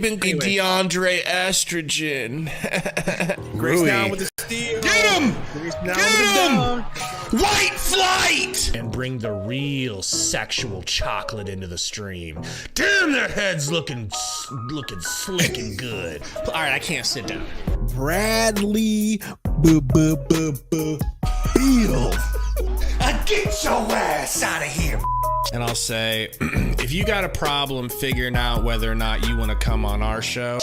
Anyway. DeAndre Estrogen. Grace down with the steal. Get him! Get him! White flight! And bring the real sexual chocolate into the stream. Damn, their heads looking slick and good. All right, I can't sit down. Bradley Beal. Get your ass out of here. And I'll say, if you got a problem figuring out whether or not you want to come on our show,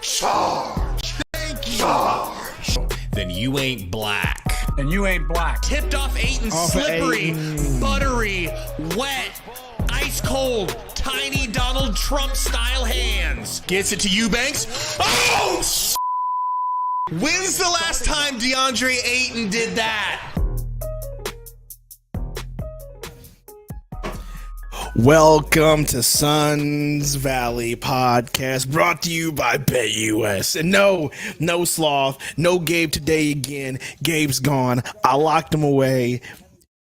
Charge! Charge! then you ain't black. And you ain't black. Tipped off Aiton, slippery, buttery, wet, ice cold, tiny Donald Trump style hands. Gets it to Eubanks. Oh, when's the last time DeAndre Ayton did that? Welcome to Suns Valley Podcast, brought to you by BetUS. And no Sloth, no Gabe today again. Gabe's gone. I locked him away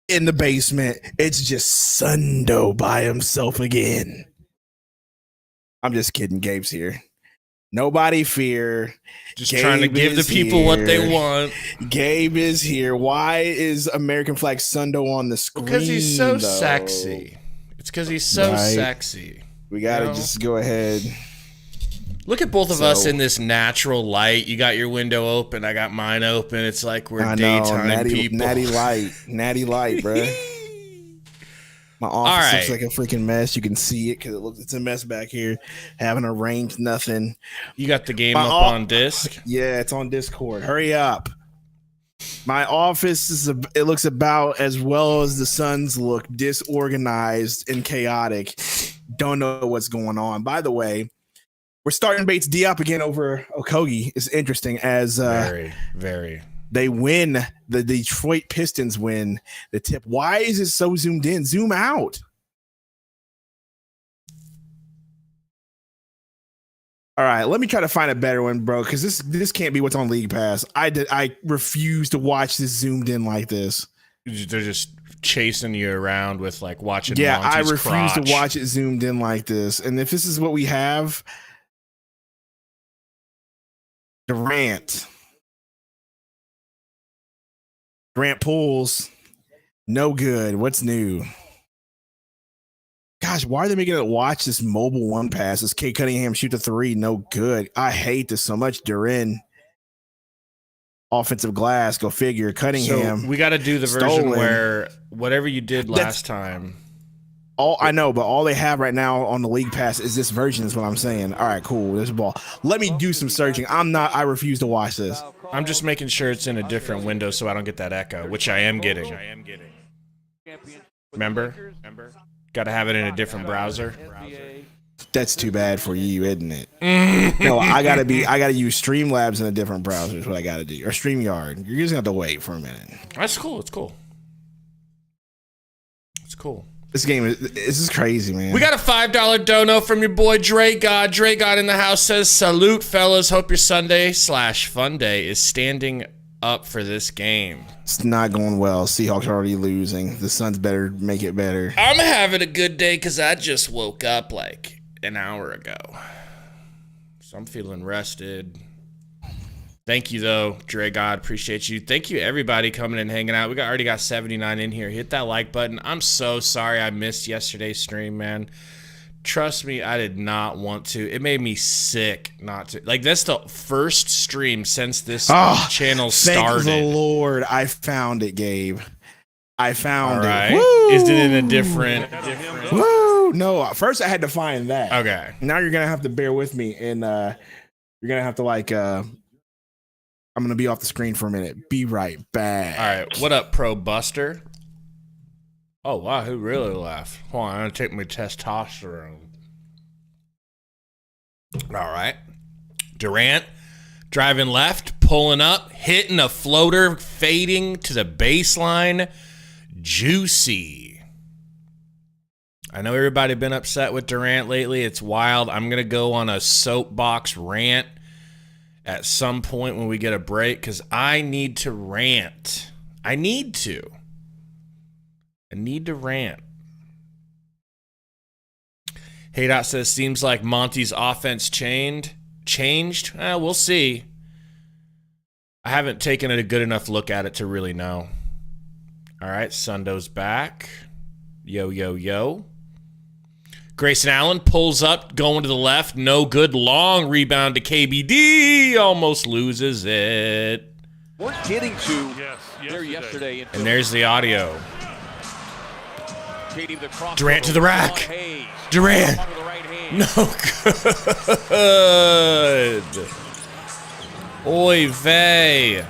in the basement. It's just Sundo by himself again. I'm just kidding. Gabe's here. Nobody fear. Just Gabe trying to give the people what they want. Gabe is here. Why is American Flag Sundo on the screen? Because he's so though? sexy. It's because he's so sexy. We got to just go ahead. Look at both of us in this natural light. You got your window open. I got mine open. It's like we're daytime people. Natty light, bro. My office looks like a freaking mess. You can see it because it's a mess back here. Haven't arranged nothing. You got the game up on disc? Yeah, it's on Discord. Hurry up. My office it looks about as well as the Suns look, disorganized and chaotic. Don't know what's going on. By the way, we're starting Bates D up again over Okogie. It's interesting as very. They win. The Detroit Pistons win the tip. Why is it so zoomed in? Zoom out. All right, let me try to find a better one, bro, because this can't be what's on League Pass. I refuse to watch this zoomed in like this. They're just chasing you around with like watching. Yeah, Monty's I refuse crotch. to watch it zoomed in like this. And if this is what we have, Durant pulls, no good. What's new? Gosh, why are they making it watch this mobile one pass? This Kate Cunningham shoot the three, no good. I hate this so much. Durant, offensive glass, go figure. Cunningham. So we got to do the version where whatever you did last time. I know, but all they have right now on the League Pass is this version. Is what I'm saying. All right, cool. There's a ball. Let me do some searching. I refuse to watch this. I'm just making sure it's in a different window so I don't get that echo, which I am getting. Remember? Got to have it in a different browser. That's too bad for you, isn't it? No, I gotta use Streamlabs in a different browser is what I gotta do. Or StreamYard. You're just gonna have to wait for a minute. That's cool. It's cool. This is crazy, man. We got a $5 dono from your boy Dre God. Dre God in the house says, salute, fellas. Hope your Sunday/fun day is standing up for this game. It's not going well. Seahawks are already losing. The Suns better make it better. I'm having a good day because I just woke up like an hour ago. So I'm feeling rested. Thank you, though, Dre God. Appreciate you. Thank you, everybody, coming and hanging out. We already got 79 in here. Hit that like button. I'm so sorry I missed yesterday's stream, man. Trust me, I did not want to. It made me sick not to. Like, that's the first stream since this channel started. Thank the Lord. I found it, Gabe. I found it. Woo! Is it in a different? Woo! No, first I had to find that. Okay. Now you're going to have to bear with me, and you're going to have to, like, I'm going to be off the screen for a minute. Be right back. All right. What up, Pro Buster? Oh, wow, who really laughed? Hold on, I'm going to take my testosterone. All right. Durant, driving left, pulling up, hitting a floater, fading to the baseline. Juicy. I know everybody been upset with Durant lately. It's wild. I'm going to go on a soapbox rant at some point when we get a break because I need to rant. I need to rant. Haydot says, seems like Monty's offense changed. We'll see. I haven't taken a good enough look at it to really know. All right, Sundo's back. Yo, yo, yo. Grayson Allen pulls up, going to the left. No good. Long rebound to KBD. Almost loses it. Weren't getting to there yesterday. And there's the audio. Durant to the rack. Durant. No good. Oy vey.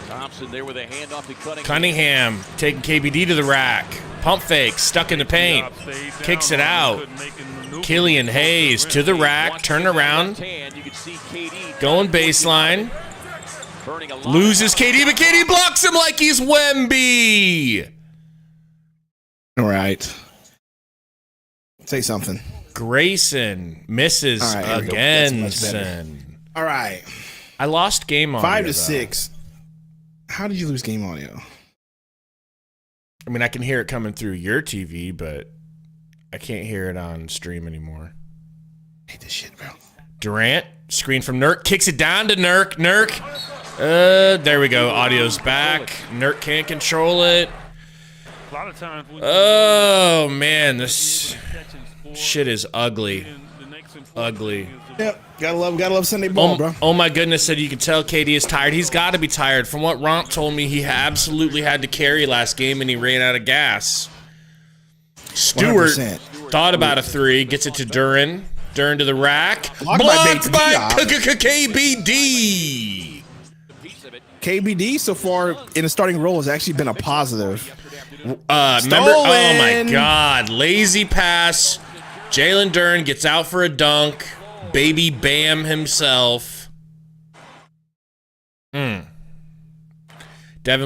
Thompson there with a handoff to Cunningham taking KBD to the rack. Pump fake, stuck in the paint. Kicks it out. Killian Hayes to the rack, turn around. Going baseline. Loses KD, but KD blocks him like he's Wemby. All right. Say something. Grayson misses again. All right. I lost game audio. 5-6. How did you lose game audio? I mean, I can hear it coming through your TV, but I can't hear it on stream anymore. I hate this shit, bro. Durant, screen from Nurk, kicks it down to Nurk. There we go. Audio's back. Nurk can't control it. Oh, man, this shit is ugly. Ugly. Yep, gotta love Sunday ball, bro. Oh my goodness, said you can tell KD is tired. He's got to be tired. From what Rant told me, he absolutely had to carry last game and he ran out of gas. Stewart 100%. thought about a three, gets it to Durant. Durant to the rack. Blocked Blocked by by KBD. KBD so far in the starting role has actually been a positive. Remember? Oh my God. Lazy pass. Jalen Durant gets out for a dunk. Baby Bam himself. Devin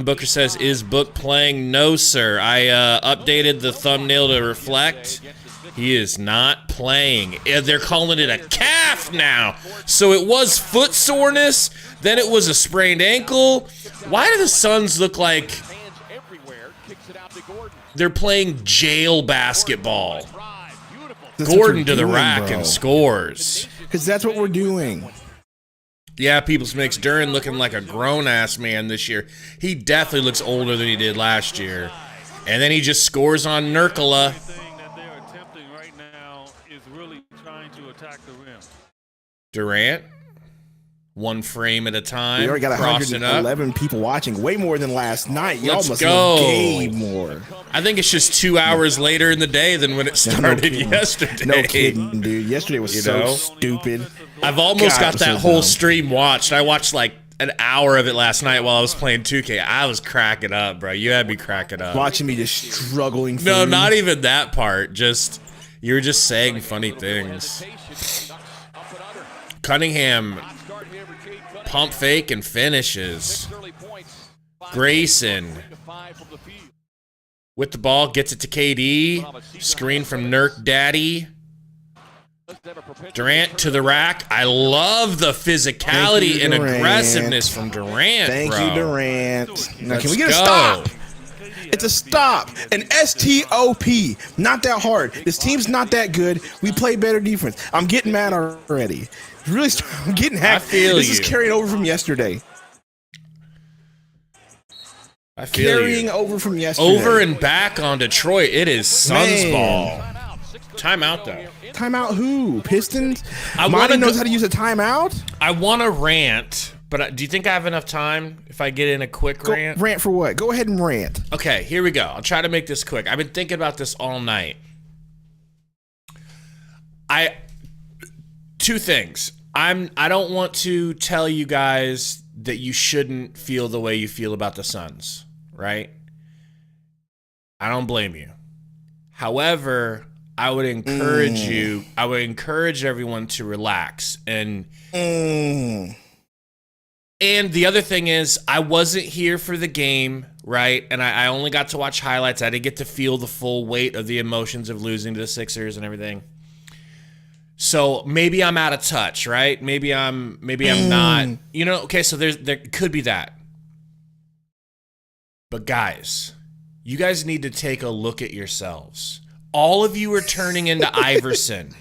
Booker says, is Book playing? No, sir. I updated the thumbnail to reflect. He is not playing. They're calling it a calf now. So it was foot soreness. Then it was a sprained ankle. Why do the Suns look like they're playing jail basketball? Gordon to the rack and scores. Because that's what we're doing. Yeah, Peoples makes Durant looking like a grown-ass man this year. He definitely looks older than he did last year. And then he just scores on Nurkic. Durant, one frame at a time. We already got crossing 111 up. people watching, way more than last night. Y'all Let's must go. love Gabe more. I think it's just 2 hours later in the day than when it started yesterday. No kidding, dude. Yesterday was stupid. I've almost got that whole dumb. stream watched. I watched like an hour of it last night while I was playing 2K. I was cracking up, bro. You had me cracking up. Watching me just struggling through. No, not even that part. Just you were just saying funny things. Cunningham pump fake and finishes. Grayson with the ball gets it to KD. Screen from Nurk Daddy. Durant to the rack. I love the physicality and aggressiveness from Durant. Thank bro. you, Durant. Now, Let's can we get a go. stop? It's a stop. An S-T-O-P. Not that hard. This team's not that good. We play better defense. I'm getting mad already. Really, I'm getting happy. This is carrying over from yesterday. I feel Carrying you. over from yesterday. Over and back on Detroit. It is Suns ball. Timeout, though. Timeout who? Pistons? I Monty wanna knows go- how to use a timeout? I want to rant, but do you think I have enough time if I get in a quick rant? Rant for what? Go ahead and rant. Okay, here we go. I'll try to make this quick. I've been thinking about this all night. Two things. I don't want to tell you guys that you shouldn't feel the way you feel about the Suns, right? I don't blame you. However, I would encourage you. I would encourage everyone to relax and the other thing is I wasn't here for the game, right? And I only got to watch highlights. I didn't get to feel the full weight of the emotions of losing to the Sixers and everything. So maybe I'm out of touch, right? Maybe I'm not. You know, okay, so there could be that. But guys, you guys need to take a look at yourselves. All of you are turning into Iverson.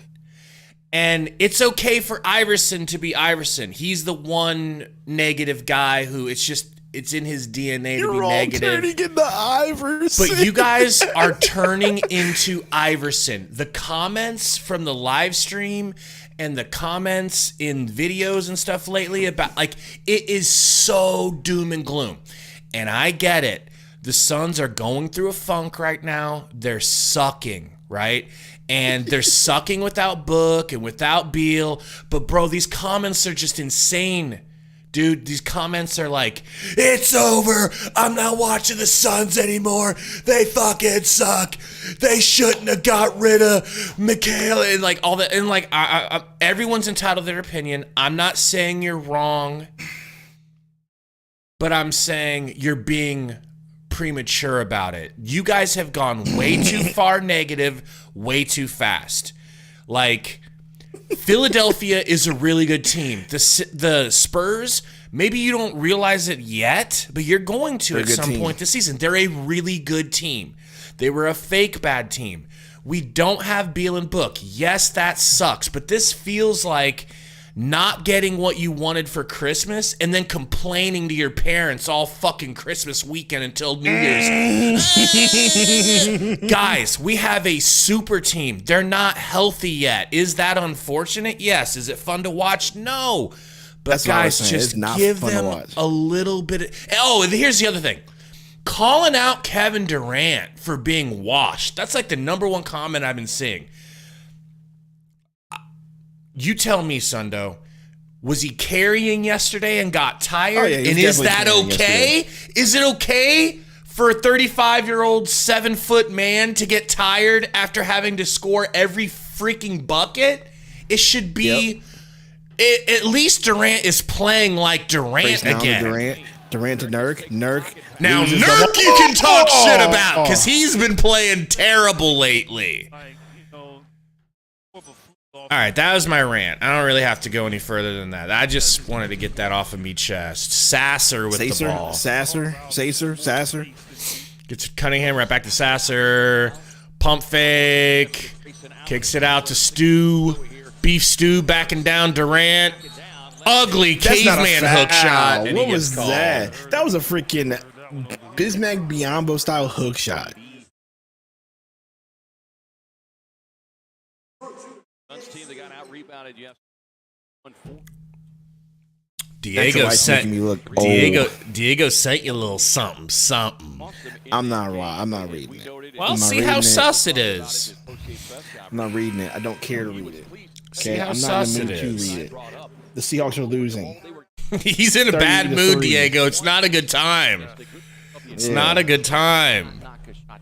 And it's okay for Iverson to be Iverson. He's the one negative guy who it's in his DNA to be negative. You're all turning into Iverson. But you guys are turning into Iverson. The comments from the live stream and the comments in videos and stuff lately about, like, it is so doom and gloom. And I get it. The Suns are going through a funk right now. They're sucking, right? And they're sucking without Book and without Beal. But, bro, these comments are just insane. Dude, these comments are like, it's over. I'm not watching the Suns anymore. They fucking suck. They shouldn't have got rid of Mikhail and like all that. And like, everyone's entitled to their opinion. I'm not saying you're wrong, but I'm saying you're being premature about it. You guys have gone way too far negative, way too fast. Like, Philadelphia is a really good team. The Spurs, maybe you don't realize it yet, but you're going to at some point this season. They're a really good team. They were a fake bad team. We don't have Beal and Book. Yes, that sucks, but this feels like not getting what you wanted for Christmas and then complaining to your parents all fucking Christmas weekend until New Year's. Guys, we have a super team. They're not healthy yet. Is that unfortunate? Yes. Is it fun to watch? No. But that's guys, just give them a little bit of... Oh, and here's the other thing. Calling out Kevin Durant for being washed. That's like the number one comment I've been seeing. You tell me, Sundo, was he carrying yesterday and got tired? Oh, yeah, and is that okay? Is it okay for a 35-year-old 7-foot man to get tired after having to score every freaking bucket? It should be... Yep. At least Durant is playing like Durant again. Durant to Nurk. Now, Nurk you can talk shit about because he's been playing terrible lately. All right, that was my rant. I don't really have to go any further than that. I just wanted to get that off of me chest. Sasser with the ball. Sasser. Gets Cunningham right back to Sasser. Pump fake. Kicks it out to Stu. Beef Stew backing down Durant. Ugly caveman hook shot. What was that? That was a freaking Bismack Biyombo style hook shot. Team that got out rebounded yesterday. Diego sent you a little something. I'm not reading it. Well, see how sus it is. I'm not reading it. I don't care to read it. See how sus it is. Read it. The Seahawks are losing. He's in a bad mood, Diego. It's not a good time. It's not a good time.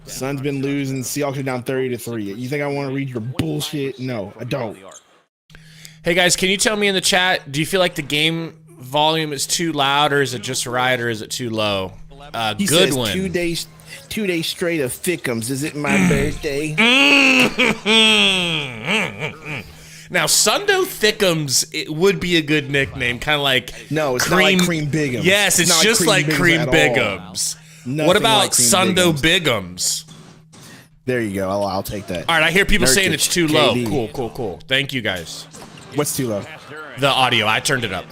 Sun's been losing. Seahawks are down 30-3. You think I want to read your bullshit? No, I don't. Hey guys, can you tell me in the chat? Do you feel like the game volume is too loud, or is it just right, or is it too low? He Good says one. 2 days straight of Thickums. Is it my birthday? Now, Sundo Thickums, it would be a good nickname, kind of like no, it's not like Cream Bigums. Yes, it's just like Cream Bigums. What about like Sundo Bigums? There you go. I'll take that. All right, I hear people Nurkic, saying it's too low. KD. Cool. Thank you, guys. What's too low? The audio. I turned it up.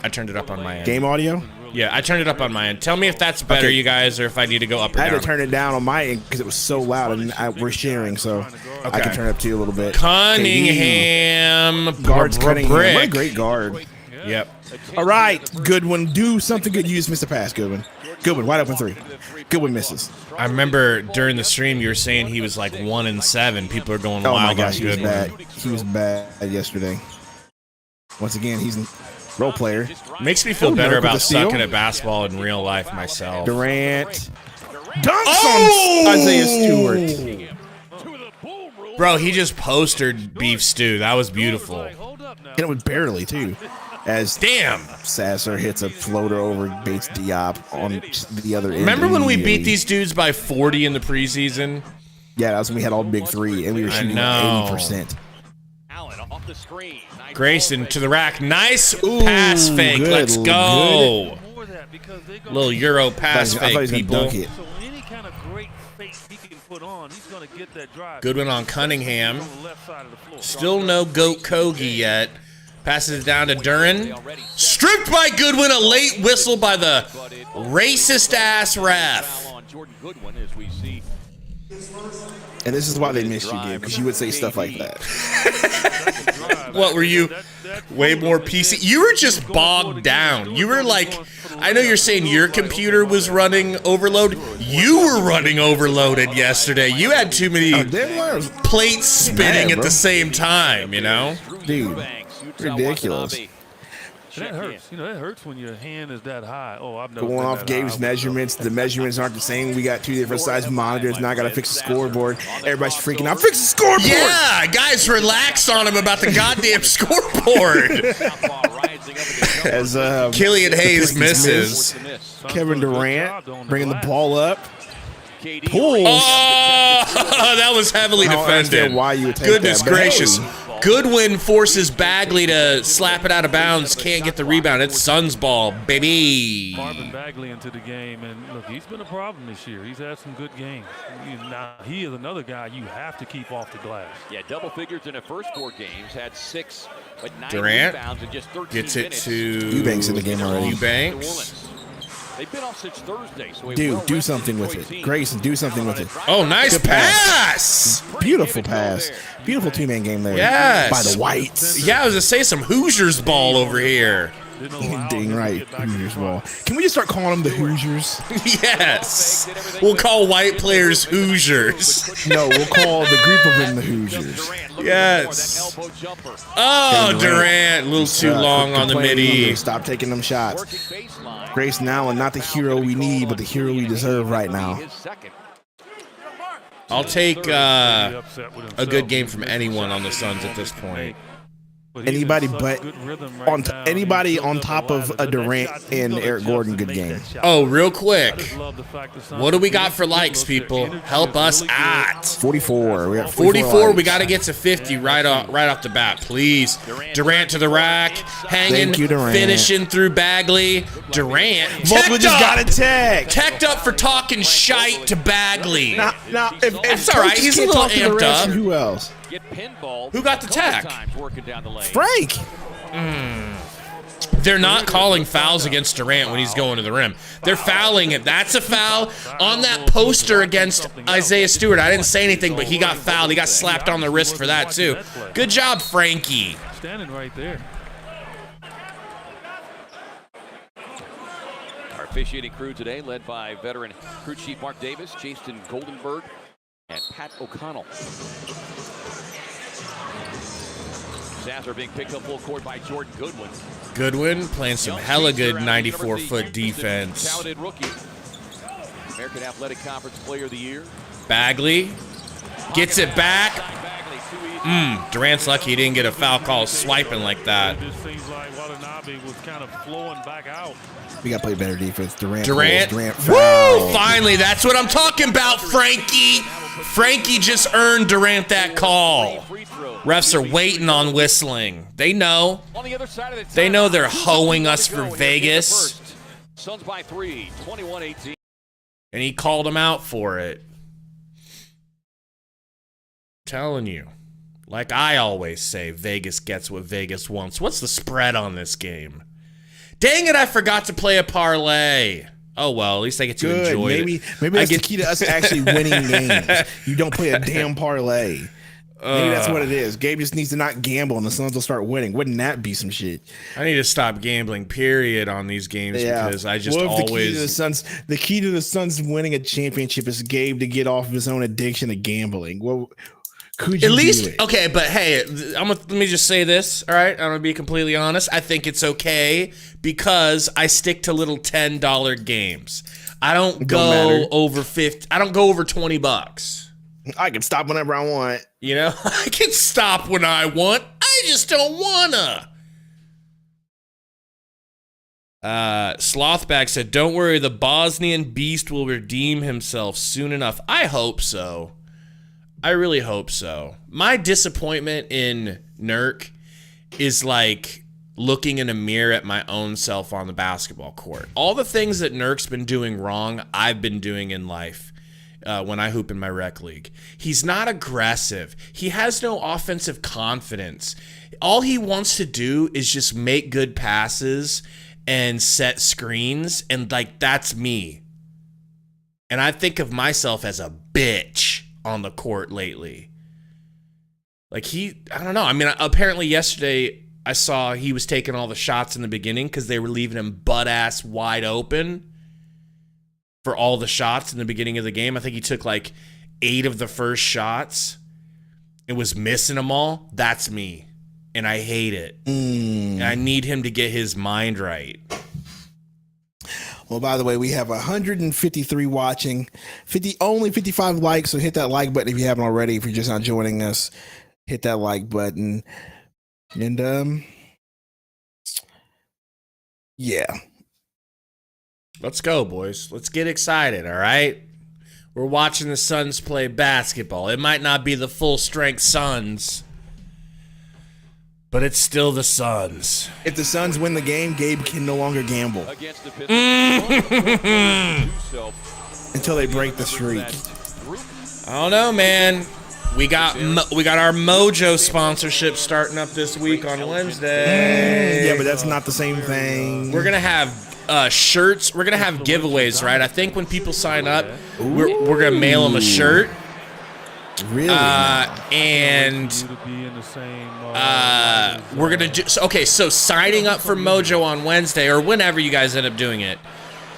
On my end. Game audio? Yeah, I turned it up on my end. Tell me if that's better, you guys, or if I need to go up or down. I had to turn it down on my end because it was so loud, and we're sharing, so I can turn it up to you a little bit. Cunningham. Guards Cunningham. What a great guard. Yep. All right, Goodwin. Do something good. You just missed a pass, Goodwin. Goodwin, wide open three. Goodwin misses. I remember during the stream you were saying he was like 1-7. People are going wild. Oh my gosh, he was bad. He was bad yesterday. Once again, he's a role player. Makes me feel better about sucking at basketball in real life myself. Durant. Dunks on Isaiah Stewart. Bro, he just postered Beef Stew. That was beautiful. And it was barely, too. As Sasser hits a floater over Bates Diop on the other end. Remember when we beat these dudes by 40 in the preseason? Yeah, that was when we had all big three, and we were shooting 80%. Grayson to the rack. Nice pass fake. Let's go. Little Euro pass fake, people. Dunk it. Goodwin on Cunningham. Still no Goat Kogi yet. Passes it down to Durant. Stripped by Goodwin. A late whistle by the racist-ass ref. And this is why they miss you, Gabe, because you would say stuff like that. What were you? Way more PC? You were just bogged down. You were like, I know you're saying your computer was running overload. You were running overloaded yesterday. You had too many plates spinning at the same time, you know? Dude, ridiculous. That hurts. You know, that hurts when your hand is that high. Oh, I've never Going off Gabe's measurements. The measurements aren't the same. We got 2 different size monitors. Now I got to fix the scoreboard. Everybody's freaking out. Fix the scoreboard! Yeah, guys, relax on him about the goddamn scoreboard. As Killian Hayes misses. Kevin Durant bringing the ball up. Pulls. Oh, that was heavily I don't defended. understand why you would take Goodness that, but gracious. hey. Goodwin forces Bagley to slap it out of bounds. Can't get the rebound. It's Suns ball, baby. Marvin Bagley into the game, and look, he's been a problem this year. He's had some good games. Now, he is another guy you have to keep off the glass. Yeah, double figures in the first 4 games. Had 6, but 9 Durant rebounds in just 13 gets it minutes. to Eubanks in the game already. Eubanks. They've been off since Thursday, so Dude, do something with it. Grayson, do something with it. Oh, nice pass. Beautiful pass. Beautiful 2-man game there. Yes. By the Whites. Yeah, I was going to say some Hoosiers ball over here. Dang right, Hoosiers ball. Can we just start calling them the Hoosiers? Yes. We'll call white players Hoosiers. No, we'll call the group of them the Hoosiers. Yes. Oh, Durant, a little too long on the midi. Stop taking them shots. Grayson Allen, not the hero we need, but the hero we deserve right now. I'll take a good game from anyone on the Suns at this point. Anybody but anybody on top of a Durant and Eric Gordon, good game. Oh, real quick. What do we got for likes, people? Help us out. 44. We got 44. likes. We got to get to 50 right off the bat, please. Durant to the rack, hanging, Thank you, Durant. finishing through Bagley. Durant. Vogel just got a tech. Teched up for talking shite to Bagley. Now, if That's all right. He's a little amped up. Who else? Who got the tech? Frank. They're not calling fouls against Durant when he's going to the rim. They're fouling it. That's a foul on that poster against Isaiah Stewart. I didn't say anything, but he got fouled. He got slapped on the wrist for that, too. Good job, Frankie. Standing right there. Our officiating crew today, led by veteran crew chief Mark Davis, Jason Goldenberg, and Pat O'Connell. Sasser being picked up full court by Jordan Goodwin. Goodwin playing some hella good 94-foot defense. Talented rookie. American Athletic Conference Player of the Year. Bagley gets it back. Durant's lucky he didn't get a foul call swiping like that. It just seems like Watanabe was kind of flowing back out. We got to play better defense. Durant. Woo! Finally, that's what I'm talking about, Frankie. Frankie just earned Durant that call. Refs are waiting on whistling. They know. They know they're hoeing us for Vegas. Suns by 3, 21-18. And he called him out for it. Telling you. Like I always say, Vegas gets what Vegas wants. What's the spread on this game? Dang it, I forgot to play a parlay. Oh, well, at least I get to enjoy it. Maybe that's the key to us actually winning games. You don't play a damn parlay. Maybe that's what it is. Gabe just needs to not gamble, and the Suns will start winning. Wouldn't that be some shit? I need to stop gambling, period, on these games because I just the key to the Suns winning a championship is Gabe to get off of his own addiction to gambling. Well, could you at least do it? Okay, but hey, let me just say this. All right, I'm gonna be completely honest. I think it's okay because I stick to little $10 games. I don't go over 50. I don't go over $20. I can stop whenever I want. You know, I can stop when I want. I just don't wanna. Slothback said, "Don't worry, the Bosnian beast will redeem himself soon enough." I hope so. I really hope so. My disappointment in Nurk is like looking in a mirror at my own self on the basketball court. All the things that Nurk's been doing wrong, I've been doing in life. when I hoop in my rec league. He's not aggressive. He has no offensive confidence. All he wants to do is just make good passes and set screens, and like that's me. And I think of myself as a bitch on the court lately. Like I don't know. I mean, apparently yesterday I saw he was taking all the shots in the beginning because they were leaving him butt-ass wide open for all the shots in the beginning of the game. I think he took like 8 of the first shots and was missing them all. That's me. And I hate it. And I need him to get his mind right. Well, by the way, we have 153 watching, only 55 likes, so hit that like button if you haven't already. If you're just not joining us, hit that like button. And, yeah. Let's go, boys. Let's get excited, all right? We're watching the Suns play basketball. It might not be the full-strength Suns, but it's still the Suns. If the Suns win the game, Gabe can no longer gamble Against the Pistons. until they break the streak. I don't know, man. We got our Mojo sponsorship starting up this week on Wednesday. Yeah, but that's not the same thing. We're gonna have shirts. We're gonna have giveaways, right? I think when people sign up, we're gonna mail them a shirt. Really? And we're gonna do. So signing up for Mojo on Wednesday or whenever you guys end up doing it,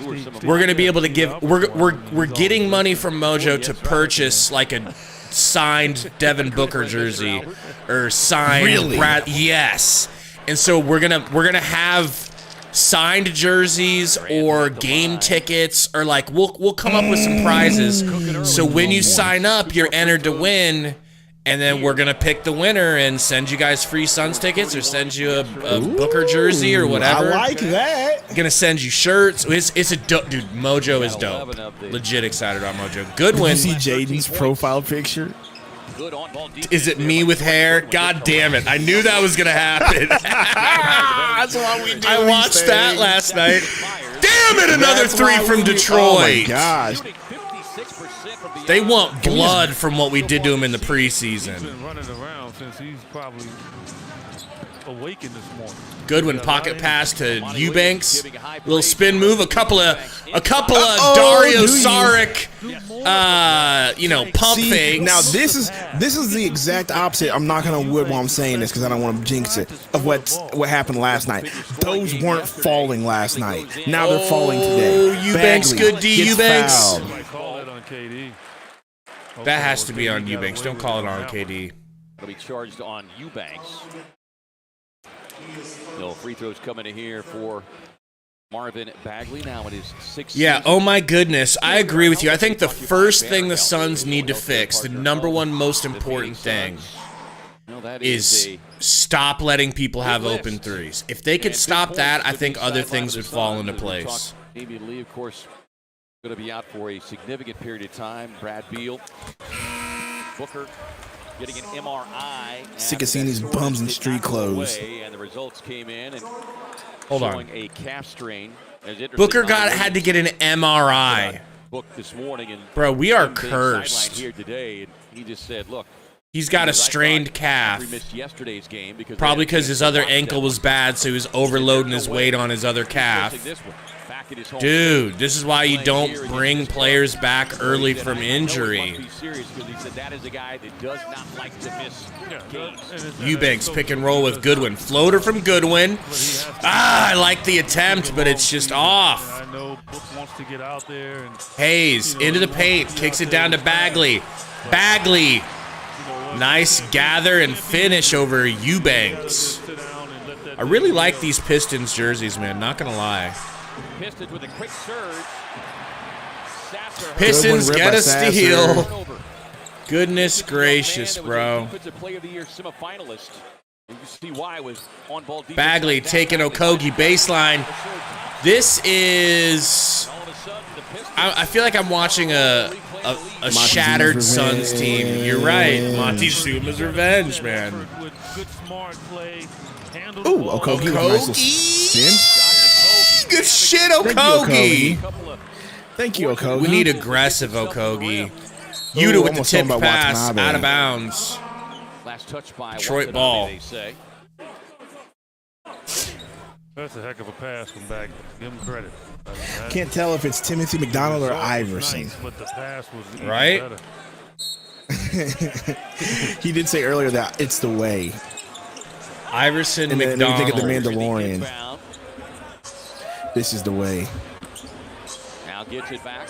we're gonna be able to give. We're getting money from Mojo to purchase like a signed Devin Booker jersey or signed Brad. Yes, and so we're gonna have signed jerseys or game tickets, or like we'll come up with some prizes. So when you sign up, you're entered to win, and then we're gonna pick the winner and send you guys free Suns tickets or send you a Booker jersey or whatever. I like that. Gonna send you shirts. It's a dope, dude. Mojo is dope. Legit excited about Mojo. Goodwin. Did you see Jaden's profile picture? Is it me with hair? God damn it. I knew that was going to happen. That's what we do. I watched that last night. Damn it, another 3 from Detroit. Oh my gosh. They want blood from what we did to him in the preseason. Been running around since he's probably awakened this morning. Goodwin pocket pass to Eubanks. Little spin move. A couple of Dario Saric, pump fakes. Now this is the exact opposite. I'm not gonna wood while I'm saying this because I don't want to jinx it. Of what happened last night. Those weren't falling last night. Now they're falling today. Eubanks, Bagley good D. gets Eubanks. fouled. Call that on KD. That has to be on Eubanks. Don't call it on KD. It'll be charged on Eubanks. No free throws coming in here for Marvin Bagley. Now it is 6. Yeah, oh my goodness. I agree with you. I think the first thing the Suns need to fix, the number one most important thing, is stop letting people have open threes. If they could stop that, I think other things would fall into place. Damian Lee, of course, going to be out for a significant period of time. Brad Beal. Booker getting an MRI. Sick of seeing these bums in street clothes. And the results came in and Hold on. showing a calf strain. Booker had to get an MRI. Booked this morning, and Bro, we are Tim Biggs cursed. sidelined here today, and he just said, "Look, He's got a strained calf. he missed yesterday's game because Probably they had a because his chance to other lock ankle that was one. bad, so he was overloading his weight on his other He's calf. missing this one. Back at his home Dude, field. this is why you don't bring players back early from He said, "I know it injury. must be serious," because he said that is a guy that does not like to miss games. Eubanks pick and roll with Goodwin. Floater from Goodwin. I like the attempt, but it's just off. I know Book wants to get out there and Hayes into the paint, kicks it down to Bagley. Bagley, nice gather and finish over Eubanks. I really like these Pistons jerseys, man. Not gonna lie. Pistons with a quick surge. Sasser Pistons Good one, get a Rip by steal. turnover. Goodness gracious, bro. Defensive Player of the Year semifinalist. And you see why with on-ball defense Bagley like that. taking Okogie baseline. This is. All of a sudden, the Pistons I feel like I'm watching a shattered Zuma's Suns team. revenge. You're right. Montezuma's revenge, man. with good smart play, handled Ooh, the ball. Okogie with a nice little Okogie. spin. Good shit, Thank you, Okogie. a couple of Thank you, Okogie. We need aggressive Okogie. Yuta with the almost tip talking about pass Watanabe. out of bounds. Last touch by Detroit Watanabe, ball. they say. That's a heck of a pass from Bagley. Give him credit. I mean, Can't tell if it's Timothy McDonald or Iverson. Nice, but the pass was even Right? better. He did say earlier that it's the way. Iverson, And then we think of the McDonald. Mandalorian. Inbound. This is the way. Now gets it back.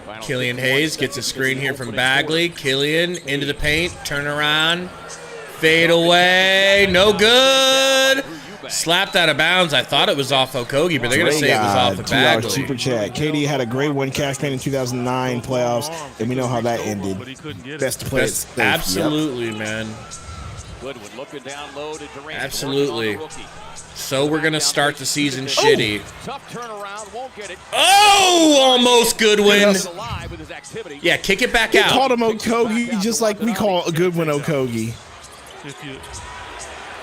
Final Killian 61 Hayes gets a seconds screen to the here from opening Bagley. quarter. Killian into the paint. Turn around. Fade away. No good. Slapped out of bounds. I thought it was off Okogie, but they're going to say it was off of $2 Bagley. super chat. KD had a great one cash payment in 2009 playoffs, and we know how that ended. But he couldn't get it. Best to play it That's safe. absolutely, man. Goodwin looking down low to Durant. Absolutely. Working on the rookie. So we're going to start the season shitty. Tough turnaround, won't get it. Oh, almost Goodwin. He's alive with his activity. Yeah, kick it back They out. called him Okogie just like we call a good one Okogie. If you,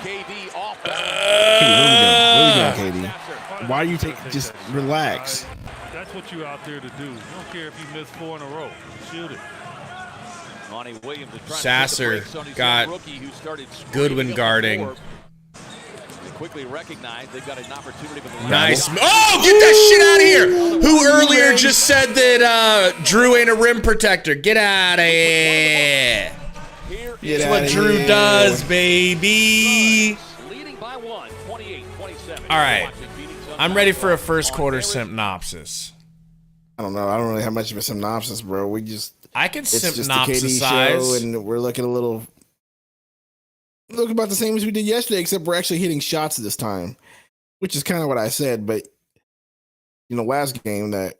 KD off. Hey, what are we doing? What are we doing, KD? Why are you just relax? that's what you're out there to do. You don't care if you miss 4 in a row. Shoot it. Monty Williams is trying to Sasser put the brakes on his got young rookie who started screaming Goodwin on the guarding. floor. They quickly recognize they've got an opportunity with the Nice. Oh, get that shit out of here. Who earlier just said that Drew ain't a rim protector? Get out of here. Get That's what outta Drew here. does, baby. leading by 1, 28-27. All right. I'm ready for a first quarter synopsis. I don't know. I don't really have much of a synopsis, bro. I can It's just the KD show, synopsisize. and we're looking about the same as we did yesterday, except we're actually hitting shots this time, which is kind of what I said. But last game that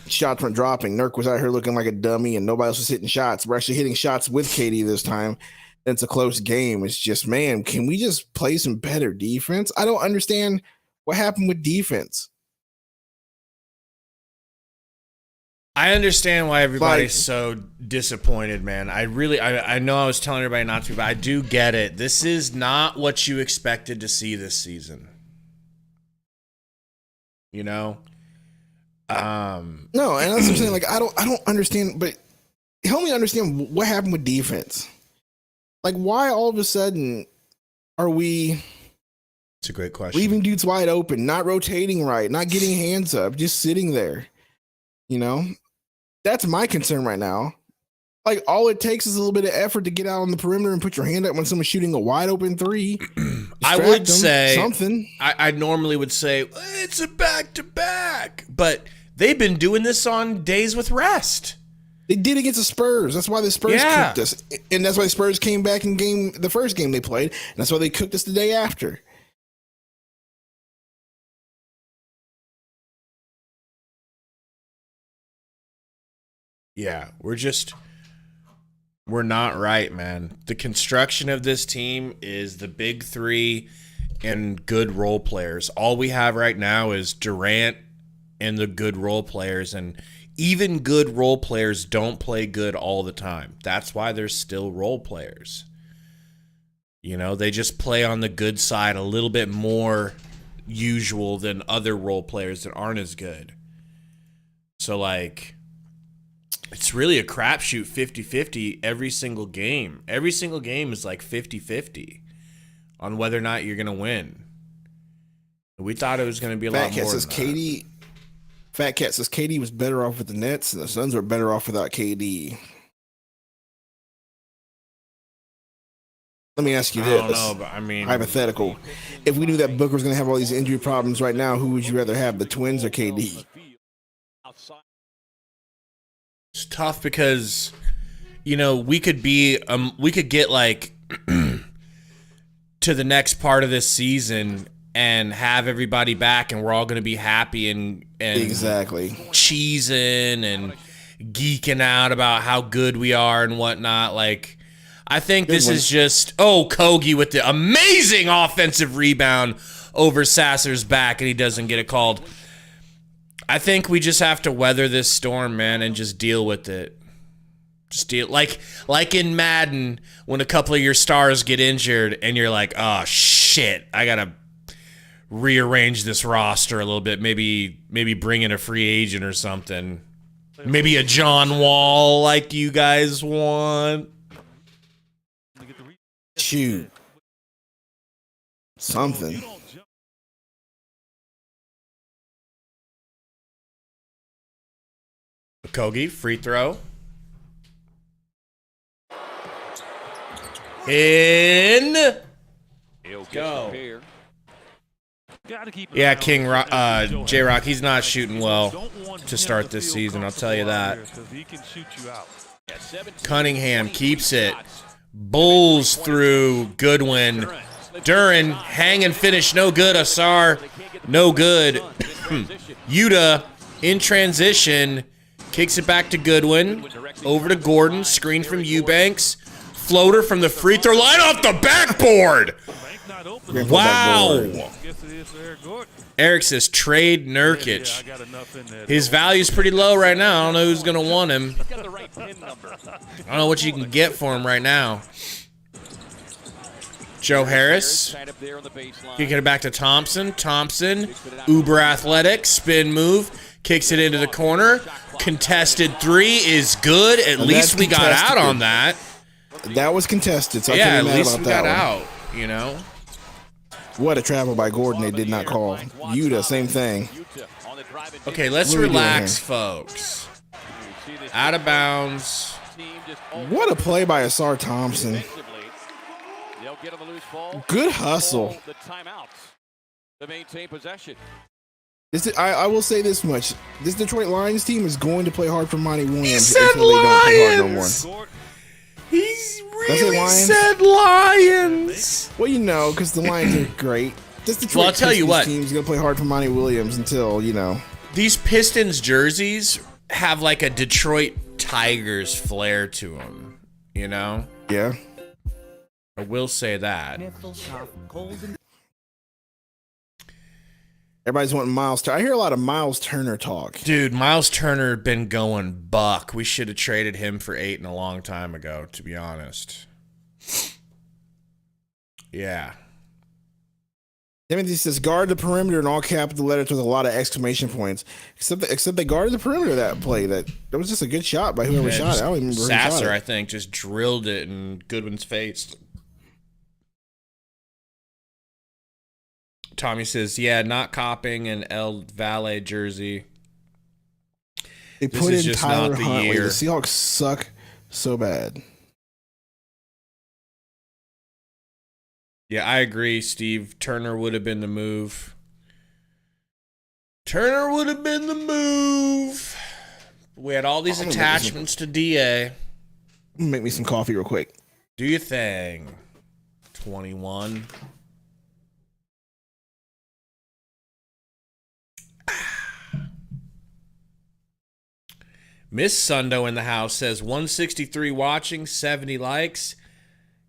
shots weren't dropping. Nurk was out here looking like a dummy, and nobody else was hitting shots. We're actually hitting shots with KD this time. It's a close game. It's just, man, can we just play some better defense? I don't understand what happened with defense. I understand why everybody's Like- so disappointed, man. I know I was telling everybody not to, but I do get it. This is not what you expected to see this season. No, and that's what I'm saying. Like, I don't understand, but help me understand what happened with defense. Like, why all of a sudden are we It's a great question. leaving dudes wide open, not rotating right, not getting hands up, just sitting there? That's my concern right now. Like, all it takes is a little bit of effort to get out on the perimeter and put your hand up when someone's shooting a wide open three. I Distract would them, say something. I normally would say it's a back-to-back, but they've been doing this on days with rest. They did against the Spurs. That's why the Spurs Yeah. cooked us. And that's why the Spurs came back in the first game they played. And that's why they cooked us the day after. Yeah, we're not right, man. The construction of this team is the big three and good role players. All we have right now is Durant and the good role players, and even good role players don't play good all the time. That's why there's still role players. They just play on the good side a little bit more usual than other role players that aren't as good. So, it's really a crapshoot 50-50 every single game. Every single game is like 50-50 on whether or not you're going to win. We thought it was going to be a lot more than that. Fat Cat says KD was better off with the Nets, and the Suns were better off without KD. Let me ask you I this. don't know, but I mean, Hypothetical. If we knew that Booker was going to have all these injury problems right now, who would you rather have, the Twins or KD? it's tough because, we could get to the next part of this season and have everybody back, and we're all going to be happy and Exactly. cheesing and geeking out about how good we are and whatnot. I think this is just Kogi with the amazing offensive rebound over Sasser's back, and he doesn't get it called. I think we just have to weather this storm, man, and just deal with it. Just deal like in Madden when a couple of your stars get injured and you're like, oh shit, I gotta rearrange this roster a little bit. Maybe bring in a free agent or something. Maybe a John Wall like you guys want. Shoot. Something. Kogi, free throw. In. Go. Yeah, King J-Rock, he's not shooting well to start this season, I'll tell you that. Cunningham keeps it. Bulls through Goodwin. Durant, hang and finish, no good. Asar, no good. Yuta in transition, kicks it back to Goodwin. Over to Gordon, screen from Eubanks. Floater from the free throw line off the backboard. Wow. Eric says trade Nurkic. His value's pretty low right now. I don't know who's going to want him. I don't know what you can get for him right now. Joe Harris. Kicking it back to Thompson. Thompson, uber athletic, spin move. Kicks it into the corner. Contested three is good. At least we got out on that. That was contested, so yeah, I at couldn't be least mad we about got that one. out, you know? What a travel by Gordon they did not call. Yuta, same thing. Okay, let's relax, folks. Out of bounds. What a play by Asar Thompson. Good hustle. I will say this much. This Detroit Lions team is going to play hard for Monty Williams until they don't play hard no more. He's really said Lions. Well, you know, because the Lions are great. This Detroit Well, I'll tell you what. Team's going to play hard for Monty Williams until, you know. These Pistons jerseys have like a Detroit Tigers flair to them, you know? Yeah. I will say that. Everybody's wanting Miles Turner. I hear a lot of Miles Turner talk. Dude, Miles Turner been going buck. We should have traded him for 8 a long time ago, to be honest. Yeah. Timothy says, guard the perimeter in all capital letters with a lot of exclamation points. Except they guarded the perimeter that play. That was just a good shot by whoever shot it. I don't even remember who shot it. Sasser, I think, just drilled it in Goodwin's face. Tommy says, yeah, not copying an El Valle jersey. They This put is in just Tyler not the Huntley. year. The Seahawks suck so bad. Yeah, I agree, Steve. Turner would have been the move. Turner would have been the move. We had all these attachments to DA. Make me some coffee real quick. Do your thing. 21. Miss Sundo in the house says 163 watching, 70 likes.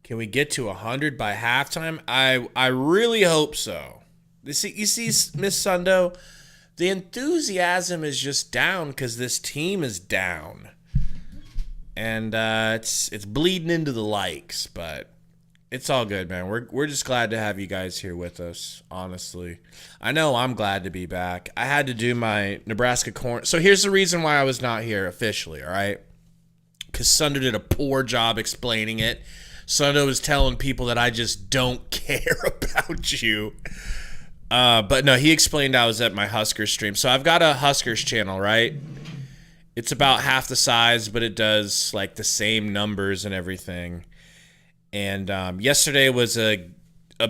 Can we get to 100 by halftime? I really hope so. You see, Miss Sundo, the enthusiasm is just down because this team is down, and it's bleeding into the likes. But it's all good, man. We're just glad to have you guys here with us. Honestly, I know I'm glad to be back. I had to do my Nebraska corner. So here's the reason why I was not here officially. All right, because Sundo did a poor job explaining it. Sundo was telling people that I just don't care about you. But no, he explained I was at my Huskers stream. So I've got a Huskers channel, right? It's about half the size, but it does like the same numbers and everything. And yesterday was a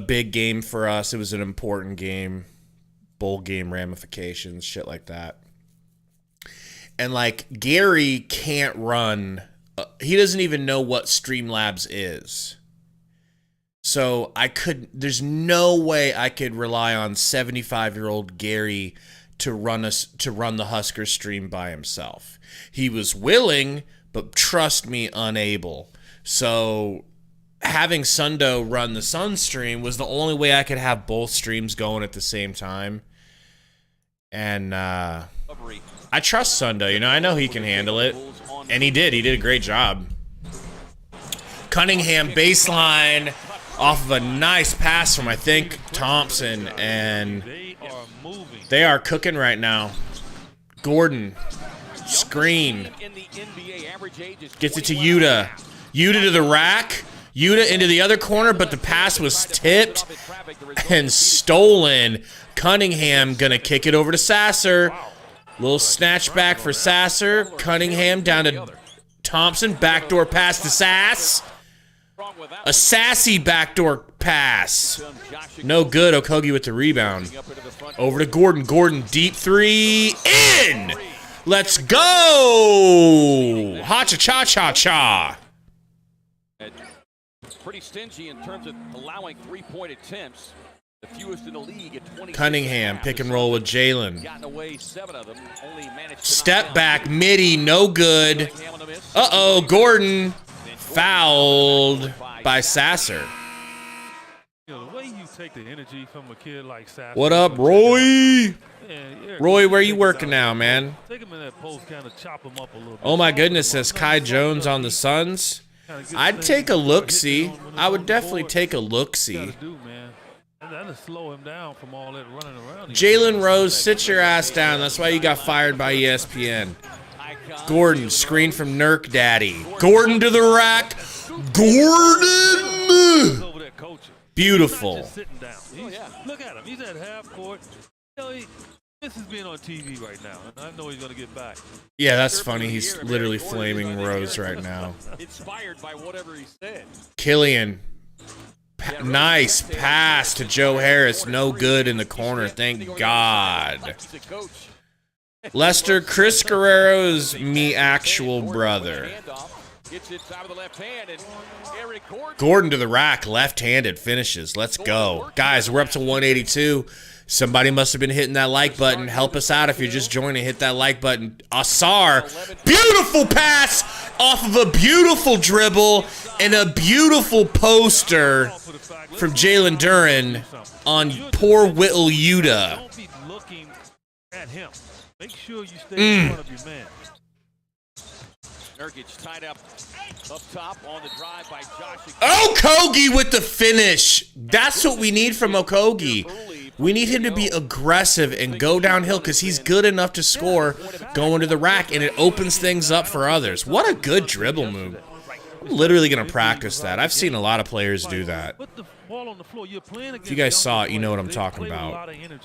big game for us. It was an important game, bowl game ramifications, shit like that. And like Gary can't run. He doesn't even know what Streamlabs is. So there's no way I could rely on 75-year-old Gary to run the Husker stream by himself. He was willing, but trust me, unable. So having Sundo run the Sun stream was the only way I could have both streams going at the same time. And I trust Sundo, I know he can handle it. And he did a great job. Cunningham baseline. off of a nice pass from, I think, Thompson, and they are cooking right now. Gordon, screen, gets it to Yuta. Yuta to the rack. Yuta into the other corner, but the pass was tipped and stolen. Cunningham gonna kick it over to Sasser. Little snatch back for Sasser. Cunningham down to Thompson. Backdoor pass to Sass. A sassy backdoor pass. No good. Okogie with the rebound. Over to Gordon. Gordon, deep three. In! Let's go! Ha-cha-cha-cha-cha. Pretty stingy in terms of allowing three-point attempts. The fewest in the league at 20. Cunningham, pick and roll with Jalen. Gotten away 7 of them. Only managed to Step back, midi, no good. Uh-oh, Gordon fouled by Sasser. You know, the way you take the energy from a kid like Sasser. What up, Roy? Yeah, Roy, where you working now, man? Take him in that post, kind of chop him up a little bit. Oh my goodness, says Kai Jones on the Suns. I'd take a look-see. I would definitely take a look-see. That'll slow him down from all that running around. Jalen Rose, sit your ass down. That's why you got fired by ESPN. Gordon, screen from Nurk Daddy. Gordon to the rack. Gordon! Beautiful. Look at him. He's at half court. You know, this is being on TV right now, and I know he's going to get back. Yeah, that's funny. He's literally flaming Rose right now. Inspired by whatever he said. Killian. Nice pass to Joe Harris. No good in the corner. Thank God. Lester, Chris Guerrero's me actual brother. Gordon to the rack. Left-handed finishes. Let's go. Guys, we're up to 182. Somebody must have been hitting that like button. Help us out if you're just joining. Hit that like button. Asar. Beautiful pass off of a beautiful dribble and a beautiful poster from Jalen Duran on poor Whittle Yuta. Don't be looking at him. Make sure you stay in front of your man. Nurkic tied up top on the drive by Josh. Okogie with the finish. That's what we need from Okogie. We need him to be aggressive and go downhill because he's good enough to score going to the rack, and it opens things up for others. What a good dribble move. I'm literally going to practice that. I've seen a lot of players do that. If you guys saw it, you know what I'm talking about. Can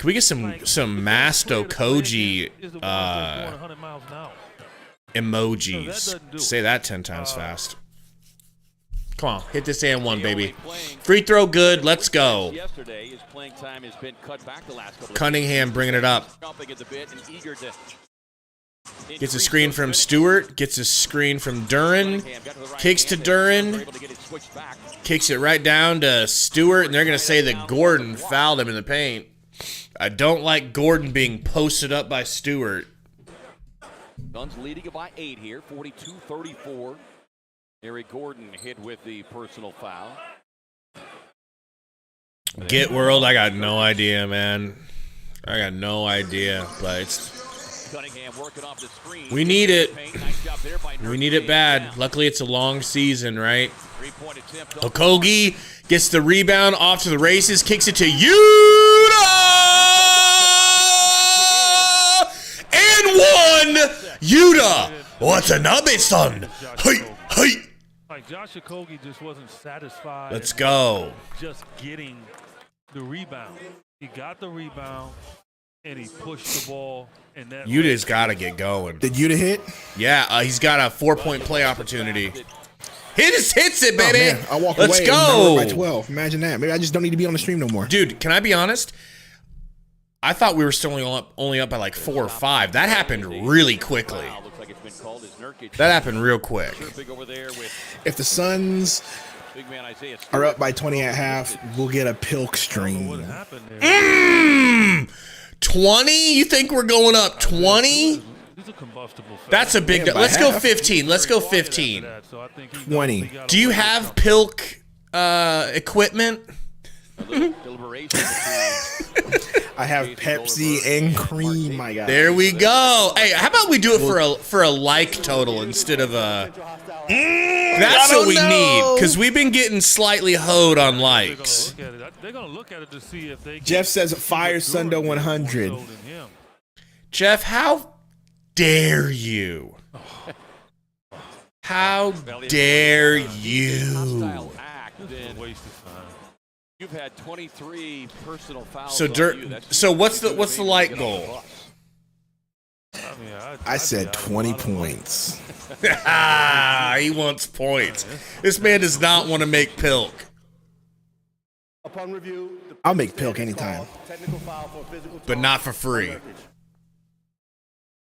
we get some masked Okogie emojis? Say that 10 times fast. Come on, hit this and one, baby. Free throw good. Let's go. Cunningham bringing it up. Gets a screen from Stewart. Gets a screen from Duran. Kicks to Duran. Kicks it right down to Stewart, and they're going to say that Gordon fouled him in the paint. I don't like Gordon being posted up by Stewart. Suns leading it by 8 here, 42-34. Eric Gordon hit with the personal foul. Get World, I got no idea, man. I got no idea, but it's... We need it. We need it bad. Luckily, it's a long season, right? Okogie gets the rebound off to the races, kicks it to Yuta! And one! Yuta! What's a nubby, son? Hey, hey! Like Josh Okogie just wasn't satisfied. Let's go. Just getting the rebound. He got the rebound, and he pushed the ball. And that Yuta's got to get going. Did Yuta hit? Yeah, he's got a 4-point play opportunity. He just hits it, baby. Oh, I walk Let's away go. By 12. Imagine that. Maybe I just don't need to be on the stream no more. Dude, can I be honest? I thought we were still only up by like 4 or 5. That happened really quickly. That happened real quick. If the Suns are up by 20 at half, we'll get a Pilk stream. 20? You think we're going up 20? That's a big... Let's go 15. Let's go 15. 20. Do you have Pilk equipment? I have Pepsi and cream, my guy. There we go. Hey, how about we do it for a like total instead of That's what we need, because we've been getting slightly hoed on likes. They're going to look at it to see if they can. Jeff says fire Sundo 100. Jeff, how dare you? How dare you? You've had 23 personal fouls. So what's the like goal? I said 20 points. He wants points. This man does not want to make Pilk. Upon review, I'll make Pilk anytime. technical foul for physical But not for free. I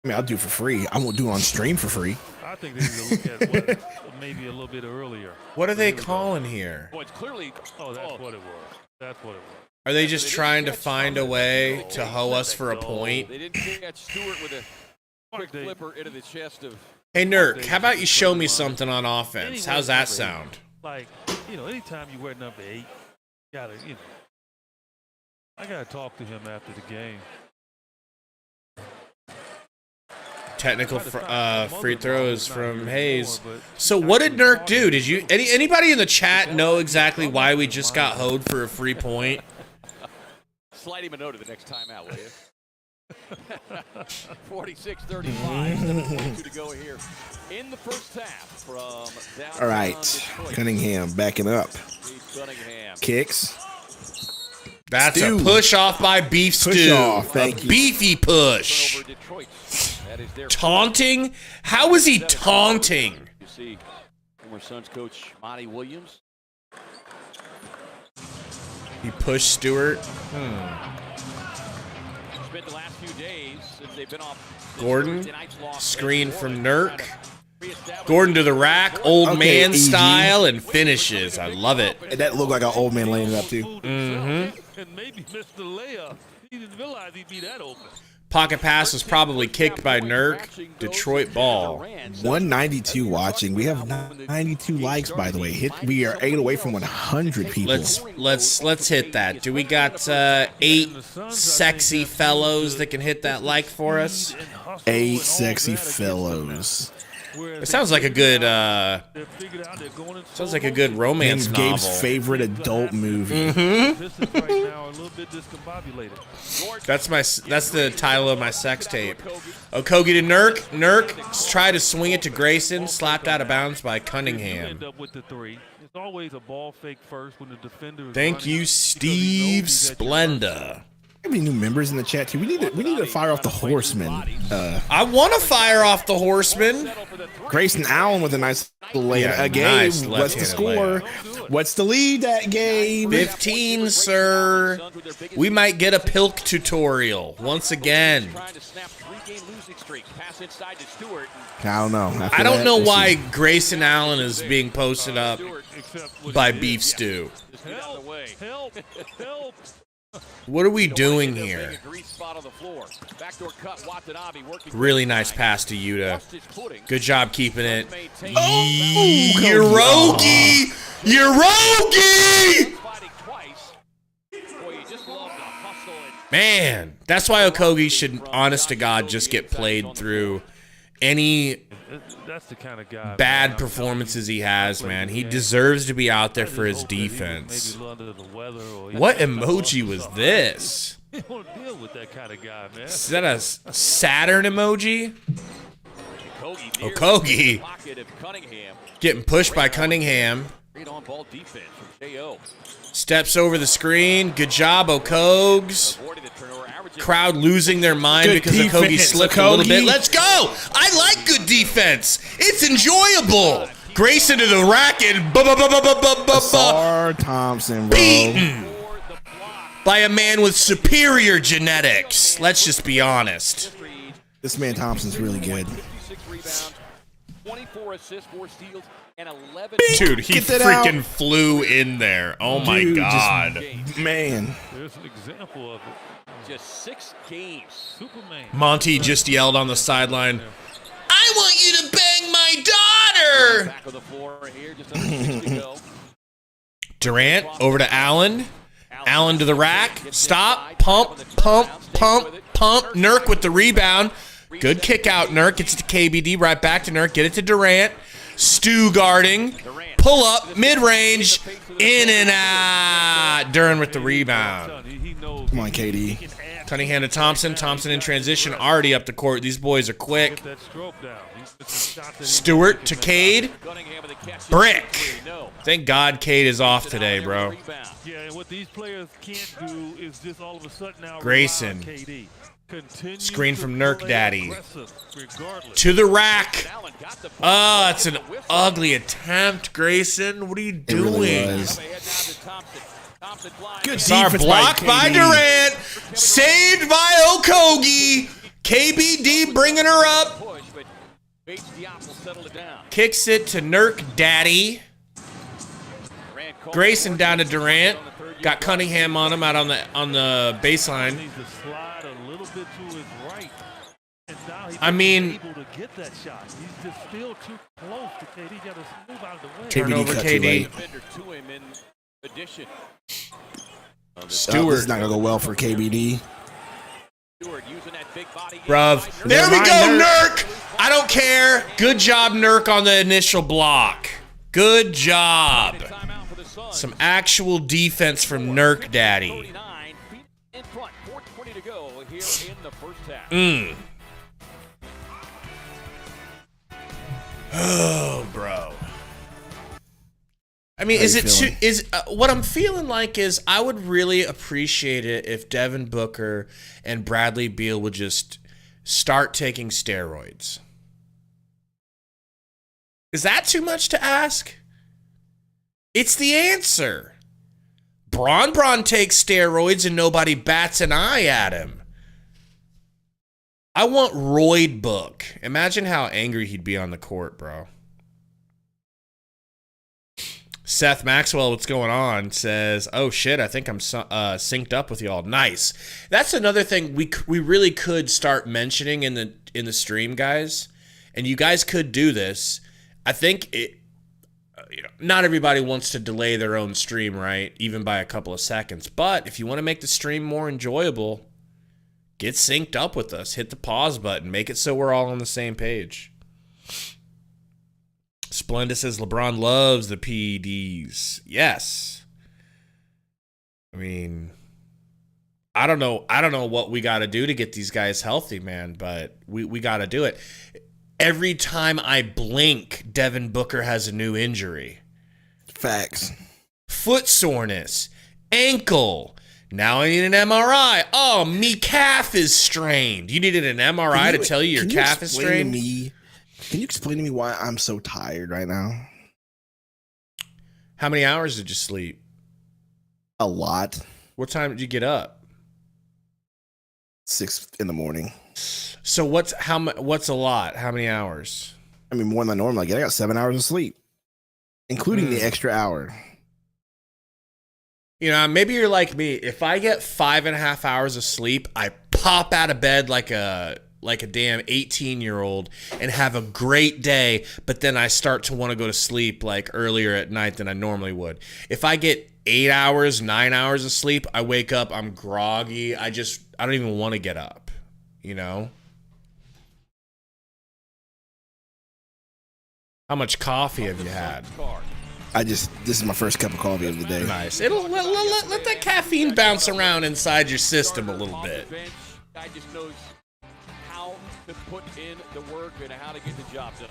mean, I'll do it for free. I won't do it on stream for free. I think they need to look at what, maybe a little bit earlier. What are they calling here? Well, it's clearly. Oh, that's what it was. That's what it was. Are they just trying to find a way to hoe us for a point? They didn't catch Stewart with a quick flipper into the chest of. Hey, Nurk, how about you show me something on offense? How's that sound? Like, anytime you wear number 8, I gotta talk to him after the game. Technical free throws from Hayes. So what did Nurk do? Did you anybody in the chat know exactly why we just got hoed for a free point? Slide him a note at the next timeout, will you? 46-35. 2 to go here in the first half from downtown All right. Detroit. Cunningham backing up. Cunningham. Kicks. That's Stew. a push off by Beef Push Stew. off, thank a you. beefy push. Over Detroit. That is their Taunting? How is he taunting? You see former Suns coach Monty Williams. He pushed Stewart. Spent the last few days since they've been off. Gordon. Tonight's loss Screen against from New Orleans. Nurk. Gordon to the rack, old Okay, man EG. style, and finishes. I love it. That looked like an old man laying it up too. Mm-hmm. And maybe missed the layup. He didn't realize he'd be that open. Pocket pass was probably kicked by Nurk. Detroit ball. 192 watching. We have 92 likes, by the way. We are 8 away from 100 people. Let's hit that. Do we got 8 sexy fellows that can hit that like for us? 8 sexy fellows. It sounds like a good romance Name's novel. Gabe's favorite adult movie. This is right now a little bit discombobulated. That's the title of my sex tape. Okogie to Nurk. Nurk tried to swing it to Grayson, slapped out of bounds by Cunningham. End up with the 3. It's always a ball fake first when the defender is Thank running you, because he Steve knows that you're Splenda. Any new members in the chat too? We need to fire off the Horseman. I want to fire off the Horseman. Grayson Allen with a nice little lay. Yeah, Gabe, nice what's the left-handed score? What's the lead at Gabe? 15, sir. We might get a Pilk tutorial once again. Trying to snap 3-game losing streak. Pass inside to Stewart. I don't know. I don't know why Grayson Allen is being posted up by Beef Stew. Help! Help! Help! What are we doing here? Really nice pass to Yuta. Good job keeping it. Yorugi! Yorugi! Man, that's why Okogie should, honest to God, just get played through any That's the kind of guy. bad performances he has, man. He deserves to be out there for his defense. What emoji was this? You don't deal with that kind of guy, man. Is that a Saturn emoji? Okogie getting pushed by Cunningham. Steps over the screen. Good job, Okogs. Crowd losing their mind Good because Okogie defense, slipped a little bit. Okogie. Let's go. I like good defense. It's enjoyable. Grayson to the rack and Sar Thompson, bro. beaten by a man with superior genetics. Let's just be honest. This man Thompson's really good. 24 assists, 4 steals, and 11. Dude, he Get that out. freaking flew in there. Oh my Dude, God. Man. There's an example of it. Just 6 games. Superman. Monty just yelled on the sideline, I want you to bang my daughter. Back of the floor here, just under 6 to go. Durant over to Allen. Allen to the rack. Stop. Pump, pump, pump, pump. Nurk with the rebound. Good kick out, Nurk. Gets it to KBD. Right back to Nurk. Get it to Durant. Stu guarding. Pull up, mid-range, in and out. Durant with the rebound. Come on, KD. Cunningham to Thompson. Thompson in transition, already up the court. These boys are quick. Stewart to Cade. Brick. Thank God Cade is off today, bro. Yeah, and what these players can't do is just all of a sudden now Grayson. Screen from Nurk Daddy. Regardless. To the rack. Oh, it's an ugly attempt, Grayson. What are you It really doing? was. Good It's our defense block by KD. Durant. Saved by Okogie. KBD bringing her up. Kicks it to Nurk Daddy. Grayson down to Durant. Got Cunningham on him out on the baseline. Needs to slide a little bit to his right. And now he's I mean, able to get that shot. He's just still too close to KD. He got to move out of the way. turnover cut too KD. late. This Stewart. is not gonna go well for KBD. Bruv. There we go, Nurk. I don't care. Good job, Nurk, on the initial block. Good job. Some actual defense from Nurk Daddy. Oh, bro. I mean, How is you it feeling? too? What I'm feeling like is I would really appreciate it if Devin Booker and Bradley Beal would just start taking steroids. Is that too much to ask? It's the answer. Bron takes steroids and nobody bats an eye at him. I want Royd Book. Imagine how angry he'd be on the court, bro. Seth Maxwell, what's going on? Says, "Oh shit, I think I'm synced up with y'all." Nice. That's another thing we really could start mentioning in the stream, guys. And you guys could do this. I think it. Not everybody wants to delay their own stream, right? Even by a couple of seconds. But if you want to make the stream more enjoyable, get synced up with us. Hit the pause button. Make it so we're all on the same page. Splenda says LeBron loves the PEDs. Yes. I mean, I don't know what we got to do to get these guys healthy, man, but we got to do it. Every time I blink, Devin Booker has a new injury. Facts. Foot soreness, ankle. Now I need an MRI. Oh, me calf is strained. You needed an MRI to tell you your calf is strained? Can you explain to me why I'm so tired right now? How many hours did you sleep? A lot. What time did you get up? 6 in the morning. So what's a lot? How many hours? I mean, more than normal. I got 7 hours of sleep, including the extra hour. You know, maybe you're like me. If I get 5.5 hours of sleep, I pop out of bed like a damn 18-year-old and have a great day, but then I start to want to go to sleep like earlier at night than I normally would. If I get 8 hours, 9 hours of sleep, I wake up, I'm groggy. I don't even want to get up, you know? How much coffee have you had? This is my first cup of coffee of the day. Nice. It'll let that caffeine bounce around inside your system a little bit. Guy just knows how to put in the work and how to get the job done.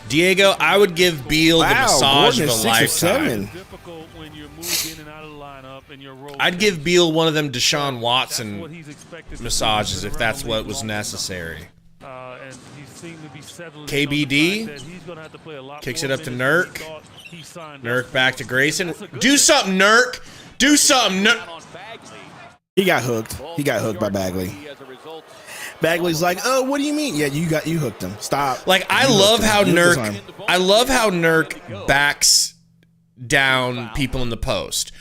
Diego, I would give Beal the massage of a lifetime. Difficult when you're moved in and out of the lineup and you're rolling. I'd give Beal one of them Deshaun That's what Watson he's expected to do. massages if that's Around what the was league necessary. and he seemed to be settling KBD on the fact that he's gonna have to play a lot kicks more it up to minutes Nurk. than he thought he signed Nurk up back for. to Grayson. That's a good Do thing. something, Nurk. Do something, Nurk. On Bagley. He got hooked. He got hooked by Bagley. As a result, Bagley's like, "Oh, what do you mean? Yeah, you hooked him. Stop." Like I You love hooked him. how You hooked his Nurk. arm. I love how Nurk backs down people in the post,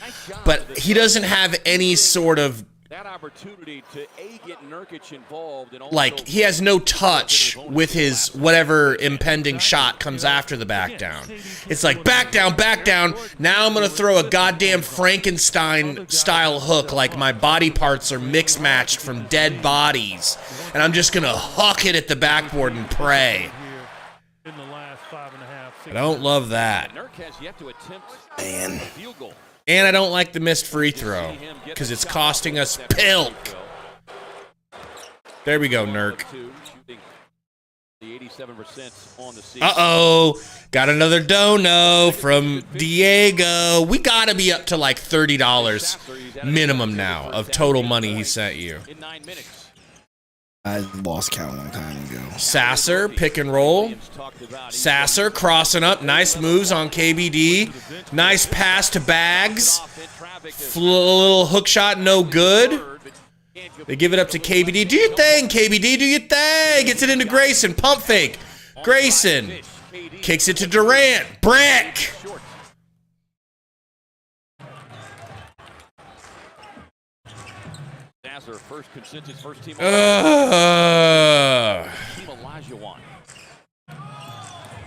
but he doesn't have any sort of that opportunity to get Nurkic involved and also like he has no touch with his whatever impending shot comes after the back down. It's like back down. Now I'm gonna throw a goddamn Frankenstein style hook like my body parts are mix matched from dead bodies, and I'm just gonna huck it at the backboard and pray. In the last 5.5 I don't love that. Nurk has yet to attempt Man. a field goal. And I don't like the missed free throw because it's costing us pilk. There we go, Nurk. The 87% on the season. Uh-oh. Got another dono from Diego. We got to be up to like $30 minimum now of total money he sent you. In 9 minutes. I lost count a long time ago. Sasser, pick and roll. Sasser crossing up. Nice moves on KBD. Nice pass to Bags. Little hook shot, no good. They give it up to KBD. Do your thing, KBD. Do your thing. Gets it into Grayson. Pump fake. Grayson kicks it to Durant. Brick. First consensus, first team. Ugh. Team Olajuwon.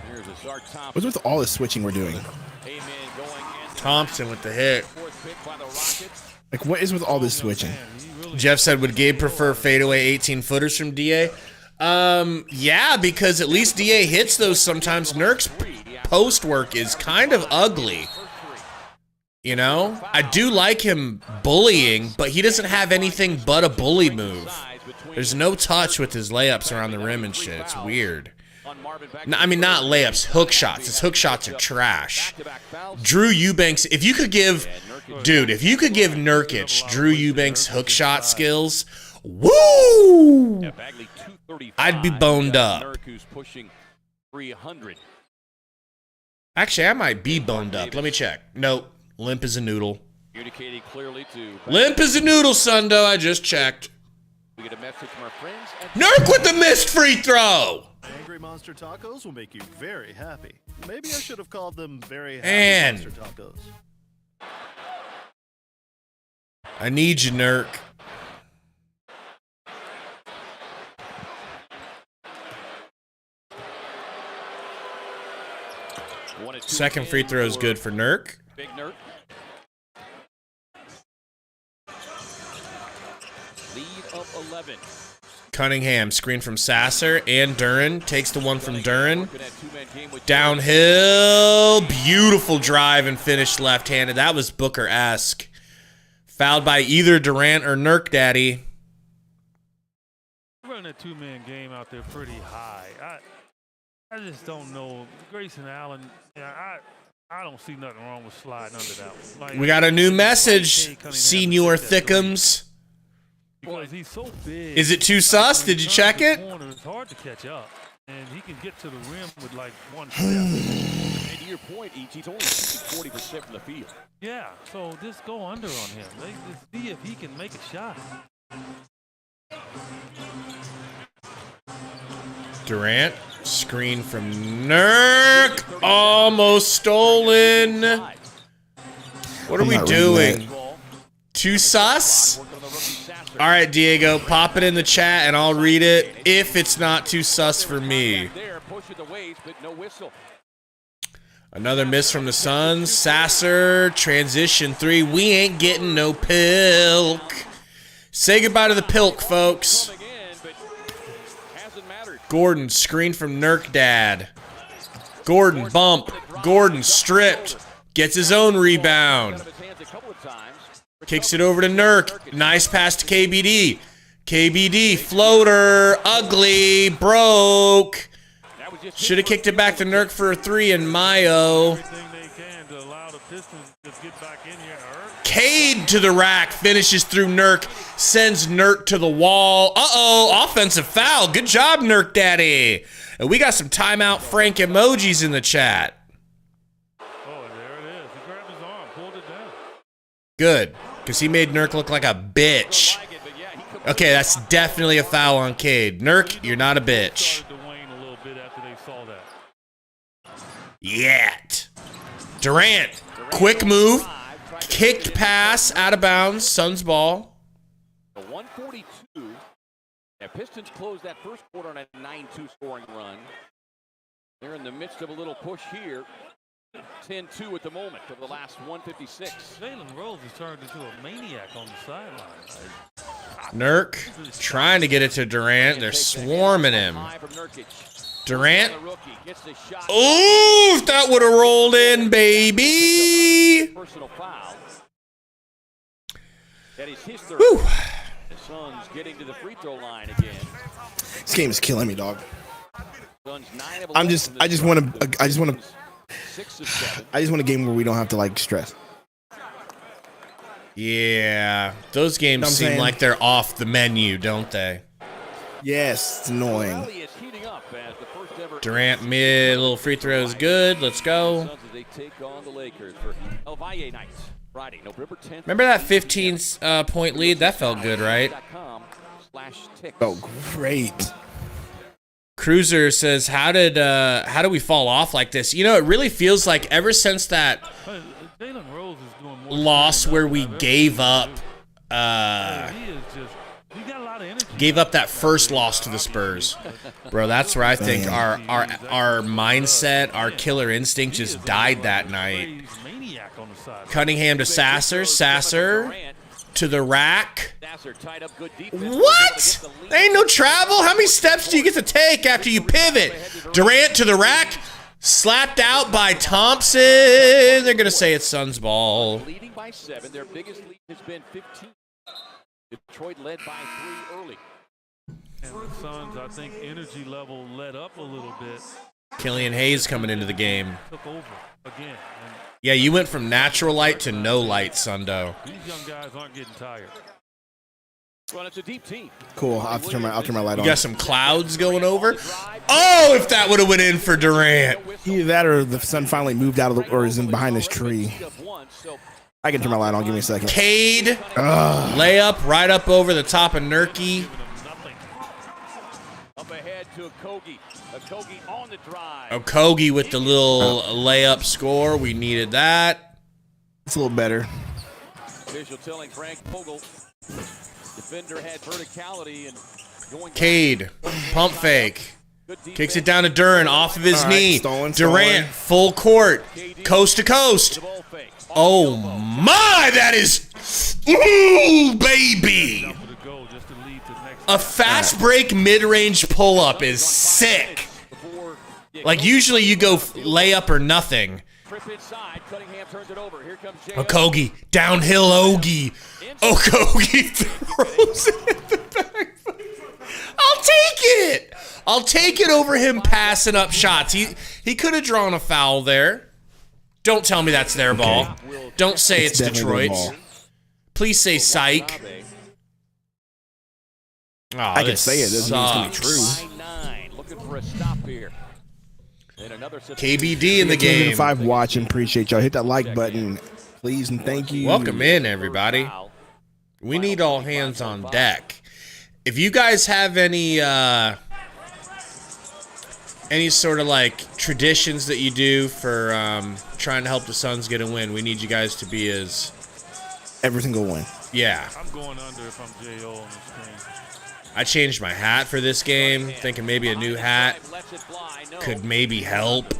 Here's a Zart Thompson. What's with all this switching we're doing? Amen going in. Thompson with the hit. Fourth pick by the Rockets. Like, what is with all this switching? Jeff said, would Gabe prefer fadeaway 18-footers from DA? Yeah, because at least DA hits those sometimes. Nurk's post work is kind of ugly. You know? I do like him bullying, but he doesn't have anything but a bully move. There's no touch with his layups around the rim and shit. It's weird. No, I mean, not layups, hook shots. His hook shots are trash. Drew Eubanks, if you could give Nurkic Drew Eubanks hook shot skills, woo! I'd be boned up. Actually, I might be boned up. Let me check. Nope. Limp as a noodle. Limp as a noodle, Sundo. I just checked. We get a message from our friends at Nurk with the missed free throw. Angry Monster Tacos will make you very happy. Maybe I should have called them very happy Man. Monster Tacos. I need you, Nurk. Second free throw is good for Nurk. Big Nurk. Lead of 11. Cunningham, screen from Sasser, and Durant takes the one from Durant. Downhill, beautiful drive and finish left-handed. That was Booker-esque. Fouled by either Durant or Nurk Daddy. Running a two-man game out there pretty high. I just don't know. Grayson Allen, I don't see nothing wrong with sliding under that one. Like, We got a new message, Senior Thickums. Because he's so big. Is it too sus? Did you check it? It's hard to catch up, and he can get to the rim with like one step. And to your point, he's only shooting 40% from the field. Yeah, so just go under on him. Just see if he can make a shot. Durant, screen from Nurk. Almost stolen. What are we doing? Too sus? All right, Diego, pop it in the chat and I'll read it if it's not too sus for me. Another miss from the Suns. Sasser, transition three. We ain't getting no pilk. Say goodbye to the pilk, folks. Gordon, screen from Nurk Dad. Gordon, bump. Gordon, stripped. Gets his own rebound. Kicks it over to Nurk. Nice pass to KBD. KBD, floater, ugly, broke. Should have kicked it back to Nurk for a three and Mayo. Cade to the rack, finishes through Nurk, sends Nurk to the wall. Uh-oh, offensive foul. Good job, Nurk Daddy. And we got some timeout Frank emojis in the chat. Oh, there it is. He grabbed his arm, pulled it down. Good, because he made Nurk look like a bitch. Okay, that's definitely a foul on Cade. Nurk, you're not a bitch. Yet. Durant, quick move. Kicked pass, out of bounds, Suns ball. 142. Yeah, Pistons closed that first quarter on a 9-2 scoring run. They're in the midst of a little push here. 10-2 at the moment of the last 156. Jalen Rose has turned into a maniac on the sideline. Nurk trying to get it to Durant. They're swarming him. Durant. The rookie gets the shot. Ooh, if that would have rolled in, baby. Personal foul. That is his third. Whew. The Suns getting to the free throw line again. This game is killing me, dog. Suns 9 of I 11 just from the want stripe. to, I just want to, 6 of 7. I just want a game where we don't have to like stress. Yeah, those games Know what I'm seem saying? like they're off the menu, don't they? Yes, it's annoying. Rally is heating up as the first ever Durant mid, little free throw is good. Let's go. Suns as they take on the Lakers for El Valle night. Friday, November 10th. Remember that 15-point lead? That felt good, right? .com/ticks. Oh, great. Cruiser says, how do we fall off like this? You know, it really feels like ever since that Jalen Rose is doing more loss where we gave up He is just. He got a lot of energy. gave up that first loss to the Spurs. Bro, that's where I think our mindset, our killer instinct just died that night. Maniac on the side. Cunningham to Sasser to the rack. Sasser tied up good defense. What? There ain't no travel. How many steps do you get to take after you pivot? Durant to the rack. Slapped out by Thompson. They're going to say it's Suns ball. Leading by 7. Their biggest lead has been 15. Detroit led by 3 early. And the Suns, I think energy level let up a little bit. Killian Hayes coming into the game. Took over again. And Yeah, you went from natural light to no light, Sundo. these young guys aren't getting tired. Well, it's a deep team. Cool. I'll turn my light You on. got some clouds going over. Oh, if that would have went in for Durant. Either that or the sun finally moved out of the, or is in behind this tree. I can turn my light on. Give me a second. Cade, layup right up over the top of Nurkic. Nothing. Up ahead to Okogie. Okogie on the drive. Okogie with the little layup score. We needed that. It's a little better. Official telling Frank Vogel. Defender had verticality and going. Cade, pump fake. Good defense. Kicks it down to Durant off of his All right, knee. stolen. Durant, full court, coast to coast. The ball fake. Oh my, that is, ooh, baby. With a goal just to lead to the next. A fast break mid-range pull-up is sick. Before Like usually you go layup or nothing. trip inside, Cunningham turns it over. Here comes Jay. Okogie, downhill Ogie. Okogie throws it in the back. I'll take it. I'll take it over him passing up shots. He could have drawn a foul there. Don't tell me that's their ball. Don't say it's definitely their Detroit's. ball. Please say psych. Oh, I can say it. This is going to be sucks. true. 9-9, looking for a stop here. And another KBD in the Game game. 5 watching. Appreciate y'all. Hit that like button, please, and thank you. Welcome in, everybody. We need all hands on deck. If you guys have any sort of like traditions that you do for trying to help the Suns get a win, we need you guys to be as, Every single one. I'm going under if I'm J.O. on the screen. I changed my hat for this game, thinking maybe a new hat could maybe help,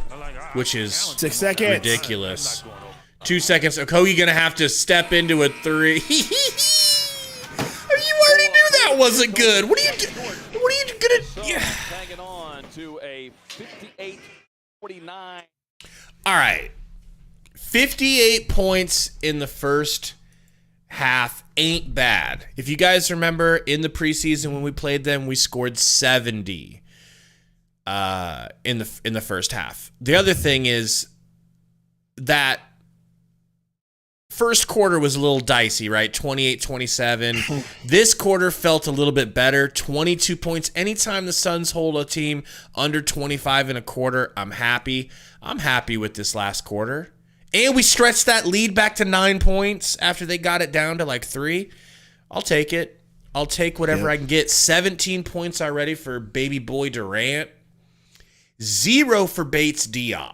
which is 6 seconds. ridiculous. 2 seconds. Okogie gonna have to step into a 3. You already knew that wasn't good. What are you gonna? Yeah. Hanging on to a 58-49. All right. 58 points in the first half ain't bad. If you guys remember in the preseason when we played them, we scored 70 in the first half. The other thing is that first quarter was a little dicey, right? 28-27. This quarter felt a little bit better. 22 points. Anytime the Suns hold a team under 25 in a quarter, I'm happy. I'm happy with this last quarter. And we stretched that lead back to 9 points after they got it down to like 3. I'll take it. I'll take whatever I can get. 17 points already for baby boy Durant. 0 for Bates Diop.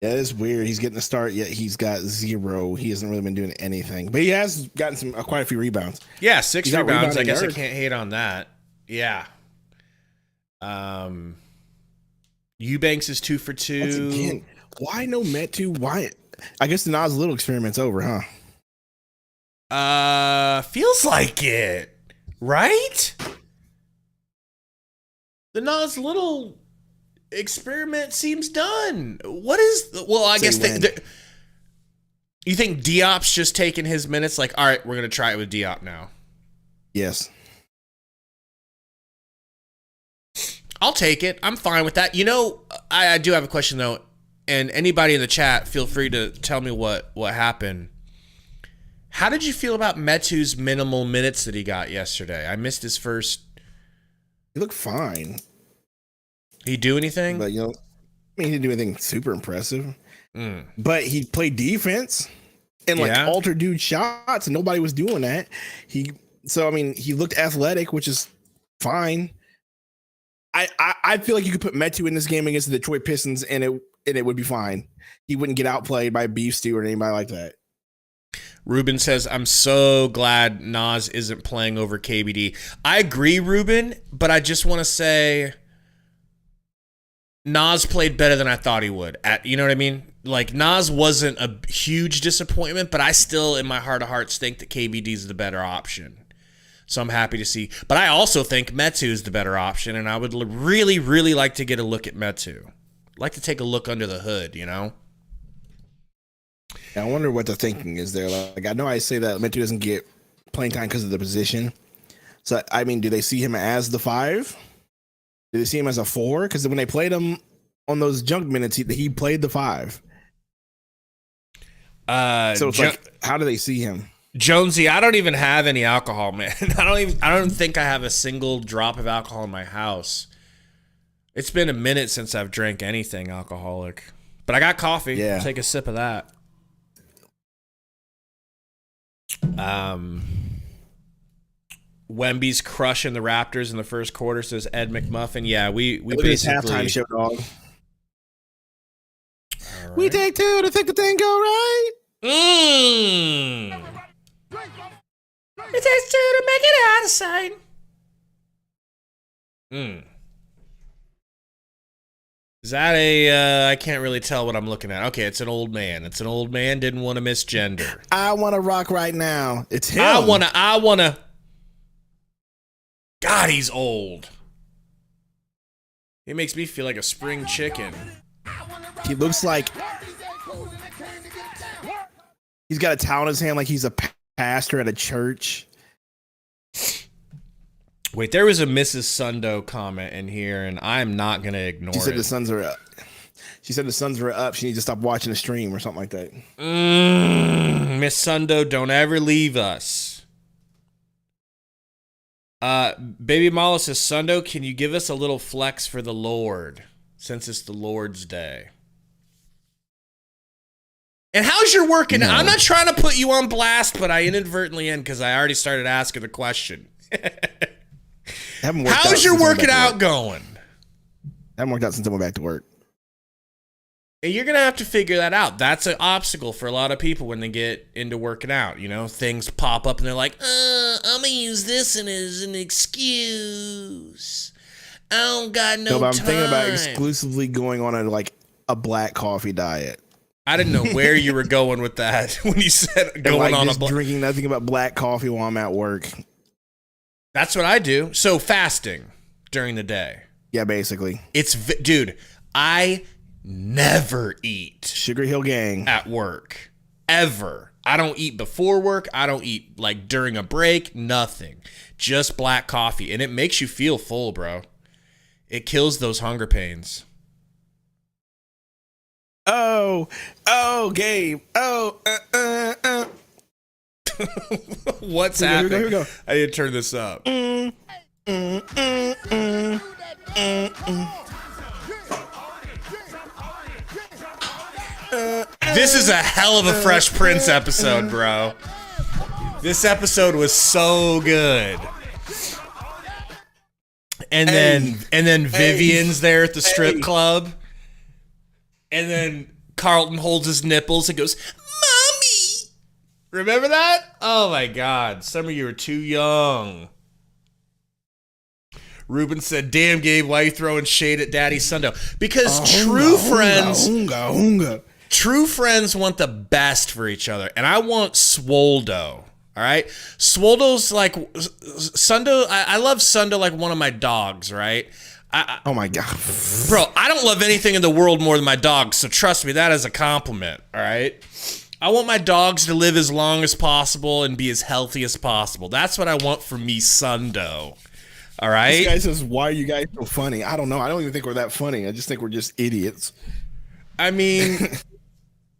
Yeah, it's weird. He's getting a start, yet he's got 0. He hasn't really been doing anything. But he has gotten quite a few rebounds. Yeah, 6 He's got rebounds. I rebounding guess I yards. can't hate on that. Yeah. Eubanks is 2 for 2. Once again, why no Metu? Why? I guess the Nas Little experiment's over, huh? Feels like it, right? the Nas little experiment seems done. What is? Well, I guess you think Diop's just taking his minutes? Like, all right, we're gonna try it with Diop now. Yes. I'll take it. I'm fine with that. You know, I do have a question though, and anybody in the chat, feel free to tell me what happened. How did you feel about Metu's minimal minutes that he got yesterday? I missed his first. He looked fine. He do anything? But, he didn't do anything super impressive. But he played defense and altered dude shots, and nobody was doing that. He looked athletic, which is fine. I feel like you could put Metu in this game against the Detroit Pistons, and it would be fine. He wouldn't get outplayed by Beef Stew or anybody like that. Ruben says, I'm so glad Nas isn't playing over KBD. I agree, Ruben, but I just want to say Nas played better than I thought he would. You know what I mean? Like, Nas wasn't a huge disappointment, but I still, in my heart of hearts, think that KBD is the better option. So I'm happy to see. But I also think Metu is the better option, and I would really, really like to get a look at Metu. I'd like to take a look under the hood, you know? I wonder what the thinking is there. Like, I know I say that Metu doesn't get playing time because of the position. So, I mean, do they see him as the 5? Do they see him as a 4? Because when they played him on those junk minutes, he played the 5. So it's like, how do they see him? Jonesy, I don't even have any alcohol, man. I don't think I have a single drop of alcohol in my house. It's been a minute since I've drank anything alcoholic. But I got coffee. Yeah. I'll take a sip of that. Wemby's crushing the Raptors in the first quarter, says Ed McMuffin. Yeah, we basically halftime show, dog. Right. We take 2 to think the thing go right. It takes 2 to make it out of sight. Is that I can't really tell what I'm looking at. Okay, it's an old man. It's an old man, didn't want to misgender. I want to rock right now. It's him. I want to. God, he's old. He makes me feel like a spring chicken. He looks like he's got a towel in his hand like he's a pastor at a church. Wait, there was a Mrs. Sundo comment in here, and I'm not going to ignore it. She said the Suns are up. She said the Suns were up. She needs to stop watching the stream or something like that. Miss Sundo, don't ever leave us. Baby Mala says, Sundo, can you give us a little flex for the Lord, since it's the Lord's Day? And how's your working? No. I'm not trying to put you on blast, but I inadvertently am because I already started asking the question. How's your working out going? I haven't worked out since I went back to work. And you're going to have to figure that out. That's an obstacle for a lot of people when they get into working out. You know, things pop up and they're like, I'm going to use this as an excuse. I don't got no but I'm time. thinking about exclusively going on a black coffee diet. I didn't know where you were going with that when you said going on a drinking nothing but black coffee while I'm at work. That's what I do. So fasting during the day. Yeah, basically. Dude, I never eat Sugar Hill Gang at work. Ever. I don't eat before work. I don't eat like during a break. Nothing. Just black coffee. And it makes you feel full, bro. It kills those hunger pains. Oh, Gabe. What's happening? Here we go. I need to turn this up. This is a hell of a Fresh Prince episode, bro. This episode was so good. And then Vivian's there at the strip club. And then Carlton holds his nipples and goes, Mommy! Remember that? Oh my God. Some of you are too young. Ruben said, damn, Gabe, why are you throwing shade at Daddy Sundo? Because true friends want the best for each other. And I want Swoldo. All right? Swoldo's like Sundo. I love Sundo like one of my dogs, right? Oh my god, Bro, I don't love anything in the world more than my dogs, so trust me, that is a compliment, all right? I want my dogs to live as long as possible and be as healthy as possible. That's what I want for me, Sundo. All right? This guy says, why are you guys so funny? I don't know. I don't even think we're that funny. I just think we're just idiots. I mean,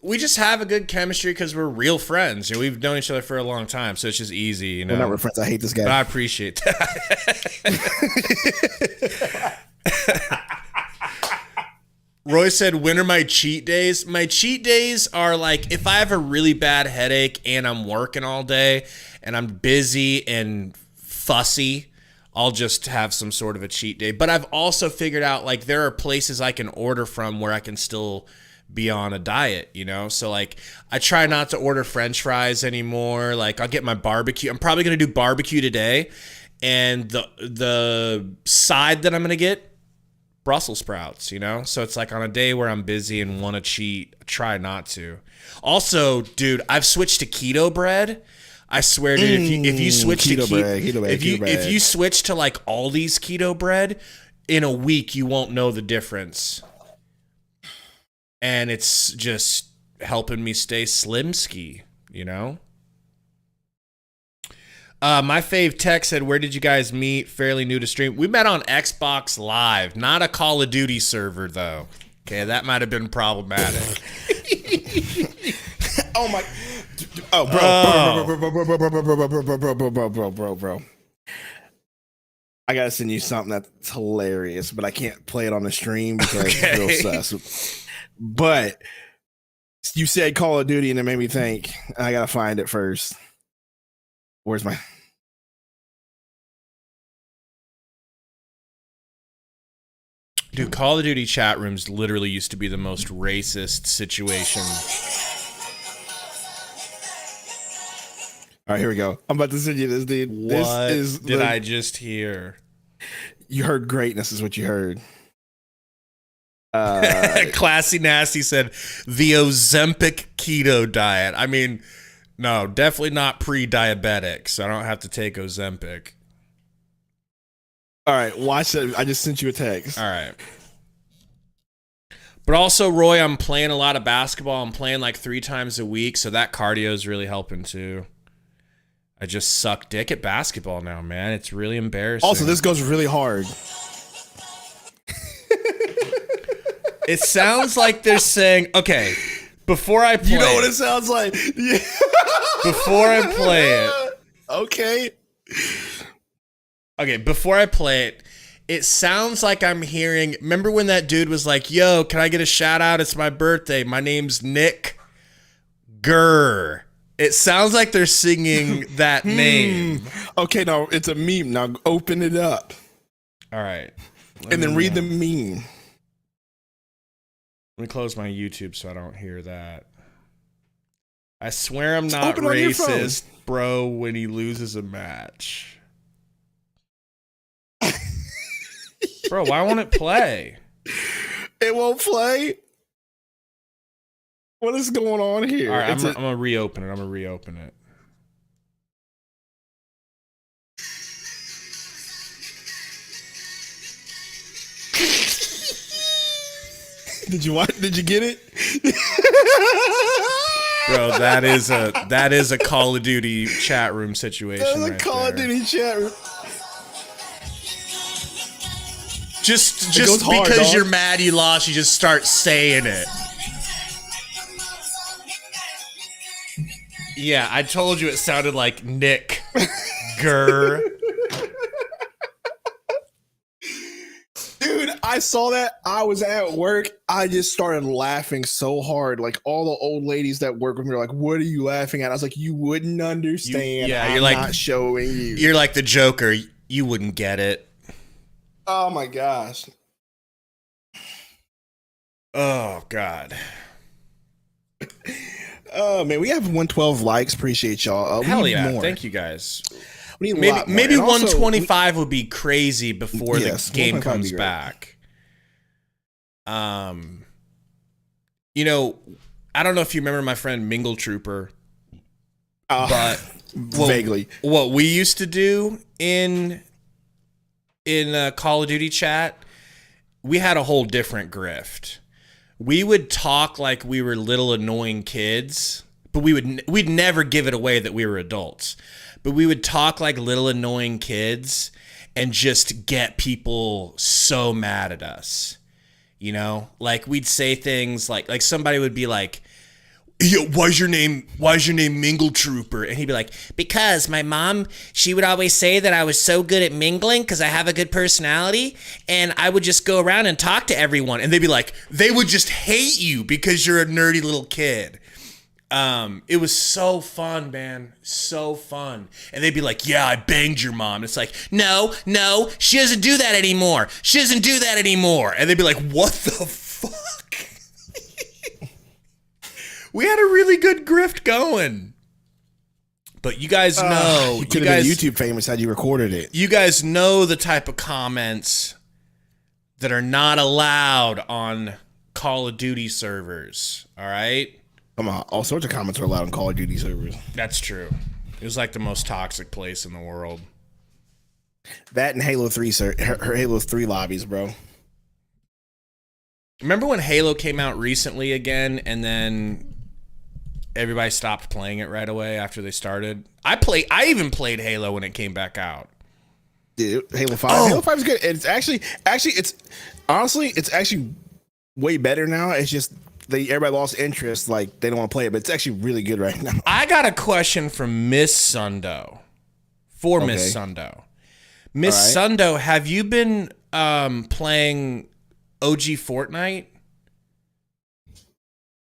we just have a good chemistry because we're real friends. You know, we've known each other for a long time, so it's just easy, you know? We're not real friends. I hate this guy. But I appreciate that. Roy said, when are my cheat days? My cheat days are like if I have a really bad headache and I'm working all day and I'm busy and fussy, I'll just have some sort of a cheat day. But I've also figured out like there are places I can order from where I can still be on a diet, you know? So like I try not to order French fries anymore. Like I'll get my barbecue. I'm probably going to do barbecue today. And the side that I'm going to get, Brussels sprouts, you know? So it's like on a day where I'm busy and want to cheat, I try not to. Also, dude, I've switched to keto bread. I swear, dude, if you switch to if you switch to like Aldi's keto bread, in a week you won't know the difference. And it's just helping me stay slim ski, you know? My fave tech said, where did you guys meet? Fairly new to stream. We met on Xbox Live, not a Call of Duty server, though. Okay, that might have been problematic. Oh, my. Oh, bro. I got to send you something that's hilarious, but I can't play it on the stream because it's real sus. But you said Call of Duty, and it made me think. I got to find it first. Where's my... Dude, Call of Duty chat rooms literally used to be the most racist situation. All right, here we go. I'm about to send you this, dude. What this did I just hear? You heard greatness is what you heard. Classy Nasty said, the Ozempic keto diet. I mean, no, definitely not pre-diabetic, so I don't have to take Ozempic. All right, watch it. I just sent you a text. All right. But also, Roy, I'm playing a lot of basketball. I'm playing like 3 times a week, so that cardio is really helping too. I just suck dick at basketball now, man. It's really embarrassing. Also, this goes really hard. It sounds like they're saying, okay, before I play you know what it sounds like? Yeah. Before I play it. Okay, before I play it, it sounds like I'm hearing, remember when that dude was like, yo, can I get a shout out? It's my birthday. My name's Nick Gurr. It sounds like they're singing that name. Okay, no, it's a meme. Now open it up. All right. And then read the meme. Let me close my YouTube so I don't hear that. I swear I'm not racist, bro, when he loses a match. Bro, why won't it play? It won't play? What is going on here? All right, I'm going to reopen it. Did you get it? Bro, that is a Call of Duty chat room situation. That's a Call of Duty chat room. Just because you're mad you lost, you just start saying it. Yeah, I told you it sounded like Nick Gurr. Dude, I saw that. I was at work. I just started laughing so hard. Like all the old ladies that work with me are like, "What are you laughing at?" I was like, "You wouldn't understand. You're like not showing you. You're like the Joker. You wouldn't get it." Oh my gosh. Oh God. Oh man, we have 112 likes. Appreciate y'all. Hell yeah! More. Thank you guys. We need maybe also, 125 would be crazy before the game comes back. You know, I don't know if you remember my friend Mingle Trooper, but vaguely what we used to do in Call of Duty chat we had a whole different grift. We would talk like we were little annoying kids, but we'd never give it away that we were adults. But we would talk like little annoying kids and just get people so mad at us. You know, like we'd say things like somebody would be like, "Yo, why's your name Mingle Trooper?" And he'd be like, "Because my mom, she would always say that I was so good at mingling because I have a good personality, and I would just go around and talk to everyone." And they'd be like, they would just hate you because you're a nerdy little kid. It was so fun, man. So fun. And they'd be like, "Yeah, I banged your mom." It's like, no, she doesn't do that anymore. She doesn't do that anymore. And they'd be like, "What the fuck?" We had a really good grift going. But you guys know. You could have been YouTube famous had you recorded it. You guys know the type of comments that are not allowed on Call of Duty servers. All right? Come on, all sorts of comments are allowed on Call of Duty servers. That's true. It was like the most toxic place in the world. That and Halo 3, sir. Her Halo 3 lobbies, bro. Remember when Halo came out recently again, and then everybody stopped playing it right away after they started? I even played Halo when it came back out. Dude, Halo 5. Oh. Halo 5 is good. It's actually, it's actually way better now. It's just everybody lost interest. Like, they don't want to play it, but it's actually really good right now. I got a question from Miss Sundo. Miss Sundo. Miss All right. Sundo, have you been playing OG Fortnite?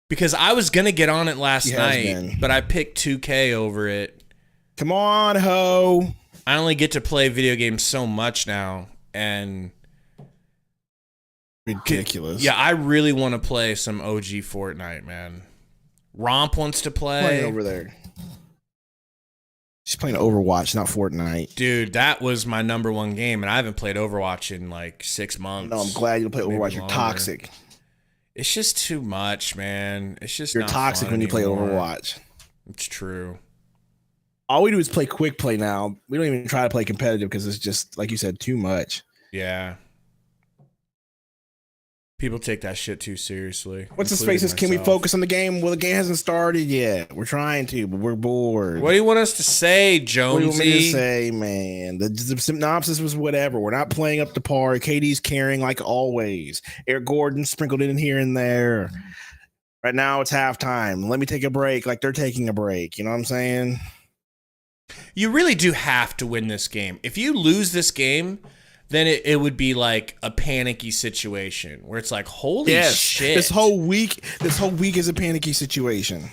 Because I was going to get on it last night, but I picked 2K over it. Come on, ho. I only get to play video games so much now, and ridiculous. Yeah, I really want to play some OG Fortnite, man. Romp wants to play. Playing over there. She's playing Overwatch, not Fortnite. Dude, that was my number one game, and I haven't played Overwatch in like 6 months. No, I'm glad you play Overwatch. You're longer. toxic. It's just too much, man. It's just You're not toxic fun when you play anymore. Overwatch. It's true. All we do is play quick play now. We don't even try to play competitive because it's just, like you said, too much. Yeah. People take that shit too seriously. What's the including spaces? Can we myself. focus on the game? Well, the game hasn't started yet. We're trying to, but we're bored. What do you want us to say, What do you want me to Jonesy? say, man? The synopsis was whatever. We're not playing up to par. KD's carrying like always. Eric Gordon sprinkled in here and there. Right now it's halftime. Let me take a break like they're taking a break. You know what I'm saying? You really do have to win this game. If you lose this game, then it would be like a panicky situation where it's like, holy shit. This whole week is a panicky situation.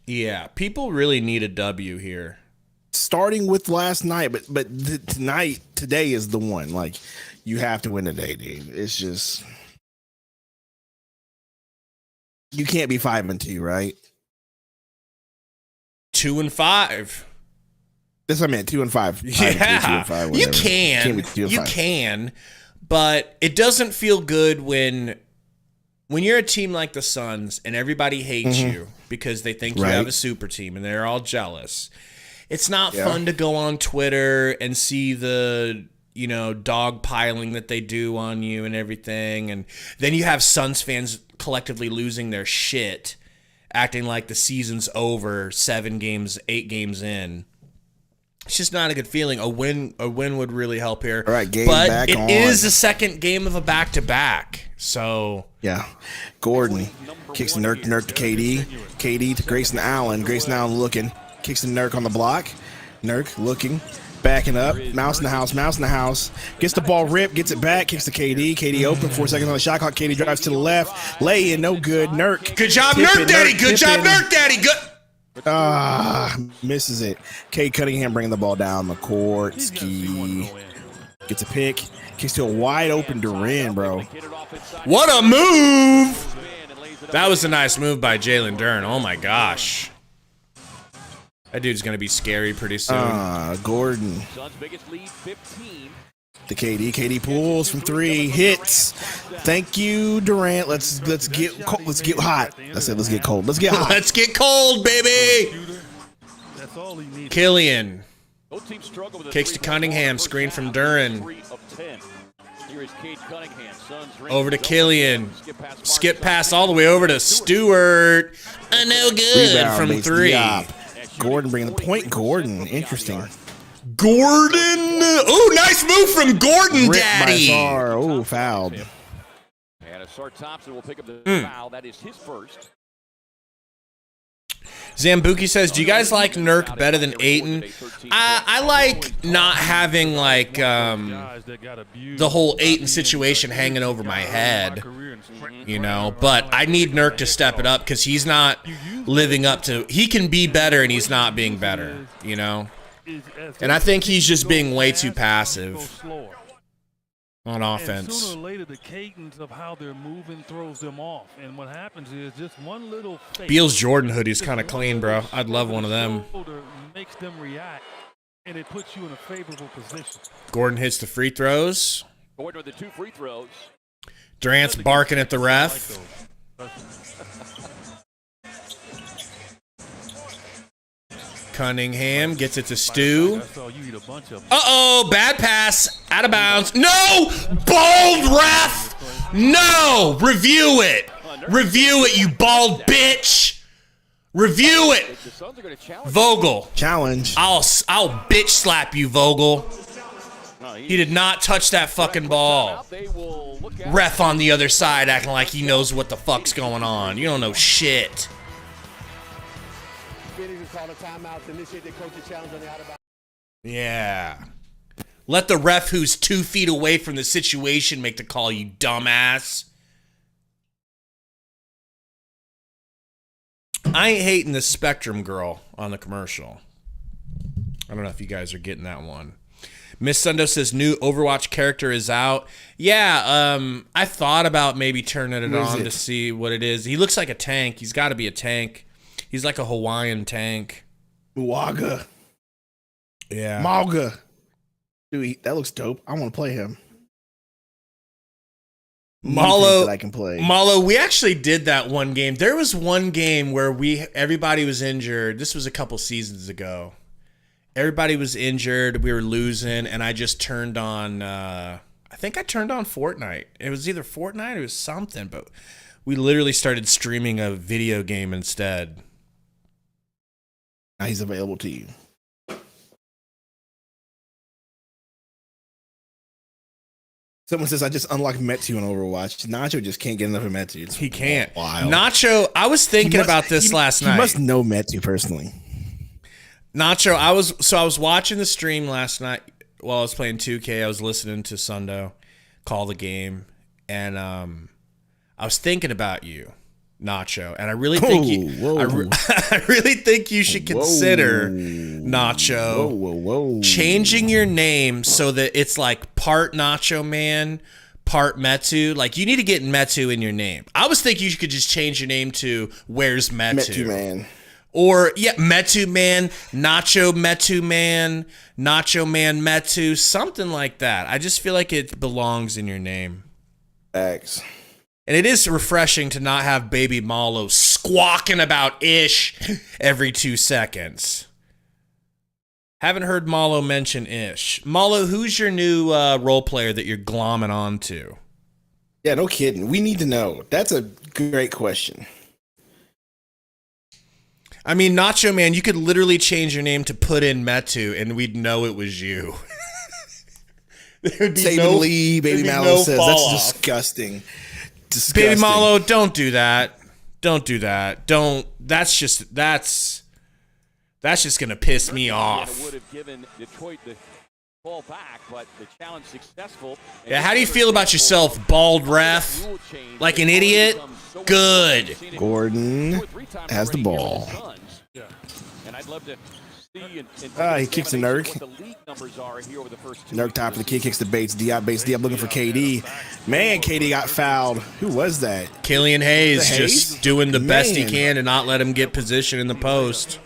Yeah, people really need a W here. Starting with last night, but today is the one. Like, you have to win today, dude. It's just, you can't be 5-2, right? 2-5. That's what I meant. 2-5. Yeah, 2-5, you whatever. can. Can't be 2-5. You can, but it doesn't feel good when you're a team like the Suns and everybody hates you because they think you have a super team and they're all jealous. It's not fun to go on Twitter and see the, dog piling that they do on you and everything. And then you have Suns fans collectively losing their shit, acting like the season's over 8 games in. It's just not a good feeling. A win would really help here. All right, Gabe but back it on. is the second game of a back-to-back. So Yeah. Gordon kicks the Nurk to KD. KD to Grayson Allen. Grayson Allen looking. Kicks the Nurk on the block. Nurk looking. Backing up. Mouse in the house. Gets the ball ripped. Gets it back. Kicks to KD. KD open. 4 seconds on the shot clock. KD drives to the left. Lay in. No good. Nurk. good job, Tip Nurk it, Daddy. Nurk Good tip job, it. Nurk Daddy. Good. Misses it. Kate Cunningham bringing the ball down the court. Ski gets a pick. Kicks to a wide open Durant, bro. What a move! That was a nice move by Jalen Duren. Oh my gosh. That dude's going to be scary pretty soon. Gordon. Suns' biggest lead, 15. The KD. KD pulls from 3. Hits. Thank you, Durant. Let's get cold. Let's get hot. I said let's get cold. Let's get hot. Let's get cold, baby! That's all he needs. Killian. Both teams struggle with a Kicks to three-point Cunningham, ball. screen First from half, Duren. 3 of 10. Here's here is Cade Cunningham. Suns Over to Killian. Skip pass all the way over to Stewart. No good Rebound from makes 3. Diop. Gordon bringing the point. Gordon, interesting. Gordon. Ooh, nice move from Gordon, Ripped by Daddy. Sarr. Oh, fouled. And Asar Thompson will pick up the foul. That is his first. Zambuki says, do you guys like Nurk better than Ayton? I like not having, like, the whole Ayton situation hanging over my head, you know? But I need Nurk to step it up because he's not living up to... He can be better, and he's not being better, you know? And I think he's just being way too passive on offense. And sooner or later, the cadence of how they're moving throws them off. And what happens is just one little fake. Beal's Jordan hoodie's kind of clean, bro. I'd love one of them. Makes them react, and it puts you in a favorable position. Gordon hits the free throws. Gordon with the 2 free throws. Durant's barking at the ref. Cunningham gets it to Stu. Uh-oh, bad pass. Out of bounds. No! Bald ref! No! Review it! Review it, you bald bitch! Review it! Vogel. Challenge. I'll bitch slap you, Vogel. He did not touch that fucking ball. Ref on the other side acting like he knows what the fuck's going on. You don't know shit. Yeah. Let the ref who's 2 feet away from the situation make the call, you dumbass. I ain't hating the Spectrum girl on the commercial. I don't know if you guys are getting that one. Miss Sundo says new Overwatch character is out. Yeah, I thought about maybe turning it on to see what it is. He looks like a tank. He's got to be a tank. He's like a Hawaiian tank. Waga. Yeah. Malga. Dude, that looks dope. I want to play him. Malo, that I can play. Malo, we actually did that one game. There was one game where everybody was injured. This was a couple seasons ago. Everybody was injured. We were losing, and I just turned on. I think I turned on Fortnite. It was either Fortnite or it was something, but we literally started streaming a video game instead. Now he's available to you. Someone says, I just unlocked Metu on Overwatch. Nacho just can't get enough of Metu. He can't. Wild. Nacho, I was thinking about this last night. He must know Metu personally. Nacho, I was watching the stream last night while I was playing 2K. I was listening to Sundo call the game, and I was thinking about you, Nacho, and I really think I really think you should consider Nacho changing your name so that it's like part Nacho Man, part Metu. Like you need to get Metu in your name. I was thinking you could just change your name to Where's Metu? Metu Man. Or, yeah, Metu Man, Nacho Man Metu, something like that. I just feel like it belongs in your name. X. And it is refreshing to not have baby Malo squawking about Ish every 2 seconds. Haven't heard Malo mention Ish. Malo, who's your new role player that you're glomming onto? Yeah, no kidding. We need to know. That's a great question. I mean, Nacho Man, you could literally change your name to put in Metu, and we'd know it was you. Saban Lee, Baby Malo says that's disgusting. Baby Malo, don't do that. Don't do that. Don't. That's just gonna piss me off. Would have given Detroit the ball back, but the challenge successful. Yeah, how do you feel about yourself, bald ref? Like an idiot? Good. Gordon has the ball. And I'd love to see he kicks the Nurk. Nurk top of the key, kicks the Bates. Diop looking for KD. Man, KD got fouled. Who was that? Killian Hayes just doing the best he can to not let him get position in the post.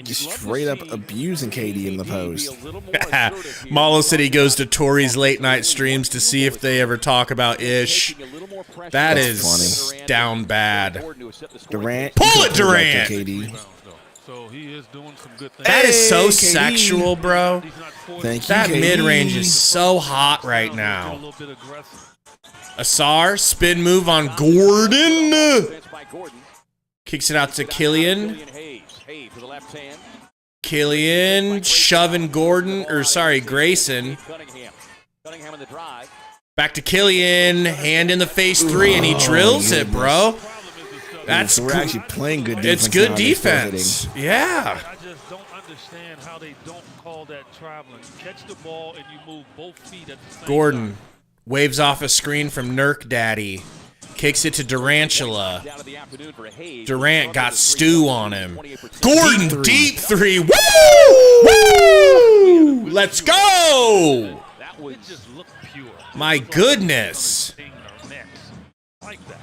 Just straight up abusing KD in the post. Malo said he goes to Tori's late night streams to see if they ever talk about Ish. That is funny. Down bad. Durant. Pull it, Durant! KD. So he is doing some good things. That is so KD. sexual, bro. He's not forcing Thank you, That KD. mid-range is so hot right a now. little bit aggressive. Asar, spin move on Gordon. Defense by Gordon. Kicks it out to Killian. Hayes. Hayes with the left hand. Killian shoving Gordon, or sorry, Grayson. Cunningham. Cunningham in the drive. Back to Killian, hand in the face three, and he drills it, bro. That's So we're actually playing good defense. it's good now. They're still defense. hitting. Yeah. I just don't understand how they don't call that traveling. You catch the ball and you move both feet at the same Gordon time. waves off a screen from Nurk Daddy. Kicks it to Durantula. Down to the afternoon for Hayes. Durant got stew on him. 28%. Gordon, deep three. Woo! Woo! Let's go! That was It just looked pure. My goodness. Like that.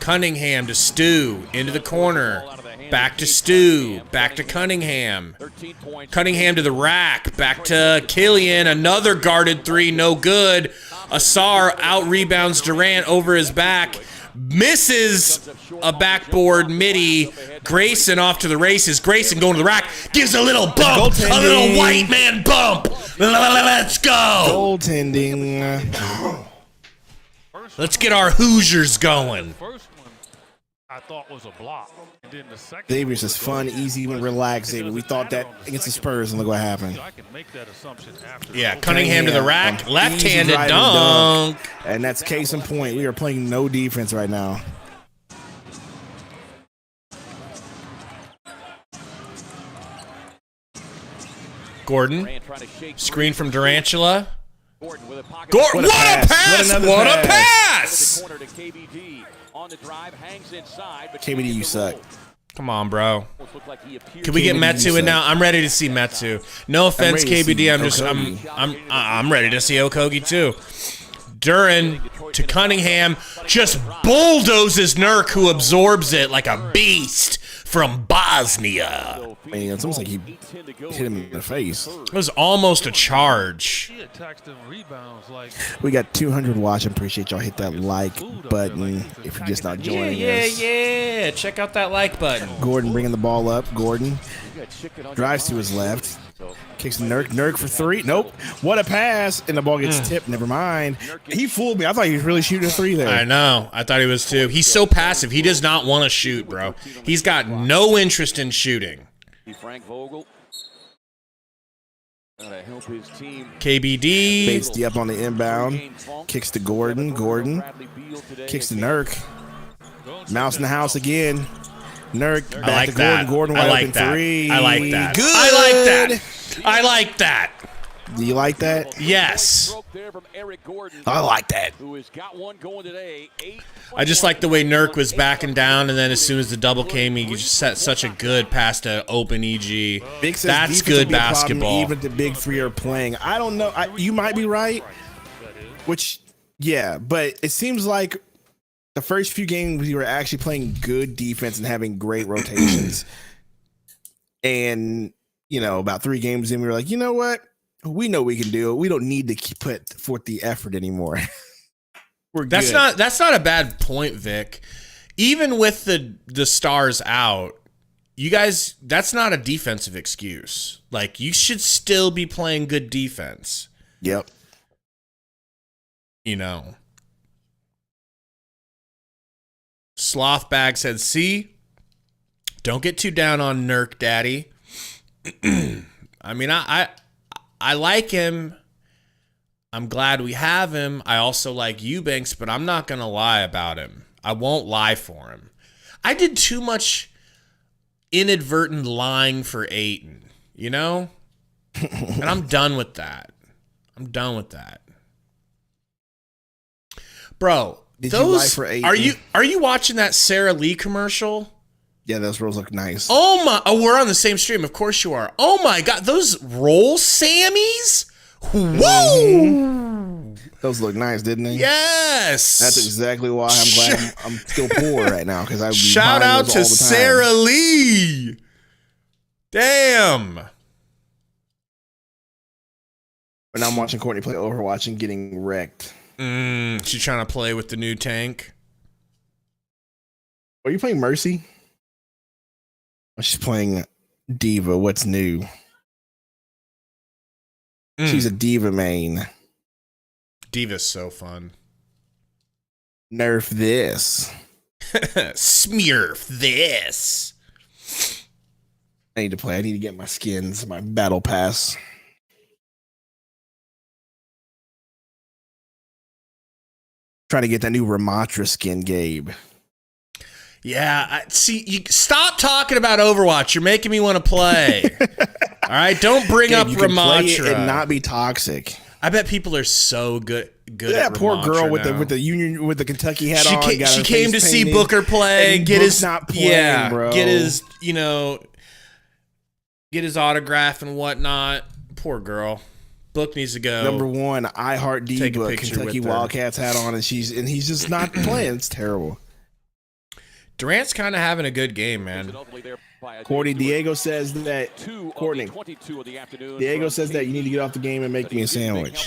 Cunningham to Stu. Into the corner. Back to Stu. Back to Cunningham. 13 points. Cunningham to the rack. Back to Killian. Another guarded three. No good. Asar out rebounds Durant over his back. Misses a backboard midi. Grayson off to the races. Grayson going to the rack. Gives a little bump. A little white man bump. Let's go. Goaltending. Let's get our Hoosiers going. First one I thought was a block. And then the second Xavier's just fun, easy, and relaxed. Xavier. We thought that against the Spurs, and look what happened. So I can make that assumption after. Yeah, Cunningham to the rack. Easy Left-handed driving dunk. And that's case in point. We are playing no defense right now. Gordon. Durant trying to shake Screen from Durantula. Gordon with a pocket. Gordon, what a pass! What another What a pass. pass! Corner to KBD on the drive, hangs inside. But KBD, you suck. Come on, bro. Almost looked like he appeared Can we get KBD, Metsu you in suck. now? I'm ready to see Metsu. No offense, ready to KBD. see I'm ready to see Okogie too. Duran to Cunningham, just bulldozes Nurk, who absorbs it like a beast from Bosnia. I mean, it's almost like he hit him in the face. It was almost a charge. He attacks them rebounds like We got 200 watching. Appreciate y'all. Hit that like button if you're just not joining us. Yeah. Check out that like button. Gordon bringing the ball up. Gordon drives to his left. Kicks to Nurk. Nurk for three. Nope. What a pass. And the ball gets tipped. Never mind. He fooled me. I thought he was really shooting a three there. I know. I thought he was too. He's so passive. He does not want to shoot, bro. He's got no interest in shooting. Frank Vogel. Gotta help his team. KBD. Bates the up on the inbound. Kicks to Gordon. Gordon kicks to Nurk. Mouse in the house again. Nurk back I like to that. Gordon. Gordon I wide like open that. three. I like that. Good. I like that. I like that. Do you like that? Yes. I like that. Who has got one going today. I just like the way Nurk was backing down, and then as soon as the double came, he just set such a good pass to open EG. Big says That's defense good will be a problem basketball. Even if the big three are playing. I don't know. You might be right. Which, yeah, but it seems like the first few games we were actually playing good defense and having great rotations. And, you know, about 3 games in, we were like, you know what? We know we can do it. We don't need to put forth the effort anymore. We're That's good. not a bad point, Vic. Even with the stars out, you guys, that's not a defensive excuse. Like, you should still be playing good defense. Yep. You know. Slothbag said, see, don't get too down on Nurk, Daddy. I mean, I like him. I'm glad we have him. I also like Eubanks, but I'm not going to lie about him. I won't lie for him. I did too much inadvertent lying for Ayton, you know? And I'm done with that. I'm done with that. Bro, Did you lie for Ayton? are you watching that Sara Lee commercial? Yeah, those rolls look nice. Oh my! Oh, we're on the same stream. Of course you are. Oh my God, those roll Sammies! Woo! Those look nice, didn't they? Yes. That's exactly why I'm glad I'm still poor right now, because I would be Shout buying out those to all the time. Sara Lee. Damn. When I'm watching Courtney play Overwatch and getting wrecked. She trying to play with the new tank. Are you playing Mercy? She's playing Diva. What's new? She's a Diva main. Diva's so fun. Nerf this. Smurf this. I need to play. I need to get my skins, my battle pass. Trying to get that new Ramatra skin, Gabe. Yeah, see, you stop talking about Overwatch. You're making me want to play. All right, don't bring Gabe, up you can play it Ramatra and not be toxic. I bet people are so good. That at poor girl Ramatra with now. the union with the Kentucky hat on. got She her came to face see painted, Booker play, and get Book's his not playing, bro. get his get his autograph and whatnot. Poor girl. Book needs to go. Number one, I Heart Take a D-Book, picture Kentucky with her. Wildcats hat on, and he's just not playing. It's terrible. Durant's kind of having a good game, man. Courtney Diego says that. Courtney Diego says that you need to get off the game and make me a sandwich.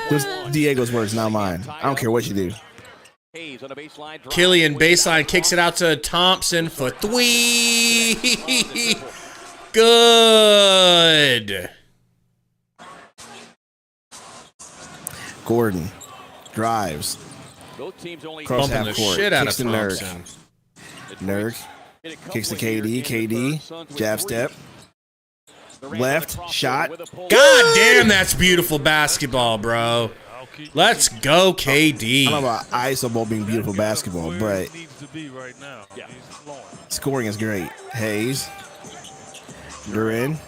Those Diego's words, not mine. I don't care what you do. Killian baseline kicks it out to Thompson for three. Good. Gordon drives. Cross Bumping half the court. shit out Kicks of to Nurk. Thompson. Nurk kicks to KD. KD jab step. Left shot. God damn, that's beautiful basketball, bro. Let's go, KD. I don't know about ISO ball being beautiful basketball, but It needs to be right now. He's flowing. scoring is great. Hayes. Durant.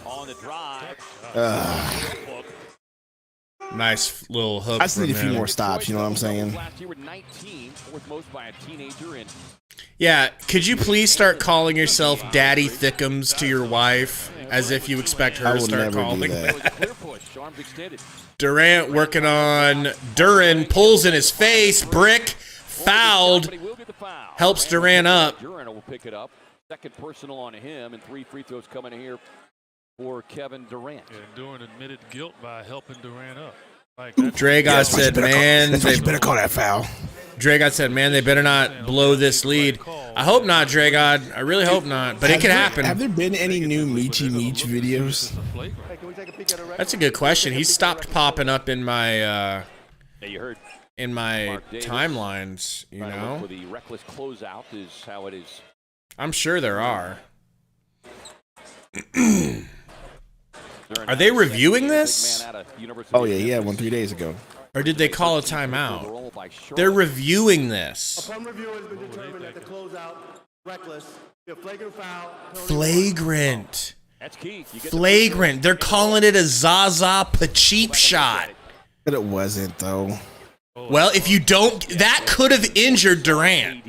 Nice little hook. I just need a from few him. more stops, you know what I'm saying? Yeah, could you please start calling yourself Daddy Thickums to your wife as if you expect her I to will start never do calling that. Durant working on Durant, pulls in his face, brick, fouled, helps Durant up. Durant will pick it up. Second personal on him, and 3 free throws coming here for Kevin Durant. Yeah, Durant admitted guilt by helping Durant up. Like that's Dragon said, man, That's why they you better call that foul. Dragon said, man, they better not blow this lead. I hope not, Dragon. I really hope not, but it could happen. Have there been any new Michi Meech videos? That's a good question. He's stopped popping up in my Yeah, you heard. timelines, you know? For the reckless closeout is how it is. I'm sure there are. Are they reviewing this? Oh, yeah, he had one 3 days ago. Or did they call a timeout? They're reviewing this. Upon review, it has been determined that the closeout, reckless, flagrant foul. Flagrant. That's key. You get Flagrant. They're calling it a Zaza Pacheep shot. But it wasn't, though. Well, if you don't, that could have injured Durant.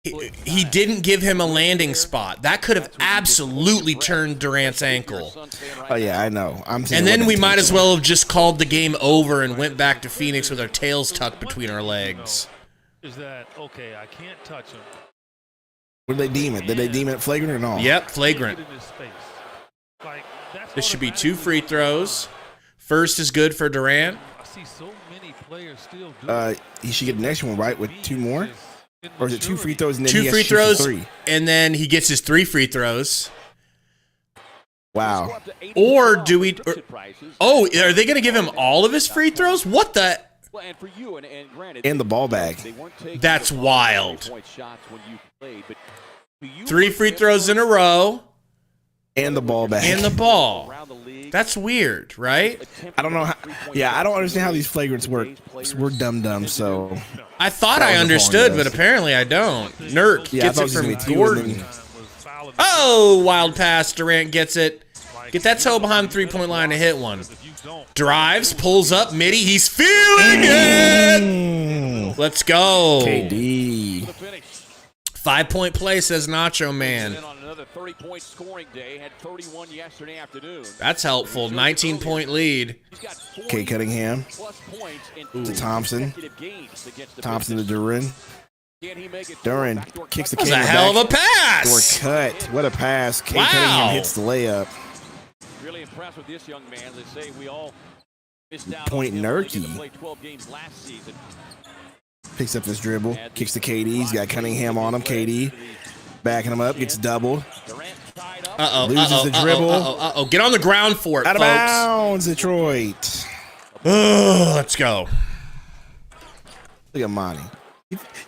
He didn't give him a landing spot. That could have absolutely turned Durant's ankle. Oh, yeah, I know. I'm saying And then it we wasn't might as intentional. well have just called the game over and went back to Phoenix with our tails tucked between our legs. is that okay? I can't touch him. What did they deem it? Did they deem it flagrant or not? Yep, flagrant. Get in his space. Like, that's This should be 2 automatic. free throws. First is good for Durant. I see so many players still do He should get the next one, right, with 2 more? Or is it 2 free throws and then 2 he has free to shoot for throws, 3? and then he gets his 3 free throws. Wow. Or do we... oh, are they going to give him all of his free throws? What the... Well, and for you, and granted, And the ball bag. they weren't taking That's the wild. three-point shots when you played, but for you, 3 free throws in a row, And the ball bag. and the ball. around the league, That's weird, right? I don't know how. Yeah, I don't understand how these flagrants work. We're dumb, so. I thought That I was understood, appalling, but guys. apparently I don't. Nurk Yeah, I gets thought it it was from gonna be 2 and Gordon. then- Was fouling Oh, wild pass. Durant gets it. Get that toe behind the 3-point line to hit one. if you don't. Drives, pulls up, midi. He's feeling it. Let's go. KD. 5-point play, says Nacho Man. in on another 30-point scoring day, had 31 yesterday afternoon. That's helpful. 19-point lead. He's got 40 K. Cunningham. plus points in To Thompson. consecutive games against the Thompson to Pistons. Durant. Can he make it? Durant Backdoor kicks the cut. That was a camera hell of back. a Or pass. cut. What a pass. K. Wow. Cunningham hits the layup. Really impressed with this young man. They say we all missed out Point on him. Only get to Nurkic. play 12 games last season. Picks up his dribble. Kicks to KD. He's got Cunningham on him. KD. Backing him up, gets doubled. Loses the dribble. Get on the ground for it, Out of folks. bounds, Detroit. Let's go. Look at Monty.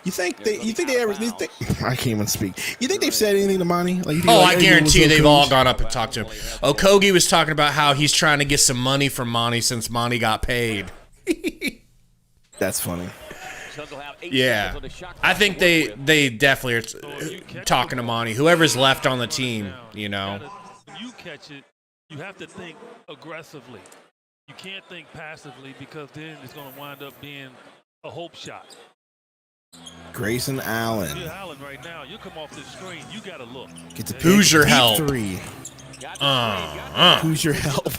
You think they ever? I can't even speak. You think they've said anything to Monty? Like, I guarantee you they've all gone up and talked to him. Okogie was talking about how he's trying to get some money from Monty since Monty got paid. That's funny. Yeah, I think they definitely are talking to Monty. Whoever's left on the team, you know. When you catch it, you have to think aggressively. You can't think passively because then it's going to wind up being a hope shot. Grayson Allen. You're Allen right now. You come off the screen, you got to look. Get the pick. Who's your Deep help? Three. Who's your help?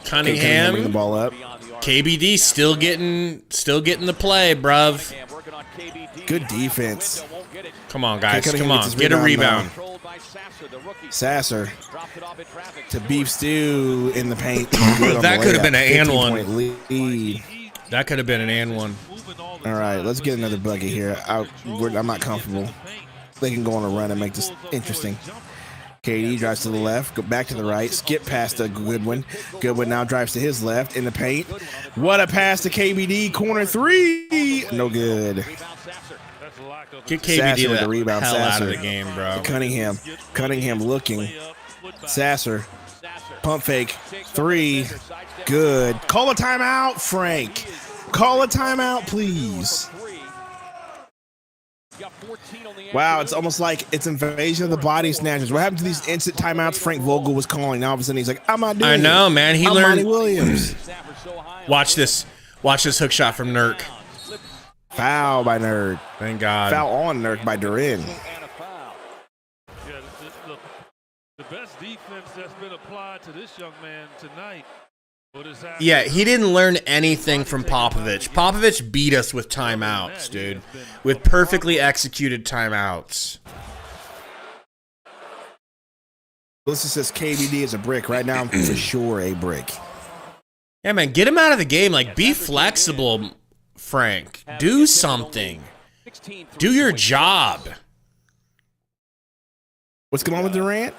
Cunningham. Bring the ball up. KBD still getting the play, bruv. Good defense. Come on, guys. Cunningham Come gets on. his Get a rebound. Sasser to Beef Stew in the paint. That could have been an and 15-point one. lead. That could have been an and one. All right, let's get another bucket here. I'm not comfortable. They can go on a run and make this interesting. KD drives to the left, go back to the right, skip past to Goodwin. Goodwin now drives to his left in the paint. What a pass to KBD, corner three. No good. Get Sasser KBD with the the rebound. hell out of Sasser. the game, bro. Cunningham looking. Sasser. Pump fake. Three. Good. Call a timeout, Frank. Call a timeout, please. Wow, it's almost like it's invasion of the body snatchers. What happened to these instant timeouts Frank Vogel was calling? Now all of a sudden he's like, I'm not doing it. I know, man. He I'm learned. Monty Williams. Watch this. Watch this hook shot from Nurk. Foul by Nurk. Thank God. Foul on Nurk by Durant. Yeah, the best defense that's been applied to this young man tonight. Yeah, he didn't learn anything from Popovich. Popovich beat us with timeouts, dude. With perfectly executed timeouts. This says KBD is a brick. Right now, I'm for sure a brick. Yeah, man, get him out of the game. Like, be flexible, Frank. Do something. Do your job. What's going on with Durant?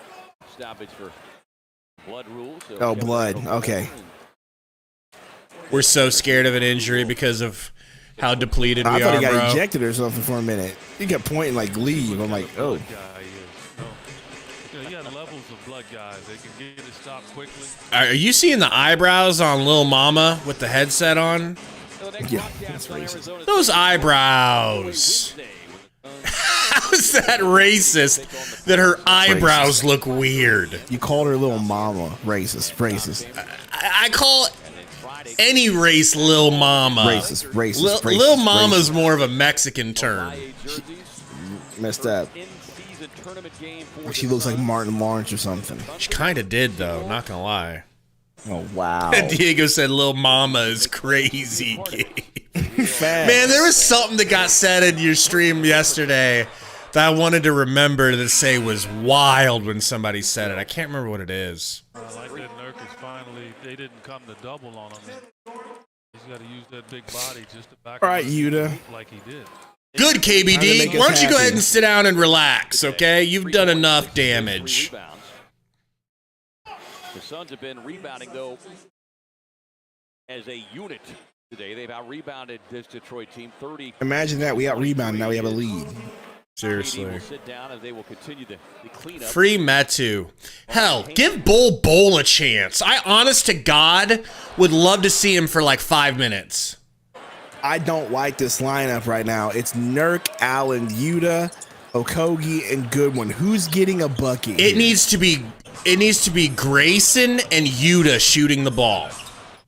Oh, blood. Okay. We're so scared of an injury because of how depleted we I thought are, he got bro. ejected or something for a minute. He kept pointing like leave. I'm like, oh. You got levels of blood guys. They can get it stopped quickly. Are you seeing the eyebrows on Lil Mama with the headset on? Yeah, that's racist. Those eyebrows. How is that racist that her eyebrows look weird? You called her little mama. Racist. I call any race Lil Mama. Racist. Lil Mama's more of a Mexican term. Messed up. She looks like Martin Lawrence or something. She kind of did, though, not gonna lie. Oh, wow. Diego said Lil Mama is crazy. Fast. Man, there was something that got said in your stream yesterday that I wanted to remember to say was wild when somebody said it. I can't remember what it is. I like that Nurkic finally, they didn't come to double on him. He's got to use that big body just to back All right, him Yuta. like he did. Good, KBD. Why don't you go ahead and sit down and relax, okay? You've done enough damage. The Suns have been rebounding, though, as a unit today. They've out-rebounded this Detroit team 30. Imagine that. We out-rebound. Now we have a lead. Seriously. Will sit down as they will continue the cleanup. Free Metu. Hell, give Bol a chance. I, honest to God, would love to see him for like 5 minutes. I don't like this lineup right now. It's Nurk, Allen, Yuta, Okogie, and Goodwin. Who's getting a bucket? It needs to be Grayson and Yuta shooting the ball.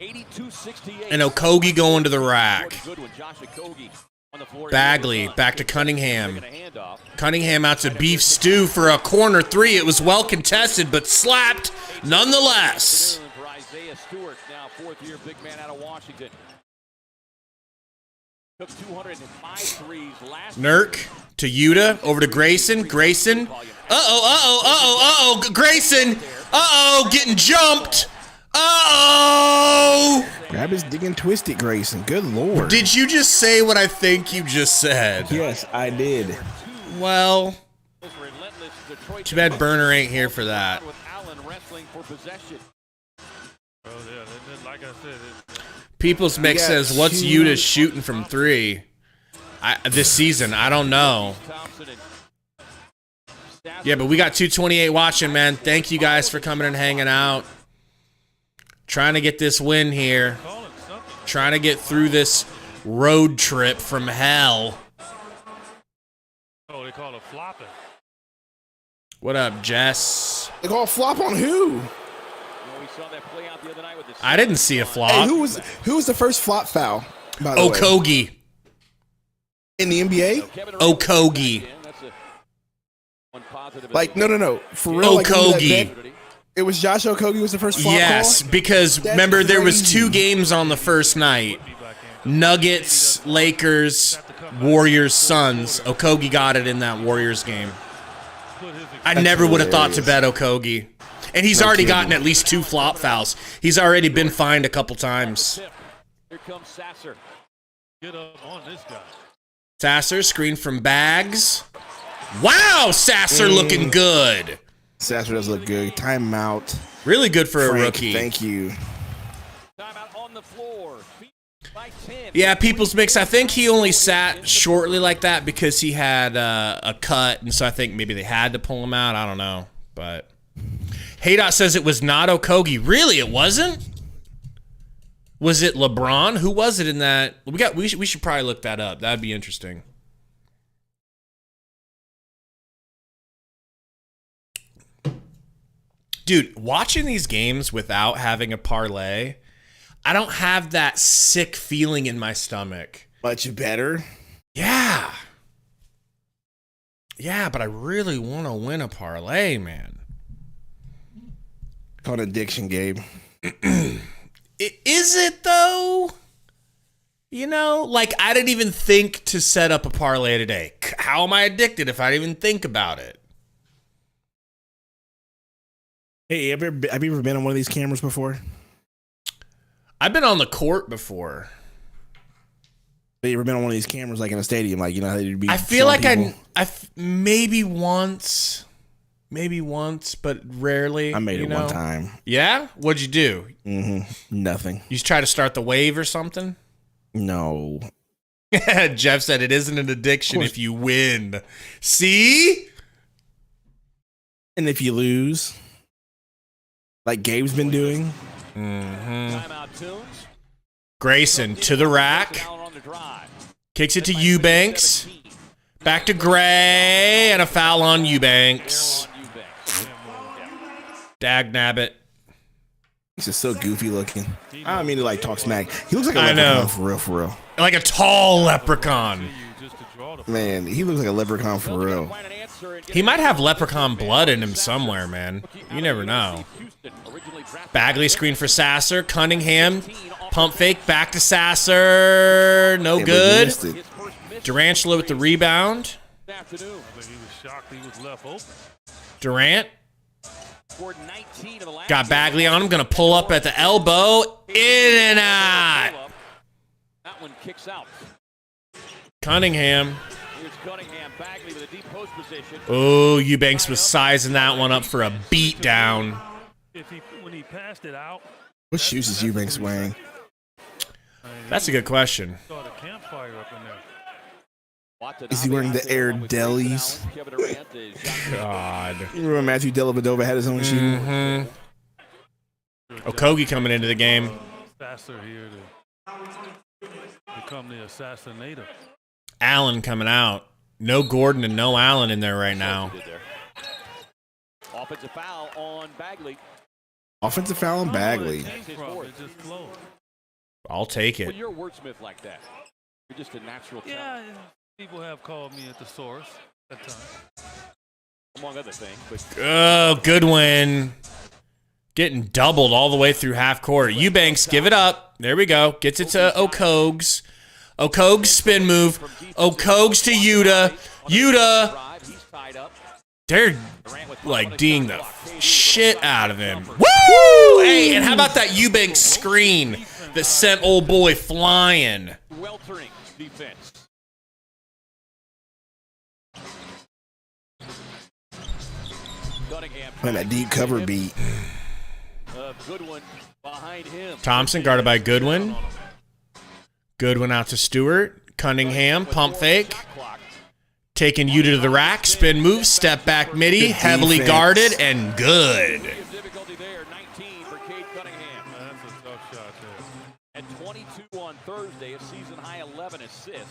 82-68. And Okogie going to the rack. Bagley back to Cunningham. Cunningham out to Beef Stew for a corner three. It was well contested, but slapped nonetheless. Nurk to Yuta, over to Grayson. Grayson. Grayson. Getting jumped. Grab his digging twisted, Grayson. Good lord. Did you just say what I think you just said? Yes, I did. Well, too bad Burner ain't here for that. Like I said, People's Mix says, what's Yuta shooting from 3 this season? I don't know. Yeah, but we got 228 watching, man. Thank you guys for coming and hanging out. Trying to get this win here. Trying to get through this road trip from hell. oh, they call it flopping. What up, Jess? They call flop on who? I didn't see a flop. Hey, who was the first flop foul, by the way? Okogie. In the NBA? Okogie. Like, no. For real? Like, Okogie. It was Josh Okogie was the first flop Yes, call? because remember there was crazy. 2 games on the first night. Nuggets, Lakers, Warriors, Suns. Okogie got it in that Warriors game. I never would have thought to bet Okogie. And he's already gotten at least 2 flop fouls. He's already been fined a couple times. Here comes Sasser. Get up on this guy. Sasser, screen from Bags. Wow, Sasser looking good. Sasser does look good. Timeout. Really good for Frank, a rookie. Thank you. Timeout on the floor. By 10. Yeah, People's Mix. I think he only sat shortly like that because he had a cut, and so I think maybe they had to pull him out. I don't know, but Haydot says it was not Okogie. Really, it wasn't? Was it LeBron? Who was it in that? We should probably look that up. That'd be interesting. Dude, watching these games without having a parlay, I don't have that sick feeling in my stomach. Much better. Yeah. Yeah, but I really want to win a parlay, man. Called addiction, Gabe. Is it, though? You know, like, I didn't even think to set up a parlay today. How am I addicted if I didn't even think about it? Hey, have you ever been on one of these cameras before? I've been on the court before. Have you ever been on one of these cameras, like in a stadium? Like, you know how they'd be I feel like people? maybe once, but rarely. I made you it know? one time. Yeah? What'd you do? Nothing. You try to start the wave or something? No. Jeff said it isn't an addiction if you win. See? And if you lose, like Gabe's been doing. Timeout tunes. Grayson to the rack. Kicks it to Eubanks. Back to Gray. And a foul on Eubanks. Dag nabbit. He's just so goofy looking. I don't mean to like talk smack. He looks like a I know. leprechaun for real. Like a tall leprechaun. Man, he looks like a leprechaun for real. He might have leprechaun blood in him somewhere, man. You never know. Bagley screen for Sasser. Cunningham. Pump fake. Back to Sasser. No Yeah, but he good. missed it. Durantula with the rebound. I think he was shocked he was left open. Durant. Got Bagley on him. Going to pull up at the elbow. In and out. That one kicks out. Cunningham. Here's Cunningham. Bagley with a deep post position. Oh, Eubanks was sizing that one up for a beat down. When he passed it out, What shoes is Eubanks wearing? That's a good question. saw the campfire up in there. Is he wearing the Air Delis? God. You remember Matthew Dellavedova had his own shoe? Okogie coming into the game. Sasser here to become the assassinator. Allen coming out. No Gordon and no Allen in there right now. Offensive foul on Bagley. Offensive foul on Bagley. It just flowed. I'll take When it. you're a wordsmith like that, you're just a natural talent, Yeah, people have called me at the source at times. among other things. But Oh, good win. Getting doubled all the way through half court. Eubanks, give it up. There we go. Gets it to Okogs. Okogs spin move. Okogs to Yuta. Yuta. he's tied up. They're like D'ing the shit out of him. Woo! Hey, and how about that Eubanks screen? that sent old boy flying. Weltering defense. Cunningham. Man, that deep cover beat. Goodwin behind him. Thompson guarded by Goodwin. Goodwin out to Stewart. Cunningham, pump fake. Taking Yuta to the rack. Spin move, step back midi. Good Heavily defense. guarded and good. Difficulty there, 19 for Cade Cunningham. That's a tough shot there. At 22 on Thursday, a season high 11 assists.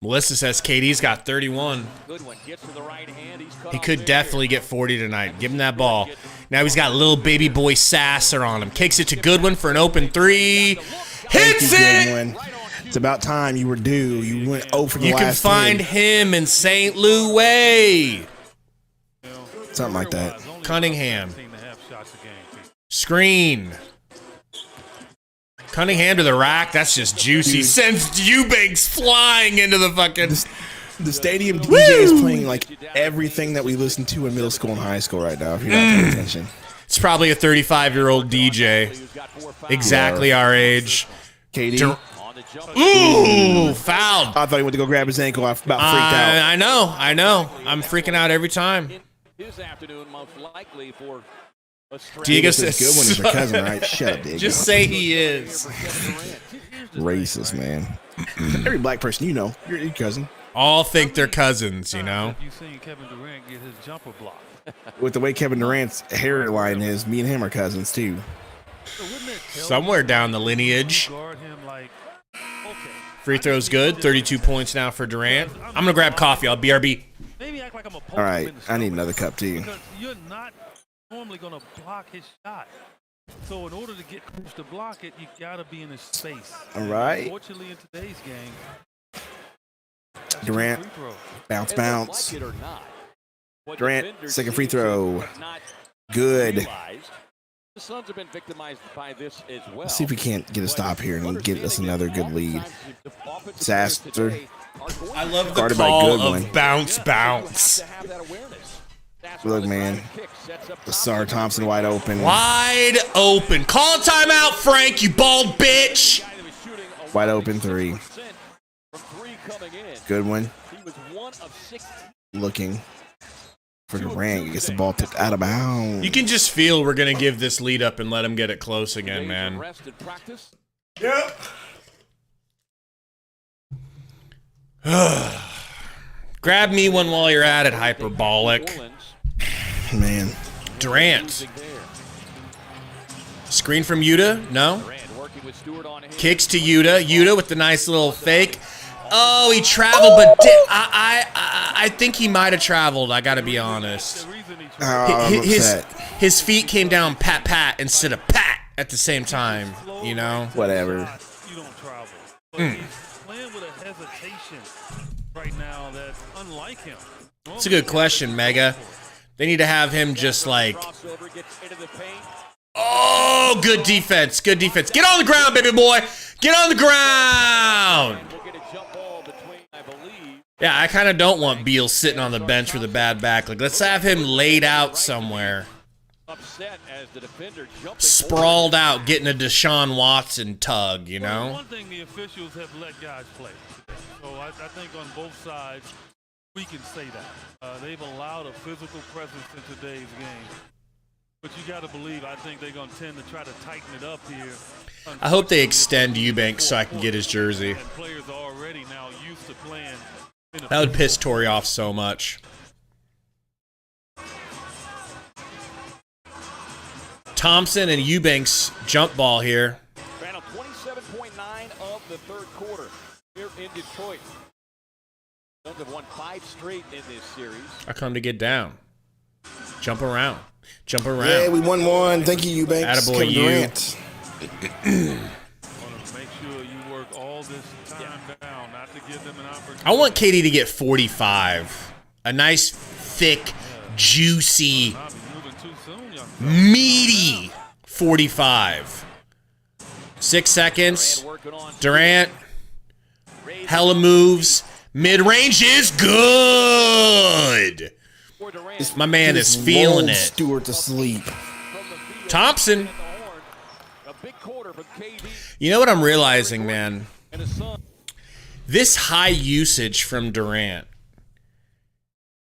Melissa says KD's got 31. Goodwin gets to the right hand. He's cut He off could there. definitely get 40 tonight. Give him that ball. Now he's got little baby boy Sasser on him. Kicks it to Goodwin for an open three. Hits it! Goodwin. It's about time you were due. You went 0 for the You can last find 10. him in St. Louis. Something like that. Cunningham. 17.5 shots a game. Screen. Cunningham to the rack. That's just juicy. Dude. Sends Eubanks flying into the fucking... The stadium DJ is playing like everything that we listened to in middle school and high school right now, if you're not paying attention. It's probably a 35-year-old DJ. Exactly our age. KD. Ooh, fouled. I thought he went to go grab his ankle. I about freaked out. I know. I'm freaking out every time. His afternoon, most likely for a straight. Diego This says, is good one is your cousin, right? Shut up, Diego. just say he is. Racist, man. Every black person you know, your cousin. All think they're cousins, you know? You've seen Kevin Durant get his jumper blocked. With the way Kevin Durant's hairline is, me and him are cousins too. So wouldn't it tell Somewhere down the lineage. you guard him like, okay, Free throw's good. 32 points now for Durant. I'm going to grab coffee. I'll BRB. maybe act like I'm a All right, I need another cup too. because you're not normally going to block his shot. So in order to get Cruz to block it, you got to be in his space. All right. Unfortunately, in today's game, that's Durant, free throw. bounce, And they bounce. like it or not, what Durant, defenders second free seem to throw. have not Good. realized, the Suns have been victimized by this as well. Let's see if we can't get a stop here and get us another good lead. Sasser. I love the Guarded by call Goodwin. of bounce, bounce. Look, man. Sar Thompson wide open. Wide open. Call timeout, Frank, you bald bitch. Wide open three. Good one. He was 1 of 16. Looking for Durant. He gets the ball tipped out of bounds. You can just feel we're going to give this lead up and let him get it close again, man. Rest in practice. Yep. Grab me one while you're at it, hyperbolic. Man. Durant. Screen from Yuta? No. Durant working with Stewart on him. Kicks to Yuta. Yuta with the nice little fake. Oh, he traveled, but I think he might have traveled. I got to be honest. I'm upset. His feet came down pat instead of pat at the same time. You know. Whatever. You don't travel. But he's playing with a hesitation right now that's unlike him. It's a good question, Mega. They need to have him just like. Crossover gets into the paint. Oh, good defense. Good defense. Get on the ground, baby boy. Get on the ground. We'll get a jump ball between, I believe. Yeah, I kind of don't want Beal sitting on the bench with a bad back. Like, let's have him laid out somewhere. Upset as the defender jumping Sprawled out, getting a Deshaun Watson tug, you Well, know? one thing the officials have let guys play. So I think on both sides, we can say that. They've allowed a physical presence in today's game. But you got to believe, I think they're going to tend to try to tighten it up here. I hope they extend Eubanks so I can get his jersey. And players are already now used to playing in a That would piss Torrey off so much. Thompson and Eubanks jump ball here. Final 27.9 of the third quarter here in Detroit. Suns have won 5 straight in this series. I come to get down. Jump around. Jump around. Yeah, we won one. Thank you, Eubanks. Attaboy, Kevin you. Durant. Want to make sure you work all this time down, not to give them an opportunity. I want Katie to get 45. A nice, thick, juicy, Not be moving too soon, young fella. meaty 45. 6 seconds. Working on Durant. Hella moves. Mid-range is good. for Durant. My man is Just feeling lulled it. Stewart to sleep. From the field Thompson. at the horn. A big quarter for KD. You know what I'm realizing, man? This high usage from Durant.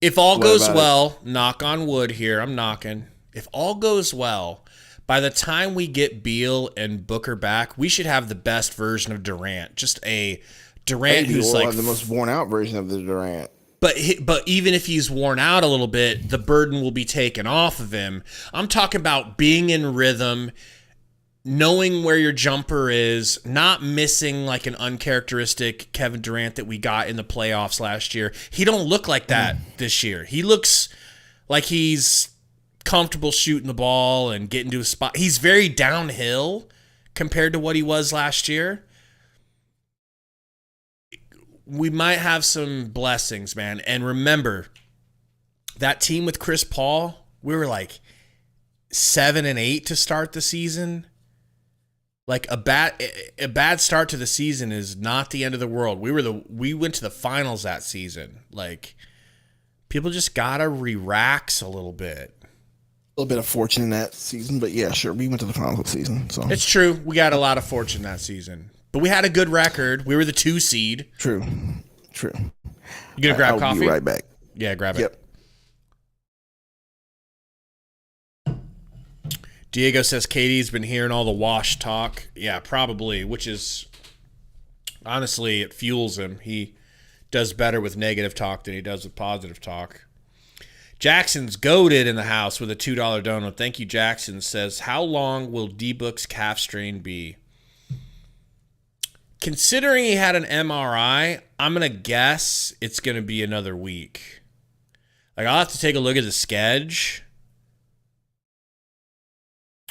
If all goes well, knock on wood here, I'm knocking. If all goes well, by the time we get Beal and Booker back, we should have the best version of Durant. Just a Durant who's like the most worn out version of the Durant. But even if he's worn out a little bit, the burden will be taken off of him. I'm talking about being in rhythm, knowing where your jumper is, not missing like an uncharacteristic Kevin Durant that we got in the playoffs last year. He don't look like that this year. He looks like he's comfortable shooting the ball and getting to a spot. He's very downhill compared to what he was last year. We might have some blessings, man. And remember, that team with Chris Paul, we were like 7-8 to start the season. Like a bad start to the season is not the end of the world. We went to the finals that season. Like, people just gotta relax a little bit. A little bit of fortune in that season, but yeah, sure. We went to the finals season. So it's true. We got a lot of fortune that season. But we had a good record. We were the 2 seed. True. You gonna grab coffee? I'll be right back. Yeah, grab it. Yep. Diego says Katie's been hearing all the wash talk. Yeah, probably, which is, honestly, it fuels him. He does better with negative talk than he does with positive talk. Jackson's goated in the house with a $2 donut. Thank you, Jackson. Says, how long will D-Book's calf strain be? Considering he had an MRI, I'm going to guess it's going to be another week. Like, I'll have to take a look at the schedule.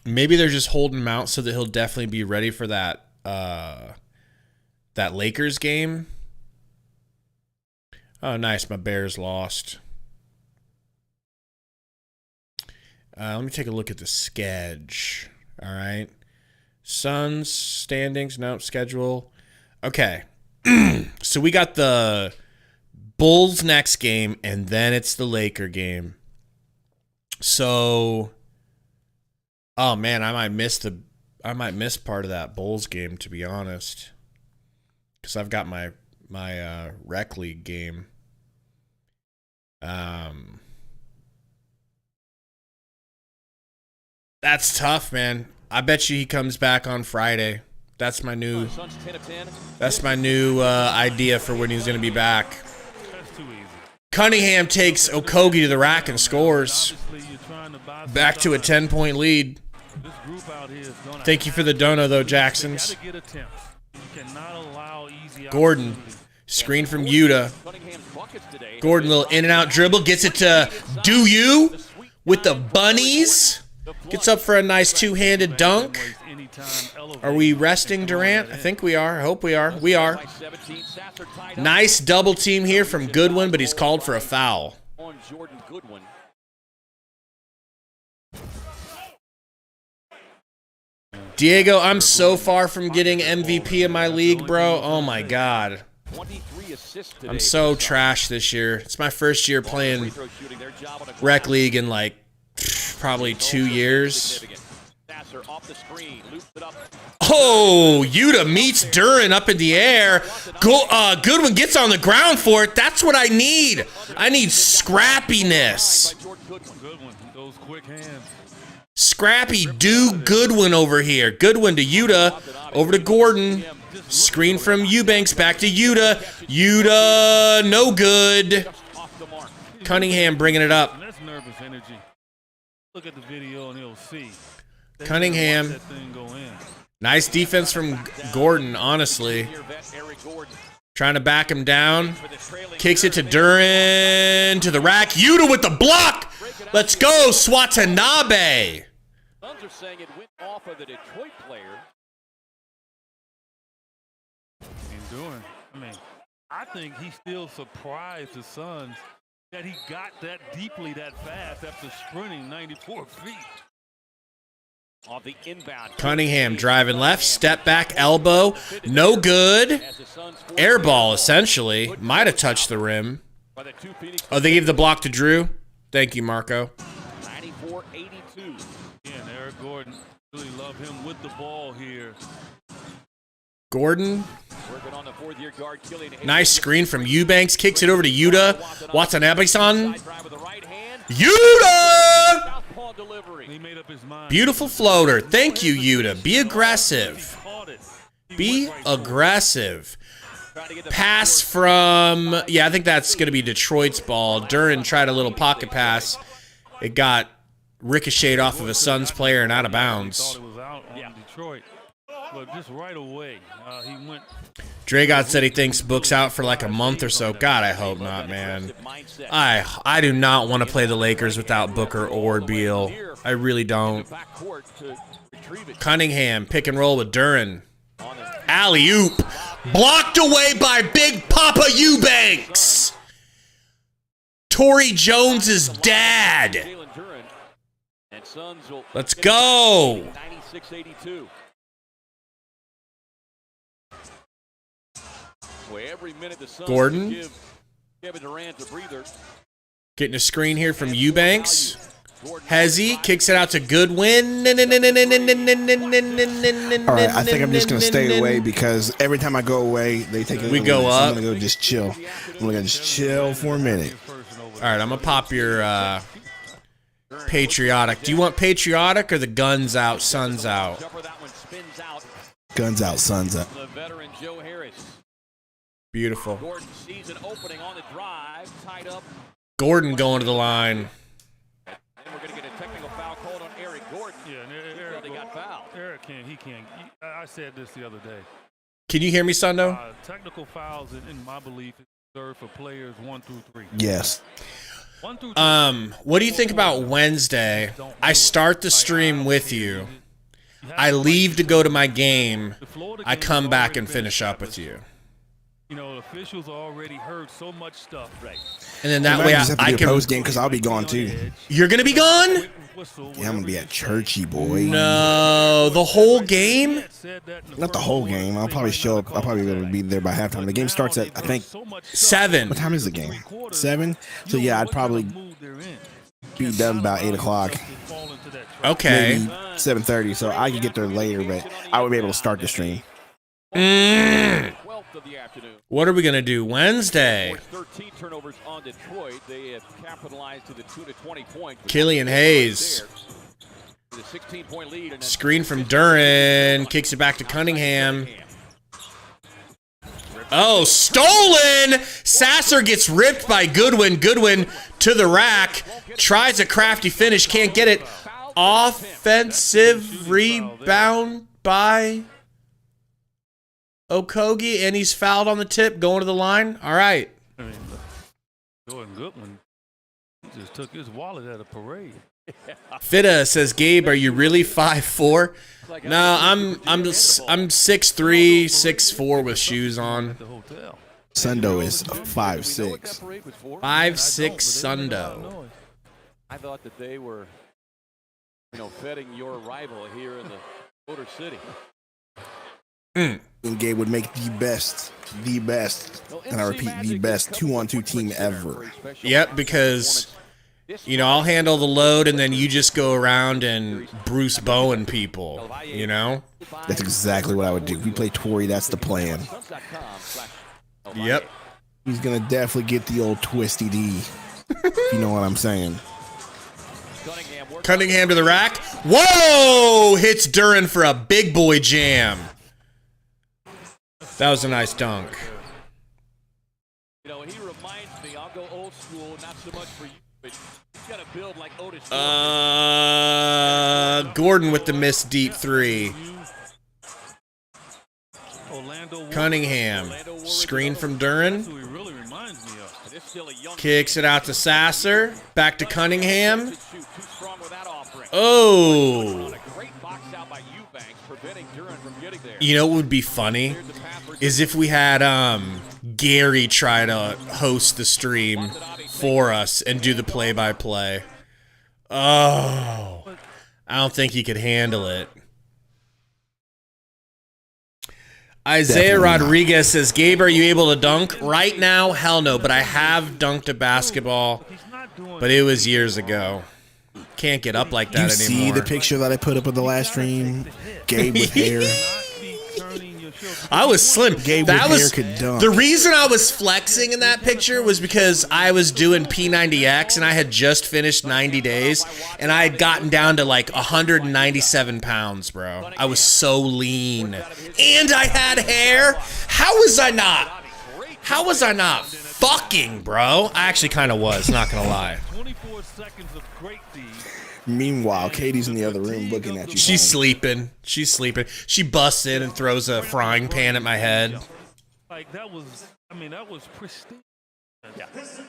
Maybe they're just holding him out so that he'll definitely be ready for that Lakers game. Oh, nice. My Bears lost. Let me take a look at the schedule. All right. Suns, standings, no, schedule. Okay. So we got the Bulls next game, and then it's the Laker game. So, oh man, I might miss part of that Bulls game, to be honest, because I've got my rec league game. That's tough, man. I bet you he comes back on Friday. That's my new idea for when he's going to be back. Cunningham takes Okogie to the rack and scores. Back to a 10-point lead. Thank you for the dono, though, Jacksons. Gordon, screen from Yuta. Gordon, little in-and-out dribble. Gets it to Do You with the bunnies. Gets up for a nice two-handed dunk. Are we resting Durant? I think we are. I hope we are. We are. Nice double team here from Goodwin, but he's called for a foul. Diego, I'm so far from getting MVP in my league, bro. Oh, my God. I'm so trash this year. It's my first year playing rec league in, like, probably 2 years. Oh, Yuta meets Durant up in the air. Goodwin gets on the ground for it. That's what I need. I need scrappiness. Scrappy Goodwin over here. Goodwin to Yuta. Over to Gordon. Screen from Eubanks. Back to Yuta. Yuta, no good. Cunningham bringing it up. That's nervous energy. Look at the video and he'll see. Cunningham. Nice defense from Gordon, honestly. Trying to back him down. Kicks it to Durant, to the rack. Yuta with the block. Let's go, Swatanabe. Suns are saying it went off of the Detroit player. And Durant, I think he still surprised the Suns that he got that deeply that fast after sprinting 94 feet. On the inbound. Cunningham driving left, step back, elbow, no good. Air ball, essentially. Might have touched the rim. Oh, they gave the block to Drew. Thank you, Marco. 94-82. And Eric Gordon really love him with the ball here. Gordon. Working on the fourth-year guard, Killian Hayes. Nice screen from Eubanks. Kicks it over to Yuta. Watson Abison. Side drive with the right hand. Yuta! Southpaw delivery. He made up his mind. Beautiful floater. Thank you, Yuta. Be aggressive. Be aggressive. Pass from... Yeah, I think that's going to be Detroit's ball. Durant tried a little pocket pass. It got ricocheted off of a Suns player and out of bounds. Thought it was out on Detroit, but just right away, he went. Dragot said he thinks Book's out for like a month or so. God, I hope not, man. I do not want to play the Lakers without Booker or Beal. I really don't. Cunningham, pick and roll with Durant. Alley-oop. Blocked away by Big Papa Eubanks. Torrey Jones's dad. Let's go. 96-82. Every minute the Suns Gordon. give Kevin Durant a breather. Getting a screen here from Eubanks. Hezzy kicks it out to Goodwin. All right, I think I'm just going to stay away because every time I go away, they take it. We go so up. I'm going to go just chill. I'm going to just chill for a minute. All right, I'm going to pop your patriotic. Do you want patriotic or the guns out, suns out? Guns out, suns out. The veteran Joe Harris. Beautiful. Gordon sees an opening on the drive, tied up. Gordon going to the line. And we're going to get a technical foul called on Eric Gordon. Yeah, and Eric got fouled. Eric can't. I said this the other day. Can you hear me, Sundo? Technical fouls, in my belief, is reserved for players 1 through 3. Yes. 1 through 3. What do you think about Wednesday? I start the stream with you. I leave to go to my game. I come back and finish up with you. You know, officials already heard so much stuff. Right. And then that way I can post game because I'll be gone too. You're gonna be gone? Yeah, I'm gonna be at churchy, boy. No, the whole game? Not the whole game. I'll probably show up. I'll probably be able to be there by halftime. The game starts at I think 7. What time is the game? 7. So yeah, I'd probably be done about 8 o'clock. Okay. Maybe 7:30. So I could get there later, but I would be able to start the stream. What are we gonna do Wednesday? 13 turnovers on Detroit. They have capitalized to the 2 to 20 point. Killian Hayes. With a 16-point lead. And Screen from Durant. Kicks it back to Cunningham. Oh, stolen! Sasser gets ripped by Goodwin. Goodwin to the rack. Tries a crafty finish. Can't get it. Offensive rebound by Okogie, and he's fouled on the tip, going to the line. All right. I mean, Jordan Goodwin just took his wallet at a parade. Fitta says, Gabe, are you really 5'4"? No, I'm 6'3", 6'4" with shoes on. Sundo is 5'6". 5'6" Sundo. I thought that they were, feting your rival here in the Motor City. And Gabe would make the best, and I repeat, the best 2-on-2 team ever. Yep, because, I'll handle the load, and then you just go around and Bruce Bowen people, That's exactly what I would do. If we play Torrey, that's the plan. Yep. He's going to definitely get the old twisty D, if you know what I'm saying. Cunningham to the rack. Whoa! Hits Durant for a big boy jam. That was a nice dunk. He reminds me, I'll go old school, not so much for you, but he's got to build like Otis. Gordon with the missed deep 3. Cunningham. Screen from Durant. Kicks it out to Sasser. Back to Cunningham. Oh. You know what would be funny? Is if we had Gary try to host the stream for us and do the play-by-play. Oh. I don't think he could handle it. Isaiah Definitely Rodriguez says, Gabe, are you able to dunk? Right now, hell no, but I have dunked a basketball, but it was years ago. Can't get up like that you anymore. See the picture that I put up of the last stream? Gabe with hair. I was slim. Gabe That with was hair could dunk. the reason I was flexing in that picture was because I was doing P90X and I had just finished 90 days and I had gotten down to like 197 pounds, bro. I was so lean. And I had hair. How was I not? How was I not fucking, bro? I actually kind of was, not gonna lie. 24 seconds of great feed. Meanwhile, Katie's in the other room looking at you. She's sleeping. She's sleeping. She busts in and throws a frying pan at my head. Like that was, I mean, that was pristine. Yeah. It's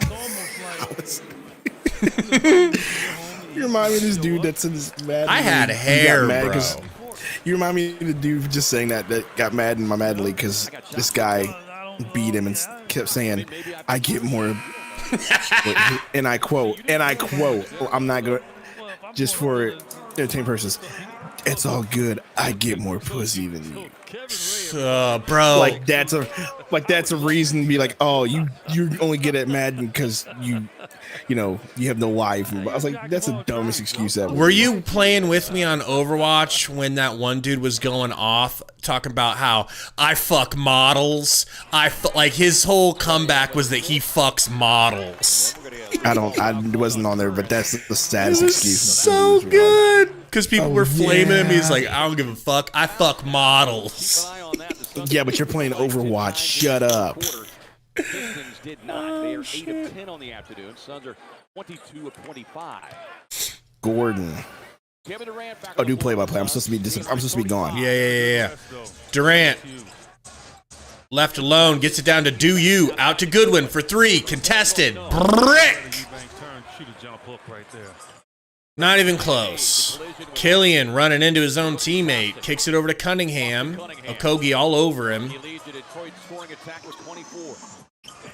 almost like You remind me of this dude that's in this Madden. I had league. He hair, got mad bro. 'cause- You remind me of the dude just saying that got mad in my Madden league because this guy beat him and kept saying, "I get more." and I quote, I'm not going just for entertainment purposes. It's all good. I get more pussy than you. Bro. Like that's a reason to be like, oh, you only get at Madden because you have no wife. I was like, that's the dumbest excuse ever. Were you playing with me on Overwatch when that one dude was going off talking about how I fuck models? Like his whole comeback was that he fucks models. I wasn't on there, but that's the saddest excuse. So good. Because people were flaming him. He's like, I don't give a fuck. I fuck models. Yeah, but you're playing Overwatch. Shut up. Pistons did not. They are 8 of 10 on the afternoon. Suns are 22 of 25. Gordon. Kevin Durant back Oh, do play-by-play. I'm supposed to be gone. Yeah. Durant. Left alone. Gets it down to Do You. Out to Goodwin for 3. Contested. Brick. Not even close. Killian running into his own teammate. Kicks it over to Cunningham. Okogie all over him.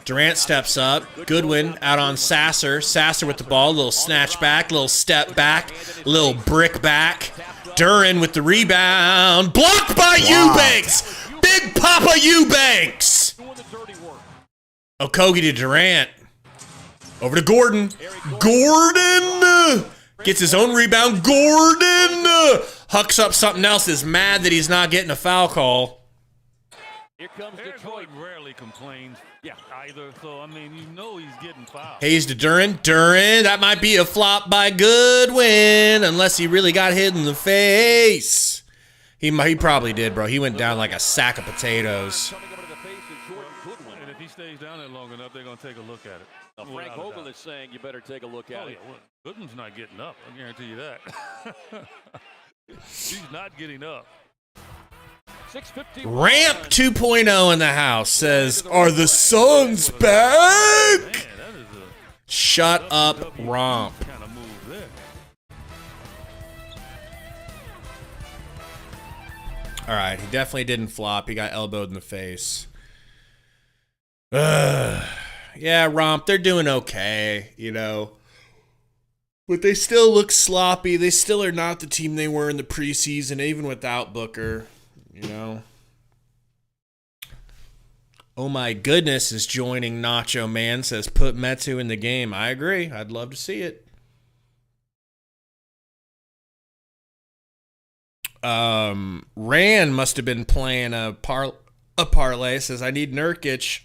Durant steps up. Goodwin out on Sasser. Sasser with the ball. Little snatch back. Little step back. Little brick back. Duran with the rebound. Blocked by Eubanks. Big Papa Eubanks. Okogie to Durant. Over to Gordon. Gordon gets his own rebound. Gordon hucks up something else. Is mad that he's not getting a foul call. Here comes Detroit. Rarely complains either. So, I mean, he's getting fouled. Hayes to Duran. That might be a flop by Goodwin, unless he really got hit in the face. He probably did, bro. He went down like a sack of potatoes. And if he stays down there long enough, they're going to take a look at it. Frank Vogel is saying you better take a look at it. Well, Goodwin's not getting up. I guarantee you that. He's not getting up. Ramp 2.0 in the house says, are the Suns back? Man, that is a Shut up, Romp. kind of move there. All right, he definitely didn't flop. He got elbowed in the face. Yeah, Romp, they're doing okay, But they still look sloppy. They still are not the team they were in the preseason, even without Booker, Oh my goodness is joining Nacho Man, says put Metu in the game. I agree. I'd love to see it. Rand must have been playing a parlay. Says I need Nurkic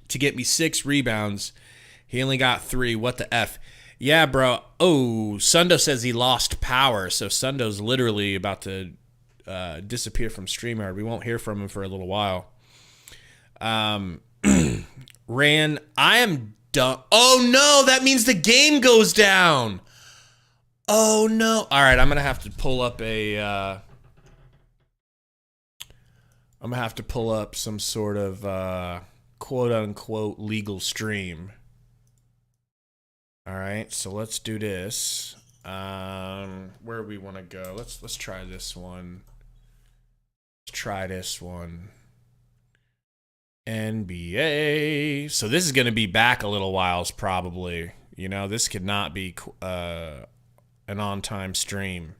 to get me 6 rebounds. He only got 3. What the F? Yeah, bro. Oh, Sundo says he lost power. So Sundo's literally about to disappear from StreamYard. We won't hear from him for a little while. Ran, I am done. Oh, no. That means the game goes down. Oh, no. All right, I'm going to have to pull up some sort of quote-unquote legal stream. All right, so let's do this. Where do we want to go? Let's try this one. NBA. So this is going to be back a little whiles probably. This could not be an on-time stream.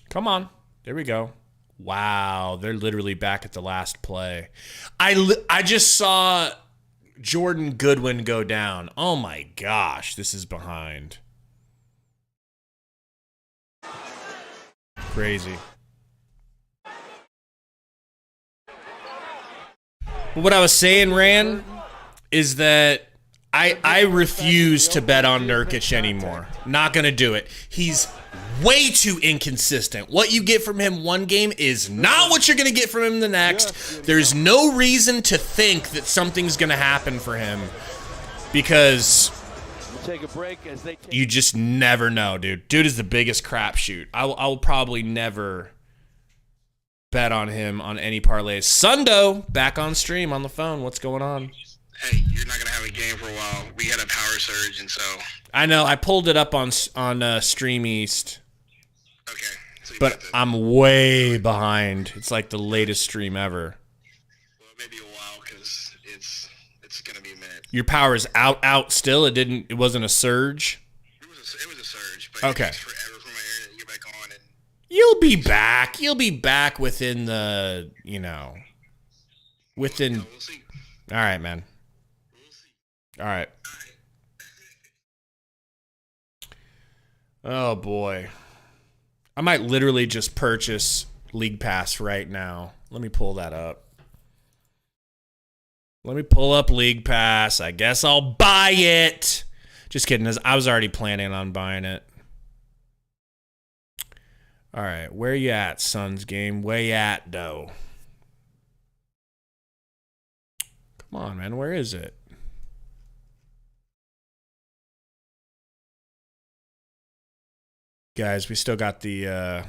Come on. There we go. Wow, they're literally back at the last play. I just saw Jordan Goodwin go down. Oh my gosh, this is behind. But what I was saying, Ran, is that I refuse to bet on Nurkic anymore. Not going to do it. He's way too inconsistent. What you get from him one game is not what you're going to get from him the next. There's no reason to think that something's going to happen for him because you just never know, dude. Dude is the biggest crapshoot. I'll probably never bet on him on any parlays. Sundo, back on stream on the phone. What's going on? Hey, you're not gonna have a game for a while. We had a power surge, and so I know I pulled it up on Stream East. okay. So But I'm way behind. It's like the latest stream ever. well, maybe a while because it's gonna be a minute. Your power is out still. It wasn't a surge. It was a surge, but Okay. it takes forever for my internet to get back on. And You'll be back. You'll be back within the, within. we'll see. All right, man. We'll see. All right. Oh boy. I might literally just purchase League Pass right now. Let me pull that up. Let me pull up League Pass. I guess I'll buy it. Just kidding. I was already planning on buying it. All right. Where you at, Suns game? Where you at, though? Come on, man. Where is it? Guys, we still got the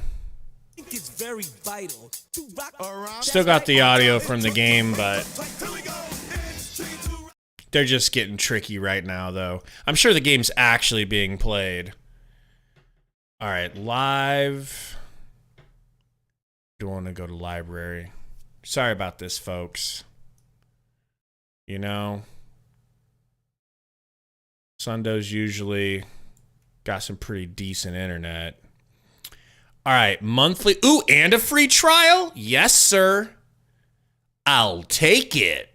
still got the audio from the game, but they're just getting tricky right now, though. I'm sure the game's actually being played. All right, live. Don't want to go to library. Sorry about this, folks. Sundo's usually got some pretty decent internet. All right, monthly. Ooh, and a free trial? Yes, sir. I'll take it.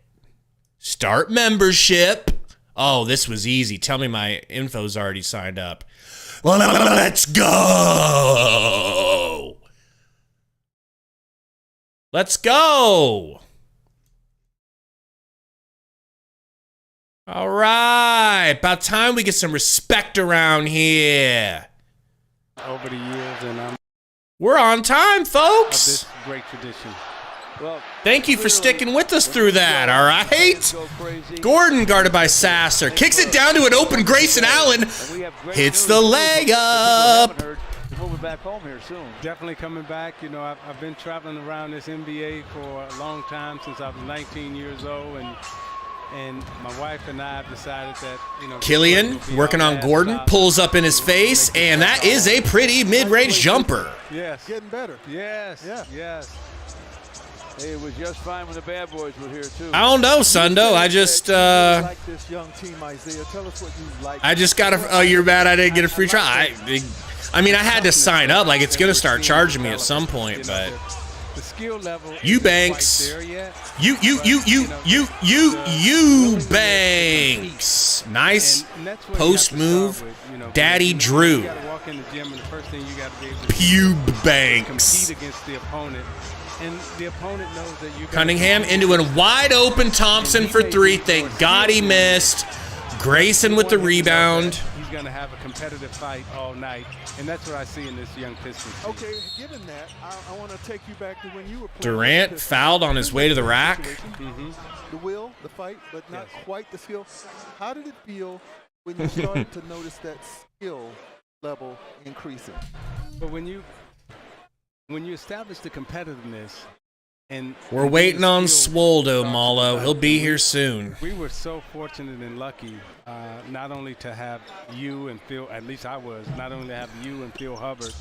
Start membership. Oh, this was easy. Tell me my info's already signed up. Let's go. Let's go. All right. About time we get some respect around here. Over the years, and We're on time, folks. this great tradition. Well, Thank you for sticking with us through that, all right? Gordon, guarded by Sasser, kicks it down to an open Grayson Allen. Hits the leg up. Moving back home here soon. Definitely coming back. I've been traveling around this NBA for a long time, since I was 19 years old, and my wife and I have decided that, Killian, working on Gordon, pulls up in his face, and that is a pretty mid-range jumper. Yes. Getting better. Yes. Yeah. Yes. Hey, it was just fine when the bad boys were here too. I don't know, Sundo. I just like this young team, Isaiah. Tell us what you like. I just got a. Oh, you're mad I didn't get a free trial. I mean, I had to sign up. Like, it's gonna start charging me at some point, but. The skill level Eubanks. isn't quite there yet. Eubanks. Nice And that's what post you have to move. start with, Daddy you Drew. gotta walk in the gym, and the first thing you gotta be able to do is Eubanks. compete against the opponent. And the opponent knows that you. Cunningham into a wide open Thompson for three. Thank God he missed. Grayson with the rebound. He's gonna have a competitive fight all night, and that's what I see in this young Pistons team. Okay, given that, I want to take you back to when you were playing. Durant with the fouled on his way to the rack. situation. The will, the fight, but not quite the skill. How did it feel when you started to notice that skill level increasing? But when you establish the competitiveness, and We're waiting on Swoldo, Malo. He'll be here soon. we were so fortunate and lucky, not only to have you and Phil. At least I was. Not only to have you and Phil Hubbard.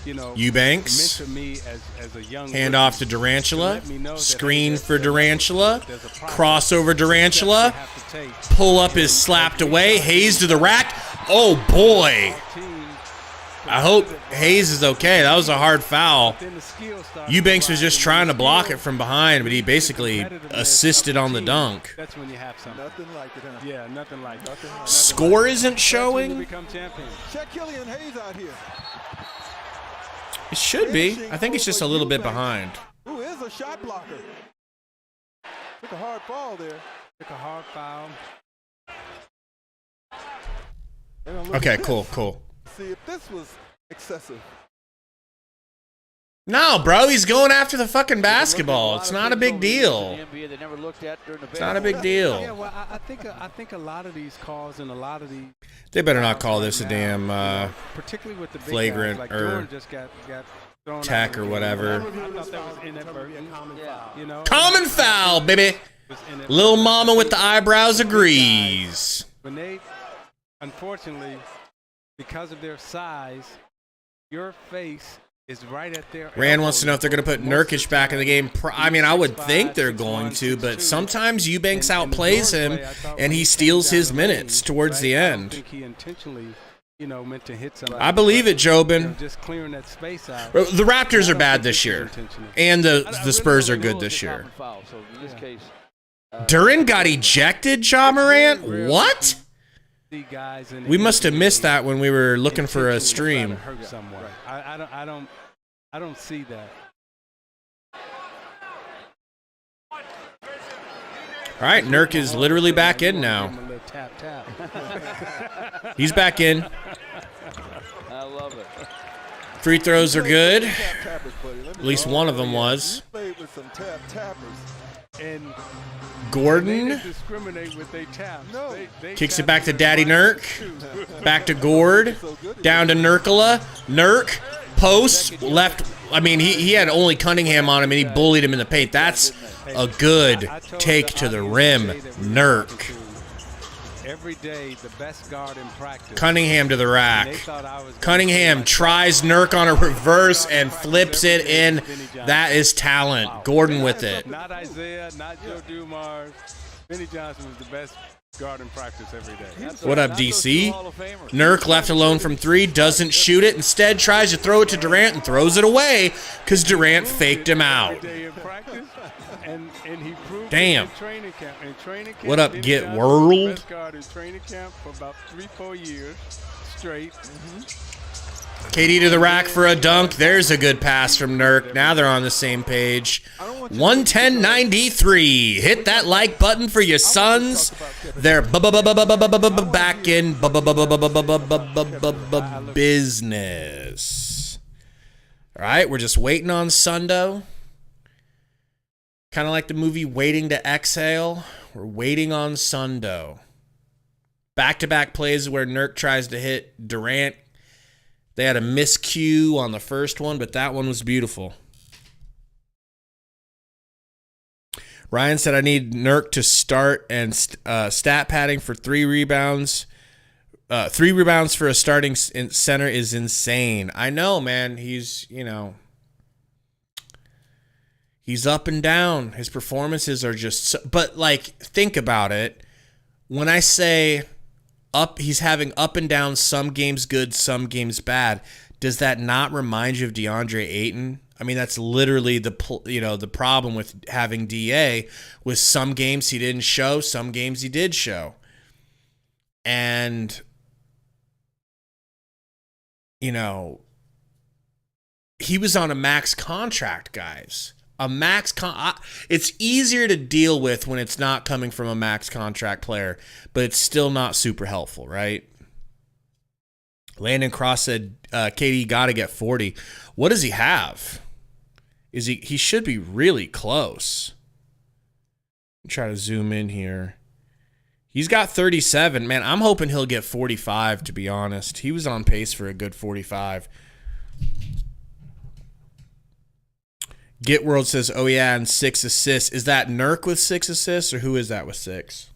Eubanks. Meant to me as a young Hand rookie, off to Durantula. let me know that, Screen hey, for Durantula. there's a process, Crossover Durantula. steps you have to take. Pull up is slapped away. Hayes to the rack. Oh, boy. Team I hope Hayes is okay. That was a hard foul. then the skill starts Eubanks to was rise, just and trying to the block skill it from behind, but he leads to basically competitiveness assisted of on the team. dunk. That's when you have something. Nothing like it, huh? Yeah, nothing like that. Score isn't That's when you showing. become champions. Check Killian Hayes out here. It should be. I think it's just a little bit behind. Who is a shot blocker? Took a hard fall there. Took a hard foul. Okay, cool. See if this was excessive. No, bro, he's going after the fucking basketball. It's not a big deal. It's not a big deal. Yeah, well, I think a lot of these calls and a lot of these. They better not call this a damn particularly with the big flagrant guys, like or Durant just got thrown tech out or of the whatever. game. I thought that was inadvertent. You know, Common foul, baby. Lil Mama with the eyebrows agrees. When they, unfortunately, because of their size, your face is right at their. Rand wants to know if they're going to put Nurkic back in the game. I mean, I would think they're going to, but sometimes Eubanks outplays him, and he steals his minutes towards the I don't end. think he intentionally, meant to hit somebody. I believe it, Jobin. Just clearing that space out. The Raptors are bad this year, and the Spurs are good this year. Durant got ejected, Ja Morant? What? We must have missed that when we were looking for a stream. I don't see that. All right, Nurk is literally back in now. He's back in. I love it. Free throws are good. At least one of them was. And Gordon discriminate with they taps. They kicks it back to Daddy Nurk. Back to Gord. Down to Nurkala. Nurk. Post. Left. I mean, he had only Cunningham on him, and he bullied him in the paint. That's a good take to the rim. Nurk. Every day, the best guard in practice. Cunningham to the rack. Cunningham tries Nurk on a reverse and flips it in. That is talent. Gordon with it. Not Isaiah, not Joe Dumars. Benny Johnson was the best guard in practice every day. What up, DC? Nurk left alone from three, doesn't shoot it. Instead, tries to throw it to Durant and throws it away because Durant faked him out. And he proved Damn. in training camp. What up, Benny Get Johnson World? was the best guard in training camp for about 3-4 years straight. KD to the rack for a dunk. There's a good pass from Nurk. Now they're on the same page. 110.93. Hit that like button for your sons. They're back in business. All right, we're just waiting on Sundo. Kind of like the movie Waiting to Exhale. We're waiting on Sundo. Back-to-back plays where Nurk tries to hit Durant. They had a miscue on the first one, but that one was beautiful. Ryan said, I need Nurk to start and stat padding for 3 rebounds. 3 rebounds for a starting center is insane. I know, man. He's up and down. His performances are just but like, think about it. When I say he's having up and down, some games good, some games bad. Does that not remind you of DeAndre Ayton? I mean, that's literally the problem with having DA. With some games he didn't show, some games he did show. And he was on a max contract, guys. It's easier to deal with when it's not coming from a max contract player, but it's still not super helpful, right? Landon Cross said, KD got to get 40. What does he have? He should be really close. Try to zoom in here. He's got 37. Man, I'm hoping he'll get 45, to be honest. He was on pace for a good 45. Get World says, oh yeah, and 6 assists. Is that Nurk with 6 assists, or who is that with 6?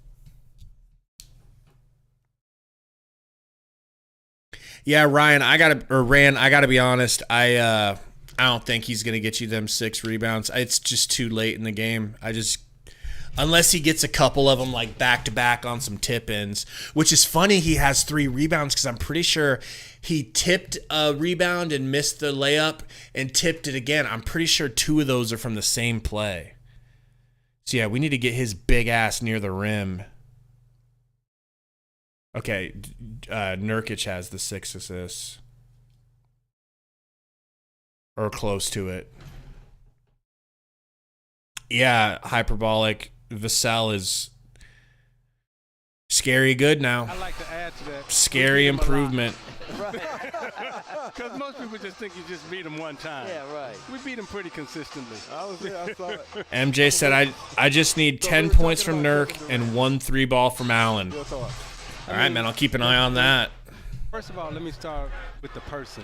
Yeah, Rand, I gotta be honest. I don't think he's gonna get you them 6 rebounds. It's just too late in the game. Unless he gets a couple of them like back to back on some tip-ins, which is funny. He has 3 rebounds because I'm pretty sure he tipped a rebound and missed the layup and tipped it again. I'm pretty sure 2 of those are from the same play. So yeah, we need to get his big ass near the rim. Okay, Nurkic has the 6 assists. Or close to it. Yeah, hyperbolic. Vassell is scary good now. I like to add to that. Scary improvement. Because most people just think you just beat them one time. Yeah, right. We beat them pretty consistently. I was there. I saw it. MJ said, I just need 10 points from Nurk and 1 3-ball from Allen. Real talk. All right, man, I'll keep an eye on that. First of all, let me start with the person.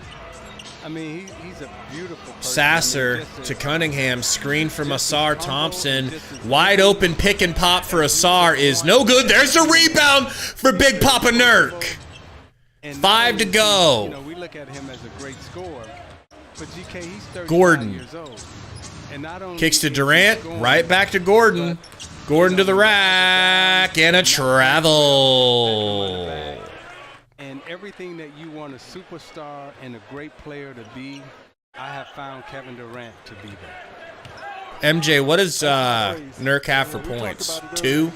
I mean, he's a beautiful person. Sasser to Cunningham, screen from Asar Thompson. Wide open pick and pop for Asar is no good. There's a rebound for Big Papa Nurk. 5 to go. You know, we look at him as a great scorer, but GK, he's 35 Gordon. years old. And not only Kicks to Durant, right back to Gordon. Gordon to the rack, and a travel. And everything that you want a superstar and a great player to be, I have found Kevin Durant to be that. MJ, what does Nurk have for points? 2?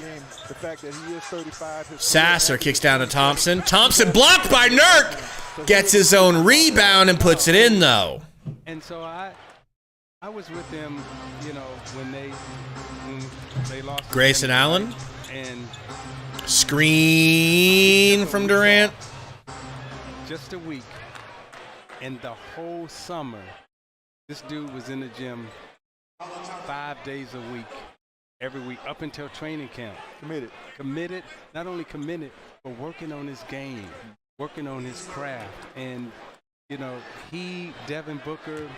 The fact that he is 35. Sasser kicks down to Thompson. Thompson blocked by Nurk. Gets his own rebound and puts it in, though. And so I was with them, you know, when they lost. Grayson Allen. And Screen from Durant. just a week. And the whole summer, this dude was in the gym 5 days a week, every week, up until training camp. Committed, not only committed, but working on his game, working on his craft. And, you know, Devin Booker,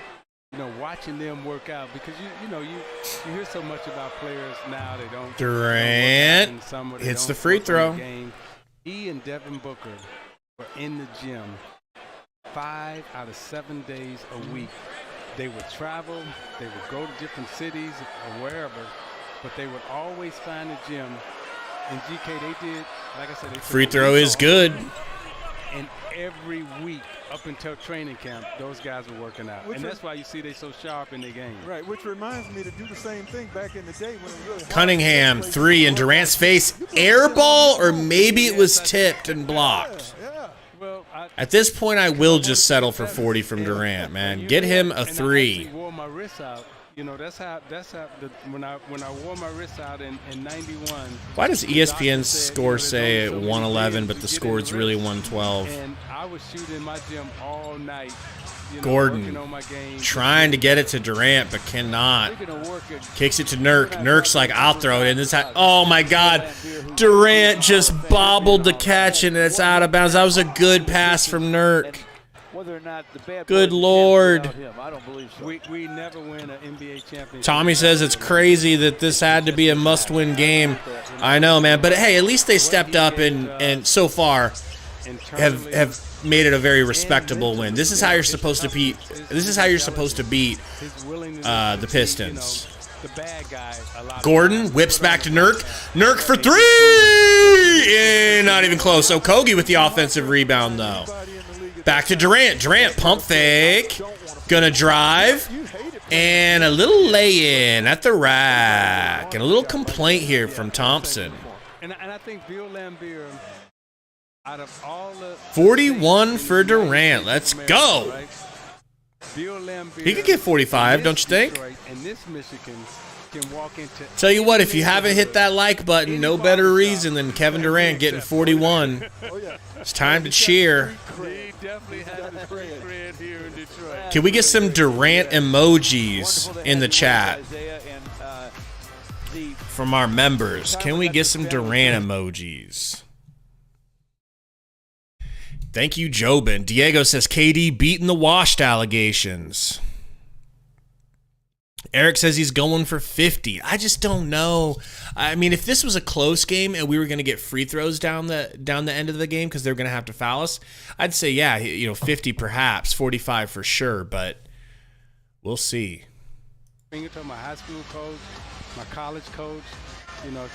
you know, watching them work out, because you hear so much about players now, they don't. Durant in summer, they hits don't the free work on throw. the game. He and Devin Booker were in the gym 5 out of 7 days a week. They would travel, they would go to different cities or wherever, but they would always find a gym. And GK, they did, like I said, they Free throw is good. And every week up until training camp, those guys were working out. And that's why you see they so sharp in their game. Right, which reminds me to do the same thing back in the day when it really Cunningham, 3 in Durant's face. Air ball, or maybe it was tipped and blocked. Well, At this point, I will just settle for 40 from Durant, man. Get him a 3. I wore my wrist out. You know, that's how when I wore my wrist out in 91. Why does ESPN's score say 111, but the score's really 112? And I was shooting my gym all night. You know, Gordon working on my game. trying to get it to Durant, but cannot. Kicks it to Nurk. Nurk's like, I'll throw it in. Oh, my God. Durant just bobbled the catch, and it's out of bounds. That was a good pass from Nurk. Whether or not the bad Good boys Lord. can without him, I don't believe so. We never win an NBA championship. Tommy says it's crazy that this had to be a must-win game. I know, man. But, hey, at least they stepped up and so far have made it a very respectable win. This is how you're supposed to beat. This is how you're supposed to beat the Pistons. Gordon whips back to Nurk. Nurk for 3! Not even close. Okogie with the offensive rebound, though. Back to Durant. Durant pump fake. Gonna drive. And a little lay-in at the rack. And a little complaint here from Thompson. And I think Bill Laimbeer, out of all the 41 for Durant. Let's go. Bill Laimbeer, He could get 45, don't you think? And this Michigan can walk into. Tell you what, if you haven't hit that like button, no better reason than Kevin Durant getting 41. It's time to cheer. He definitely has a great cred here in Detroit. Can we get some Durant emojis in the chat from our members? Can we get some Durant emojis? Thank you, Jobin. Diego says KD beating the washed allegations. Eric says he's going for 50. I just don't know. I mean, if this was a close game and we were going to get free throws down the end of the game because they're going to have to foul us, I'd say, yeah, 50 perhaps, 45 for sure, but we'll see. To my high school coach, my college coach,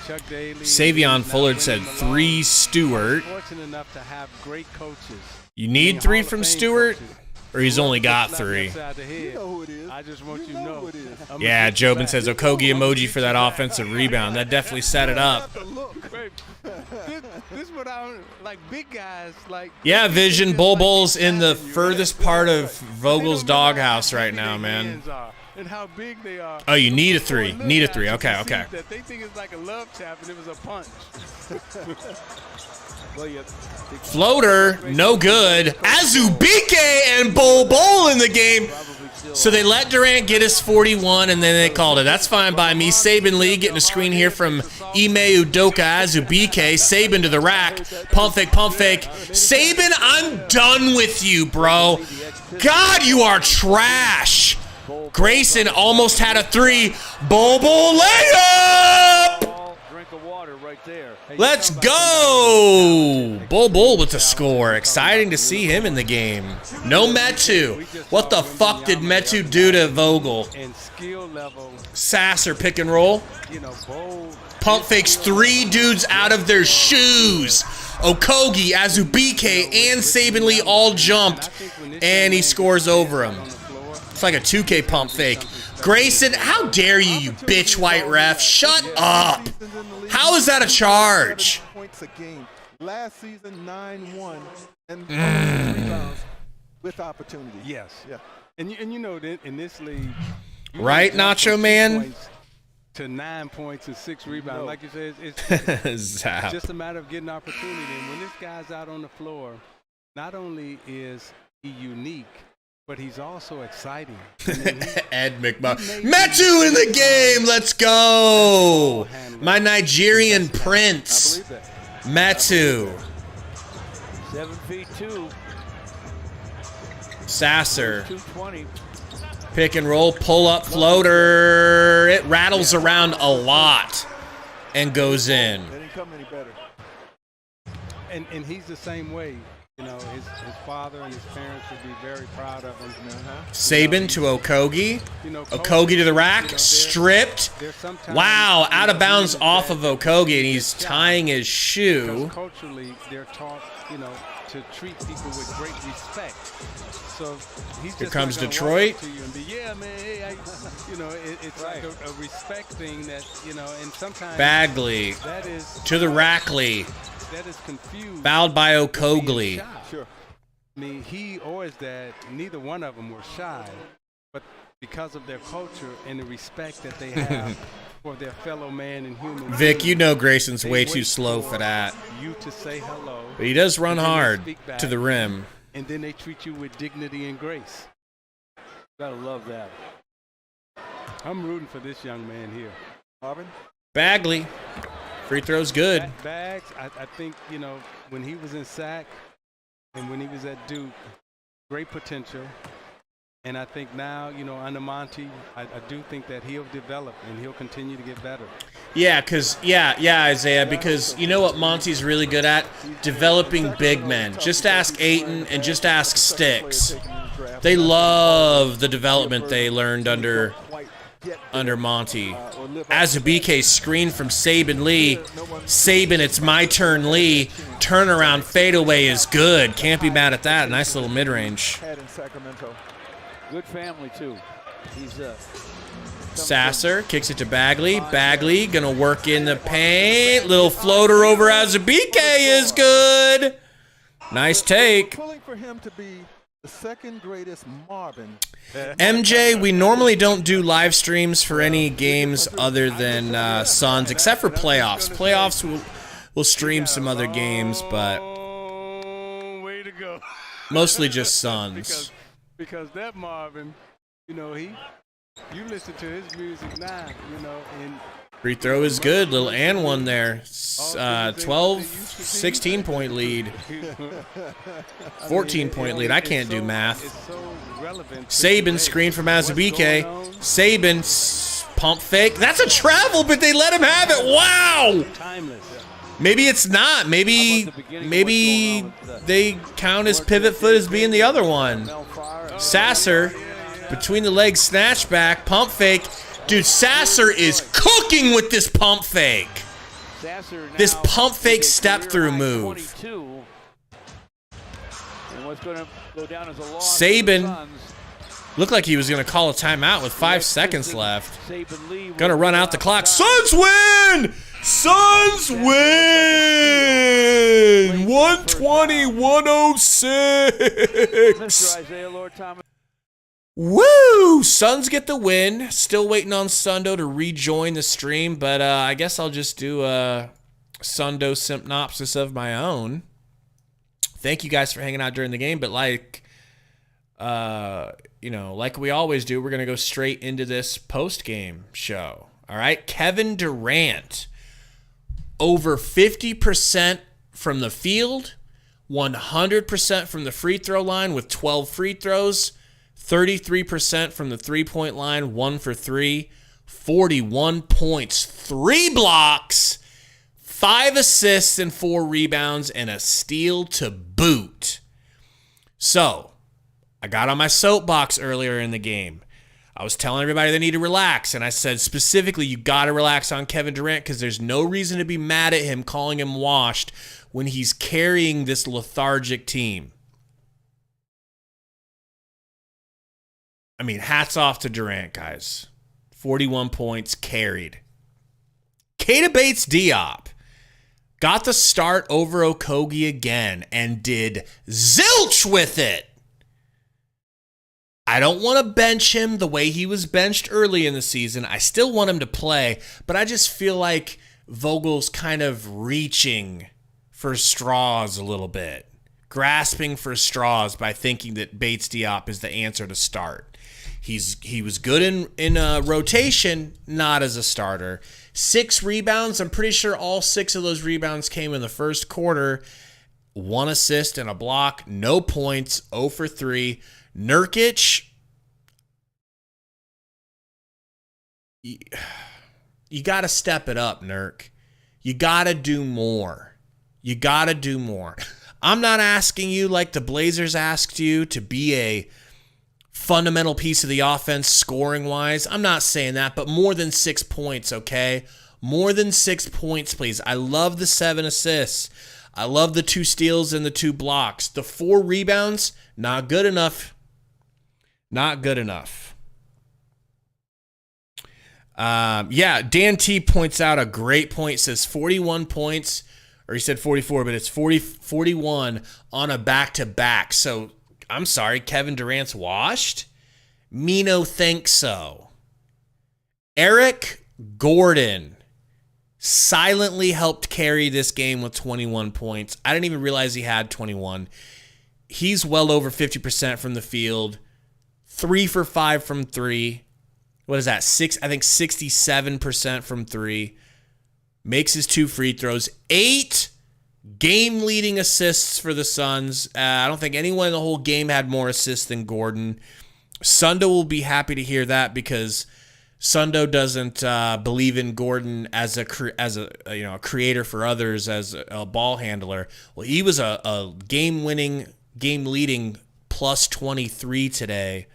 Chuck Daly. Savion Fullard said 3 Stewart. Fortunate enough to have great coaches. You need 3 from Stewart? Or he's only got 3. You know who it is. I just want you to know. Yeah, Jobin says Okogie emoji for that offensive rebound. That definitely set it up. This is what I like. Big guys like. Yeah, Vision Bulbul's in the furthest part of Vogel's doghouse right now, man. and how big they are. Oh, you need a three. Before Need a look three. at, Okay, you can okay. see that they think it's like a love tap, and it was a punch. Floater, no good. Azubike and Bol Bol in the game. So they let Durant get his 41, and then they called it. That's fine by me. Saban Lee getting a screen here from Ime Udoka Azubike. Saban to the rack. Pump fake, pump fake. Saban, I'm done with you, bro. God, you are trash. Grayson almost had a three. Bol Bol layup. Let's go! Bol Bol with the score. Exciting to see him in the game. No Metu. What the fuck did Metu do to Vogel? Sasser pick and roll. Pump fakes three dudes out of their shoes. Okogie, Azubike, and Saban Lee all jumped, and he scores over him. It's like a 2K pump fake. Grayson, how dare you, you bitch white ref. Shut up. How is that a charge? Points a game. Last season, 9-1, and rebounds with opportunity. Yes. Yeah. And you know that in this league, right, Nacho Man? To 9 points and 6 rebounds. No. Like you said, it's Zap. just a matter of getting opportunity. And when this guy's out on the floor, not only is he unique, but he's also exciting. I mean, Ed McMahon. Metu in the game. Let's go. My Nigerian prince. Metu. 7'2". Sasser. 220. Pick and roll. Pull up floater. It rattles around a lot and goes in. They didn't come any better. and he's the same way. You know, his father and his parents would be very proud of him. Saban to Okogie. Okogie to the rack. Stripped. Wow, out of bounds off of Okogie, and he's tying his shoe. Culturally, they're taught, you know, to treat people with great respect. So he's Here just comes not gonna Detroit. walk up to you and be, yeah, man, hey, you know, it's like a respect thing that, you know, and sometimes Bagley that is to the Rackley. that is confused. Fouled by Okogie. Sure. I mean, he or his dad, neither one of them were shy, but because of their culture and the respect that they have for their fellow man and human Vic, being, you know Grayson's they way wait too slow for that. You to say hello, But he does run and then they hard speak back, to the rim. and then they treat you with dignity and grace. Gotta love that. I'm rooting for this young man here. Marvin? Bagley. Free throw's good. Bags, I think, you know, when he was in SAC and when he was at Duke, great potential. And I think now, you know, under Monty, I do think that he'll develop and he'll continue to get better. Yeah, Isaiah, because you know what Monty's really good at? Developing big men. Just ask Ayton and just ask Sticks. They love the development they learned under Monty. Azubike screen from Saban Lee. Saban, it's my turn, Lee. Turnaround fadeaway is good. Can't be mad at that. Nice little mid-range. Had in Sacramento. Good family, too. He's Sasser kicks it to Bagley. Bagley gonna work in the paint. Little floater over Azubike is good. Nice take. Pulling for him to be the second greatest Marvin. MJ, we normally don't do live streams for any games other than Suns, except for playoffs. Playoffs, we'll stream some other games, but Way to go. mostly just Suns. Because that Marvin, you know, you listen to his music now, you know, and Free throw is good. Little and one there. 12, 16-point lead. 14-point lead. I can't do math. it's so relevant. Saban screen from Azubike. Saban pump fake. That's a travel, but they let him have it. Wow. Timeless. Maybe it's not. Maybe they count his pivot foot as being the other one. Sasser, between the legs snatch back, pump fake. Dude, Sasser is cooking with this pump fake. This pump fake step through move. Saban looked like he was going to call a timeout with 5 seconds left. Gonna run out the clock. Suns win! Suns win! 120-106. Woo! Suns get the win. Still waiting on Sundo to rejoin the stream, but I guess I'll just do a Sundo synopsis of my own. Thank you guys for hanging out during the game, but like we always do, we're going to go straight into this post-game show. All right? Kevin Durant, over 50% from the field, 100% from the free throw line with 12 free throws, 33% from the three-point line, 1 for 3, 41 points, 3 blocks, 5 assists and 4 rebounds, and a steal to boot. So, I got on my soapbox earlier in the game. I was telling everybody they need to relax, and I said specifically, you got to relax on Kevin Durant because there's no reason to be mad at him calling him washed when he's carrying this lethargic team. I mean, hats off to Durant, guys. 41 points carried. Keita Bates-Diop got the start over Okogie again and did zilch with it. I don't want to bench him the way he was benched early in the season. I still want him to play, but I just feel like Vogel's kind of reaching for straws a little bit, grasping for straws by thinking that Bates-Diop is the answer to start. He was good in rotation, not as a starter. 6 rebounds. I'm pretty sure all 6 of those rebounds came in the first quarter. 1 assist and a block. No points. 0 for 3. Nurkic, you got to step it up, Nurk. You got to do more. You got to do more. I'm not asking you like the Blazers asked you to be a fundamental piece of the offense scoring-wise. I'm not saying that, but more than 6 points, okay? More than 6 points, please. I love the 7 assists. I love the 2 steals and the 2 blocks. The 4 rebounds, not good enough. Not good enough. Dan T points out a great point. Says 41 points, or he said 44, but it's 41 on a back-to-back. So, I'm sorry, Kevin Durant's washed? Me no think so. Eric Gordon silently helped carry this game with 21 points. I didn't even realize he had 21. He's well over 50% from the field. 3 for 5 from 3. What is that? I think 67% from 3. Makes his 2 free throws. 8 game-leading assists for the Suns. I don't think anyone in the whole game had more assists than Gordon. Sundo will be happy to hear that because Sundo doesn't believe in Gordon as a creator for others, as a ball handler. Well, he was a game-winning, game-leading plus 23 today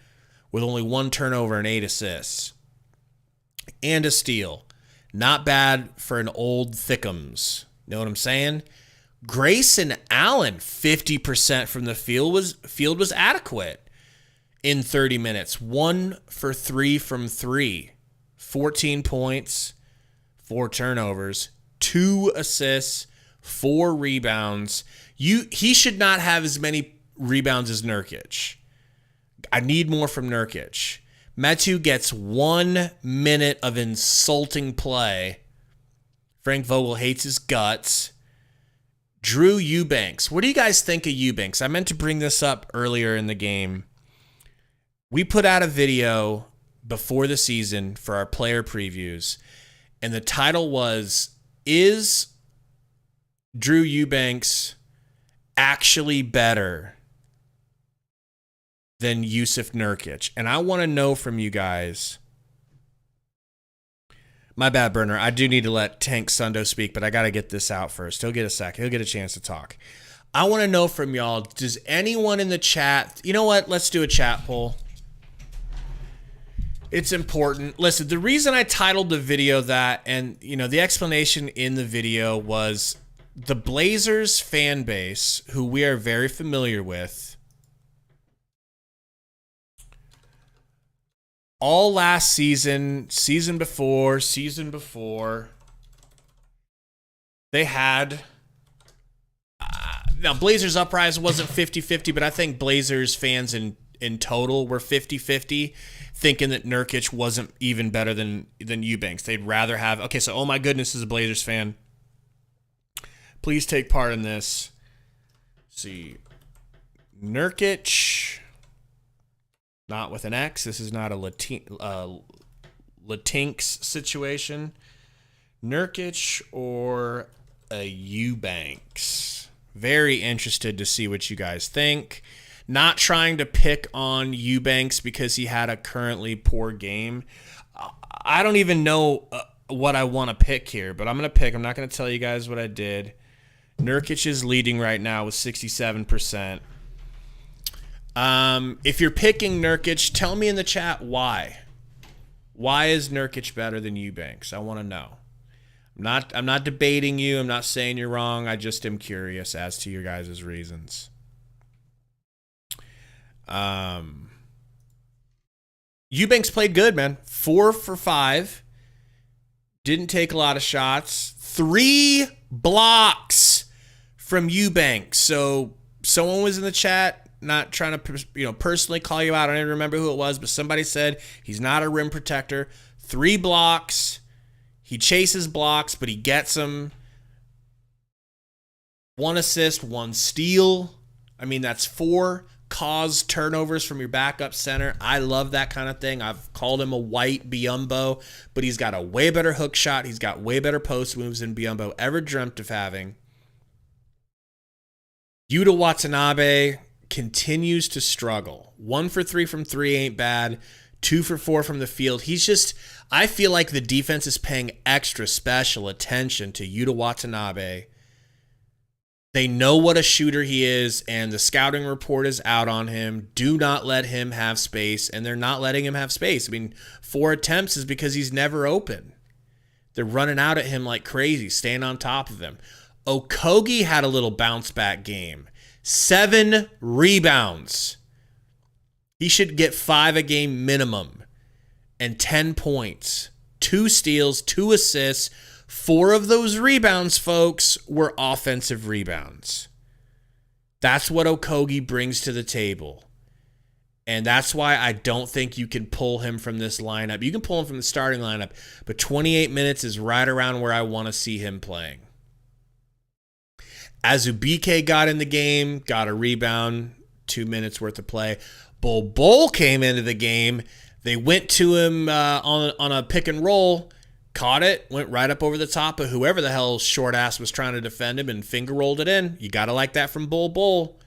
with only 1 turnover and 8 assists. And a steal. Not bad for an old Thickums. Know what I'm saying? Grayson Allen, 50% from the field was adequate in 30 minutes. 1 for 3 from 3. 14 points, 4 turnovers, 2 assists, 4 rebounds. He should not have as many rebounds as Nurkic. I need more from Nurkic. Metu gets 1 minute of insulting play. Frank Vogel hates his guts. Drew Eubanks. What do you guys think of Eubanks? I meant to bring this up earlier in the game. We put out a video before the season for our player previews, and the title was, Is Drew Eubanks actually better than Yusuf Nurkic? And I want to know from you guys. My bad, Burner. I do need to let Tank Sundo speak, but I got to get this out first. He'll get a sec. He'll get a chance to talk. I want to know from y'all, does anyone in the chat, you know what? Let's do a chat poll. It's important. Listen, the reason I titled the video that, and the explanation in the video was the Blazers fan base, who we are very familiar with, all last season before, they had... now, Blazers Uprising wasn't 50-50, but I think Blazers fans in in total were 50-50, thinking that Nurkic wasn't even better than Eubanks. They'd rather have, okay, so oh my goodness, as a Blazers fan, please take part in this. Let's see, Nurkic, not with an X. This is not a Latinx situation. Nurkic or a Eubanks. Very interested to see what you guys think. Not trying to pick on Eubanks because he had a currently poor game. I don't even know what I want to pick here, but I'm going to pick. I'm not going to tell you guys what I did. Nurkic is leading right now with 67%. If you're picking Nurkic, tell me in the chat why. Why is Nurkic better than Eubanks? I want to know. I'm not debating you. I'm not saying you're wrong. I just am curious as to your guys' reasons. Eubanks played good, man. 4 for 5. Didn't take a lot of shots. 3 blocks from Eubanks. So someone was in the chat, not trying to personally call you out. I don't even remember who it was, but somebody said he's not a rim protector. 3 blocks. He chases blocks, but he gets them. 1 assist, 1 steal. I mean, that's 4 caused turnovers from your backup center. I love that kind of thing. I've called him a white Biyombo, but he's got a way better hook shot. He's got way better post moves than Biyombo ever dreamt of having. Yuta Watanabe continues to struggle. 1 for 3 from 3 ain't bad. 2 for 4 from the field. I feel like the defense is paying extra special attention to Yuta Watanabe. They know what a shooter he is, and the scouting report is out on him. Do not let him have space, and they're not letting him have space. I mean, 4 attempts is because he's never open. They're running out at him like crazy, staying on top of him. Okogie had a little bounce-back game. 7 rebounds. He should get 5 a game minimum and 10 points, 2 steals, 2 assists. 4 of those rebounds, folks, were offensive rebounds. That's what Okogie brings to the table. And that's why I don't think you can pull him from this lineup. You can pull him from the starting lineup, but 28 minutes is right around where I want to see him playing. Azubike got in the game, got a rebound, 2 minutes worth of play. Bol came into the game. They went to him on a pick and roll, caught it, went right up over the top of whoever the hell short ass was trying to defend him and finger rolled it in. You got to like that from Bol.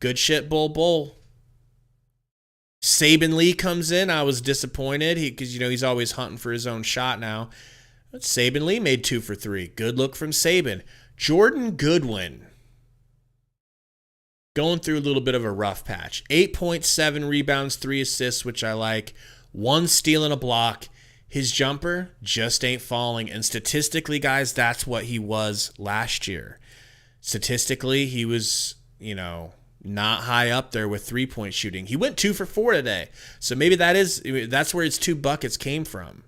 Good shit, Bol. Saben Lee comes in. I was disappointed because he's always hunting for his own shot now. But Saben Lee made 2 for 3. Good look from Saben. Jordan Goodwin going through a little bit of a rough patch. 8.7 rebounds, 3 assists, which I like. 1 steal and a block. His jumper just ain't falling. And statistically, guys, that's what he was last year. Statistically, he was, not high up there with 3-point shooting. He went 2 for 4 today. So maybe that's where his 2 buckets came from.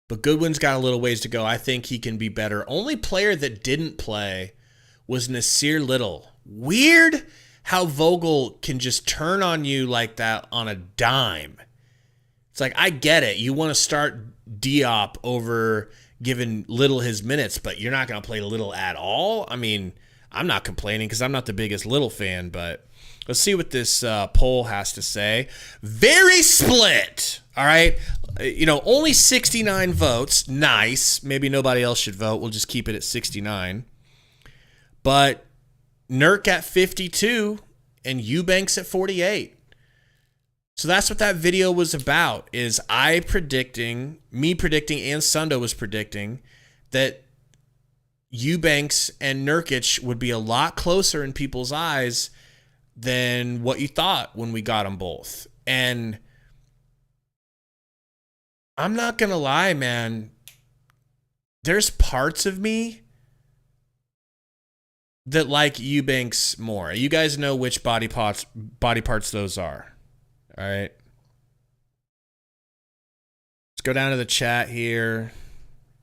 But Goodwin's got a little ways to go. I think he can be better. Only player that didn't play was Nasir Little. Weird how Vogel can just turn on you like that on a dime. It's like, I get it. You want to start Diop over giving Little his minutes, but you're not going to play Little at all? I mean, I'm not complaining because I'm not the biggest Little fan, but let's see what this poll has to say. Very split. All right. Only 69 votes. Nice. Maybe nobody else should vote. We'll just keep it at 69. But Nurk at 52 and Eubanks at 48. So that's what that video was about, is me predicting, and Sundo was predicting that Eubanks and Nurkic would be a lot closer in people's eyes than what you thought when we got them both. And I'm not going to lie, man. There's parts of me that like Eubanks more. You guys know which body parts those are. All right. Let's go down to the chat here.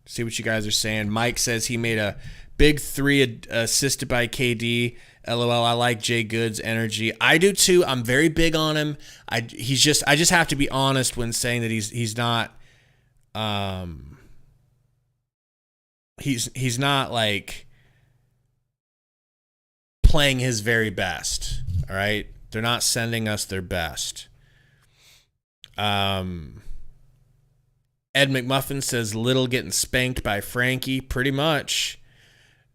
See what you guys are saying. Mike says he made a Big three assisted by KD. LOL. I like Jay Good's energy. I do too. I'm very big on him. I just have to be honest when saying that he's not. He's not like playing his very best. All right, they're not sending us their best. Ed McMuffin says Little getting spanked by Frankie. Pretty much.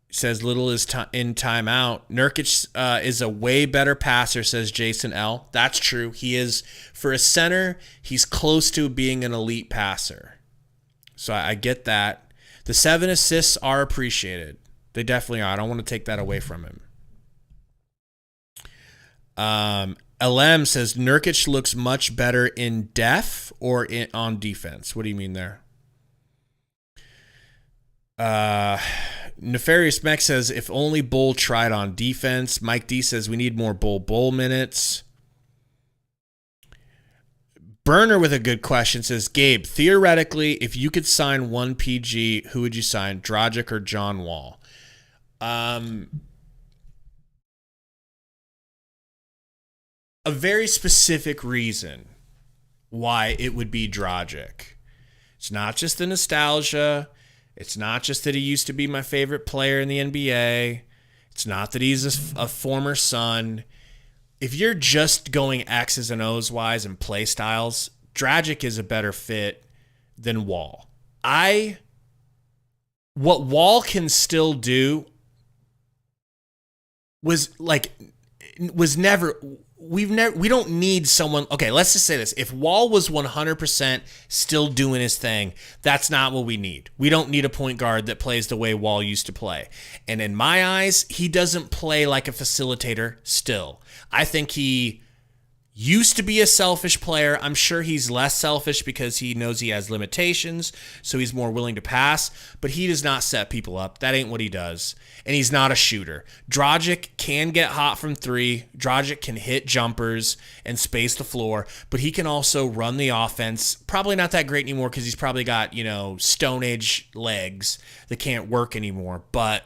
Says Little is in timeout. Nurkic is a way better passer, says Jason L. That's true. He is, for a center, he's close to being an elite passer. So I get that. The 7 assists are appreciated. They definitely are. I don't want to take that away from him. LM says Nurkic looks much better in def or on defense. What do you mean there? Nefarious Mech says if only Bull tried on defense. Mike D says we need more Bull minutes. Burner with a good question says, Gabe, theoretically, if you could sign one PG, who would you sign, Dragic or John Wall? A very specific reason why it would be Dragic. It's not just the nostalgia. It's not just that he used to be my favorite player in the NBA. It's not that he's a former Sun. If you're just going X's and O's wise and play styles, Dragic is a better fit than Wall. What Wall can still do we don't need someone. Okay, let's just say this. If Wall was 100% still doing his thing, that's not what we need. We don't need a point guard that plays the way Wall used to play. And in my eyes, he doesn't play like a facilitator still. I think he used to be a selfish player. I'm sure he's less selfish because he knows he has limitations, so he's more willing to pass, but he does not set people up. That ain't what he does. And he's not a shooter. Dragic can get hot from three. Dragic can hit jumpers and space the floor, but he can also run the offense. Probably not that great anymore because he's probably got, Stone Age legs that can't work anymore, but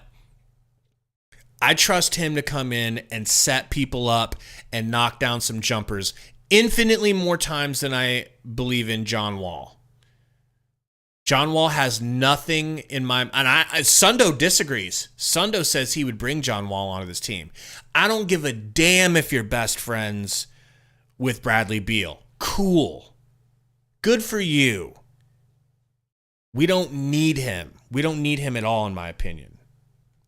I trust him to come in and set people up and knock down some jumpers infinitely more times than I believe in John Wall. John Wall has nothing in my... And Sundo disagrees. Sundo says he would bring John Wall onto this team. I don't give a damn if you're best friends with Bradley Beal. Cool. Good for you. We don't need him. We don't need him at all, in my opinion.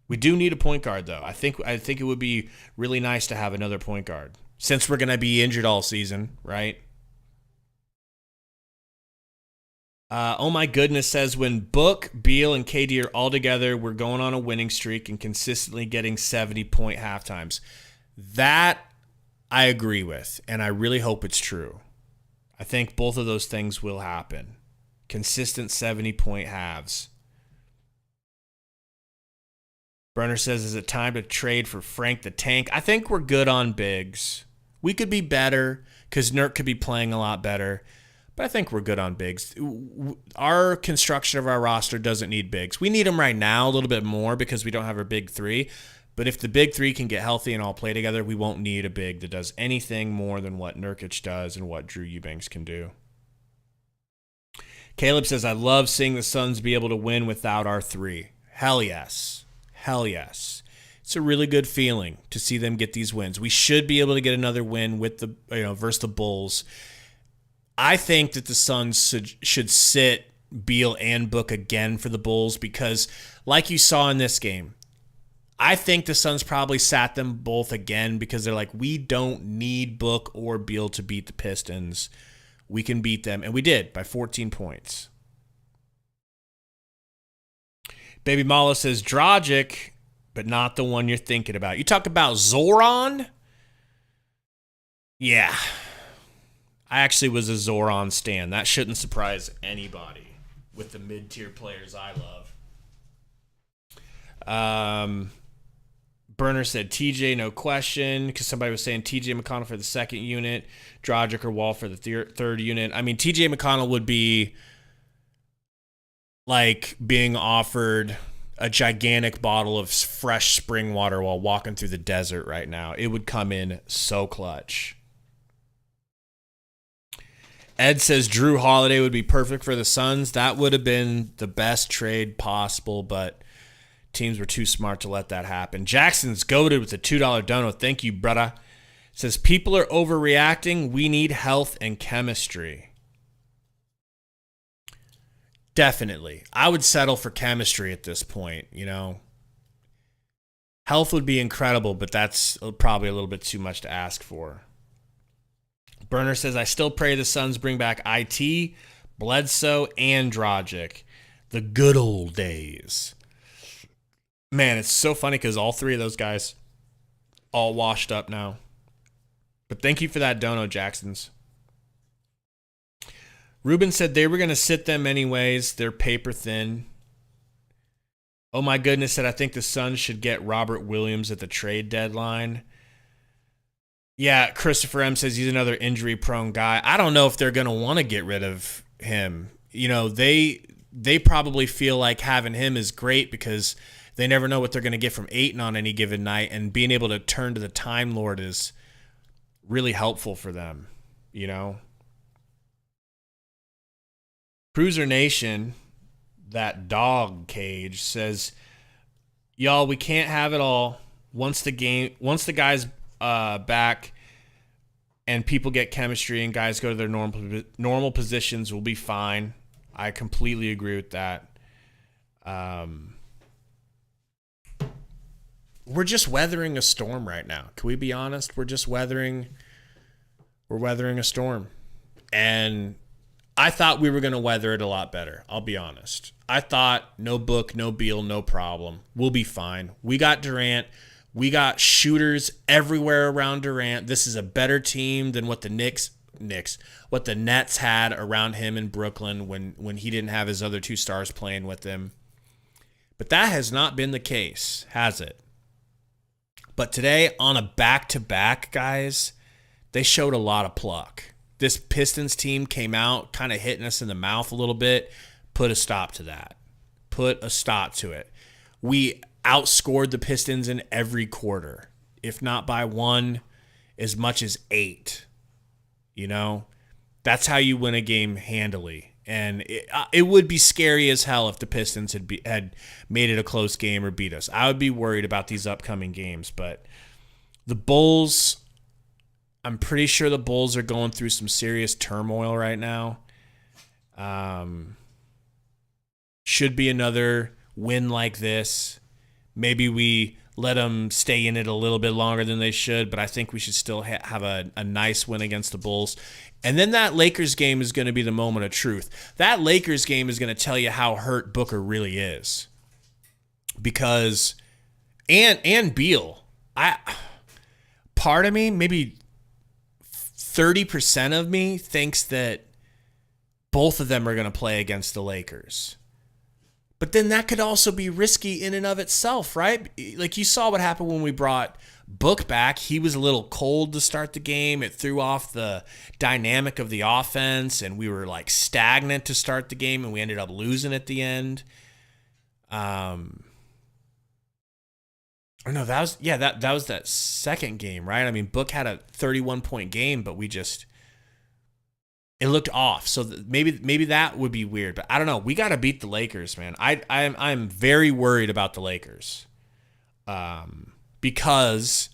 We do need a point guard, though. I think it would be really nice to have another point guard since we're going to be injured all season, right? Oh my goodness says when Book, Beal, and KD are all together, we're going on a winning streak and consistently getting 70-point halftimes. That I agree with, and I really hope it's true. I think both of those things will happen. Consistent 70-point halves. Brenner says, is it time to trade for Frank the Tank? I think we're good on bigs. We could be better because Nurk could be playing a lot better, but I think we're good on bigs. Our construction of our roster doesn't need bigs. We need them right now a little bit more because we don't have our big three, but if the big three can get healthy and all play together, we won't need a big that does anything more than what Nurkic does and what Drew Eubanks can do. Caleb says, I love seeing the Suns be able to win without our three. Hell yes. Hell yes. It's a really good feeling to see them get these wins. We should be able to get another win with the versus the Bulls. I think that the Suns should sit Beal and Book again for the Bulls because, like you saw in this game, I think the Suns probably sat them both again because they're like, we don't need Book or Beal to beat the Pistons. We can beat them, and we did by 14 points. Baby Mala says, Dragic, but not the one you're thinking about. You talk about Zoran? Yeah. I actually was a Zoran stan. That shouldn't surprise anybody with the mid-tier players I love. Burner said TJ, no question, because somebody was saying TJ McConnell for the second unit, Dragic or Wall for the third unit. I mean, TJ McConnell would be like being offered a gigantic bottle of fresh spring water while walking through the desert right now. It would come in so clutch. Ed says Drew Holiday would be perfect for the Suns. That would have been the best trade possible, but teams were too smart to let that happen. Jackson's goated with a $2 dono. Thank you, brother. Says people are overreacting. We need health and chemistry. Definitely. I would settle for chemistry at this point, you know. Health would be incredible, but that's probably a little bit too much to ask for. Burner says, I still pray the Suns bring back IT, Bledsoe, and Dragic. The good old days. Man, it's so funny because all three of those guys all washed up now. But thank you for that dono, Jacksons. Ruben said they were going to sit them anyways. They're paper thin. Oh my goodness, said I think the Suns should get Robert Williams at the trade deadline. Yeah, Christopher M says he's another injury-prone guy. I don't know if they're going to want to get rid of him. You know, they probably feel like having him is great because they never know what they're going to get from Ayton on any given night, and being able to turn to the Time Lord is really helpful for them, you know? Cruiser Nation, that dog cage, says, y'all, we can't have it all. Once the guys back and people get chemistry and guys go to their normal positions, we'll be fine. I completely agree with that. We're just weathering a storm right now. Can we be honest? We're weathering a storm. And I thought we were going to weather it a lot better. I'll be honest. I thought no Book, no Beal, no problem. We'll be fine. We got Durant. We got shooters everywhere around Durant. This is a better team than what the what the Nets had around him in Brooklyn when he didn't have his other two stars playing with him. But that has not been the case, has it? But today, on a back-to-back, guys, they showed a lot of pluck. This Pistons team came out kind of hitting us in the mouth a little bit. Put a stop to that. Put a stop to it. We outscored the Pistons in every quarter, if not by one, as much as 8. You know, that's how you win a game handily. And it would be scary as hell if the Pistons had made it a close game or beat us. I would be worried about these upcoming games. But the Bulls, I'm pretty sure the Bulls are going through some serious turmoil right now. Should be another win like this. Maybe we let them stay in it a little bit longer than they should, but I think we should still have a nice win against the Bulls. And then that Lakers game is going to be the moment of truth. That Lakers game is going to tell you how hurt Booker really is. Because, and Beal, part of me, maybe 30% of me thinks that both of them are going to play against the Lakers. But then that could also be risky in and of itself, right? Like you saw what happened when we brought Book back. He was a little cold to start the game. It threw off the dynamic of the offense, and we were like stagnant to start the game, and we ended up losing at the end. Oh no, that was that second game, right? I mean, Book had a 31-point game, but it looked off. So maybe that would be weird, but I don't know. We got to beat the Lakers, man. I'm very worried about the Lakers, because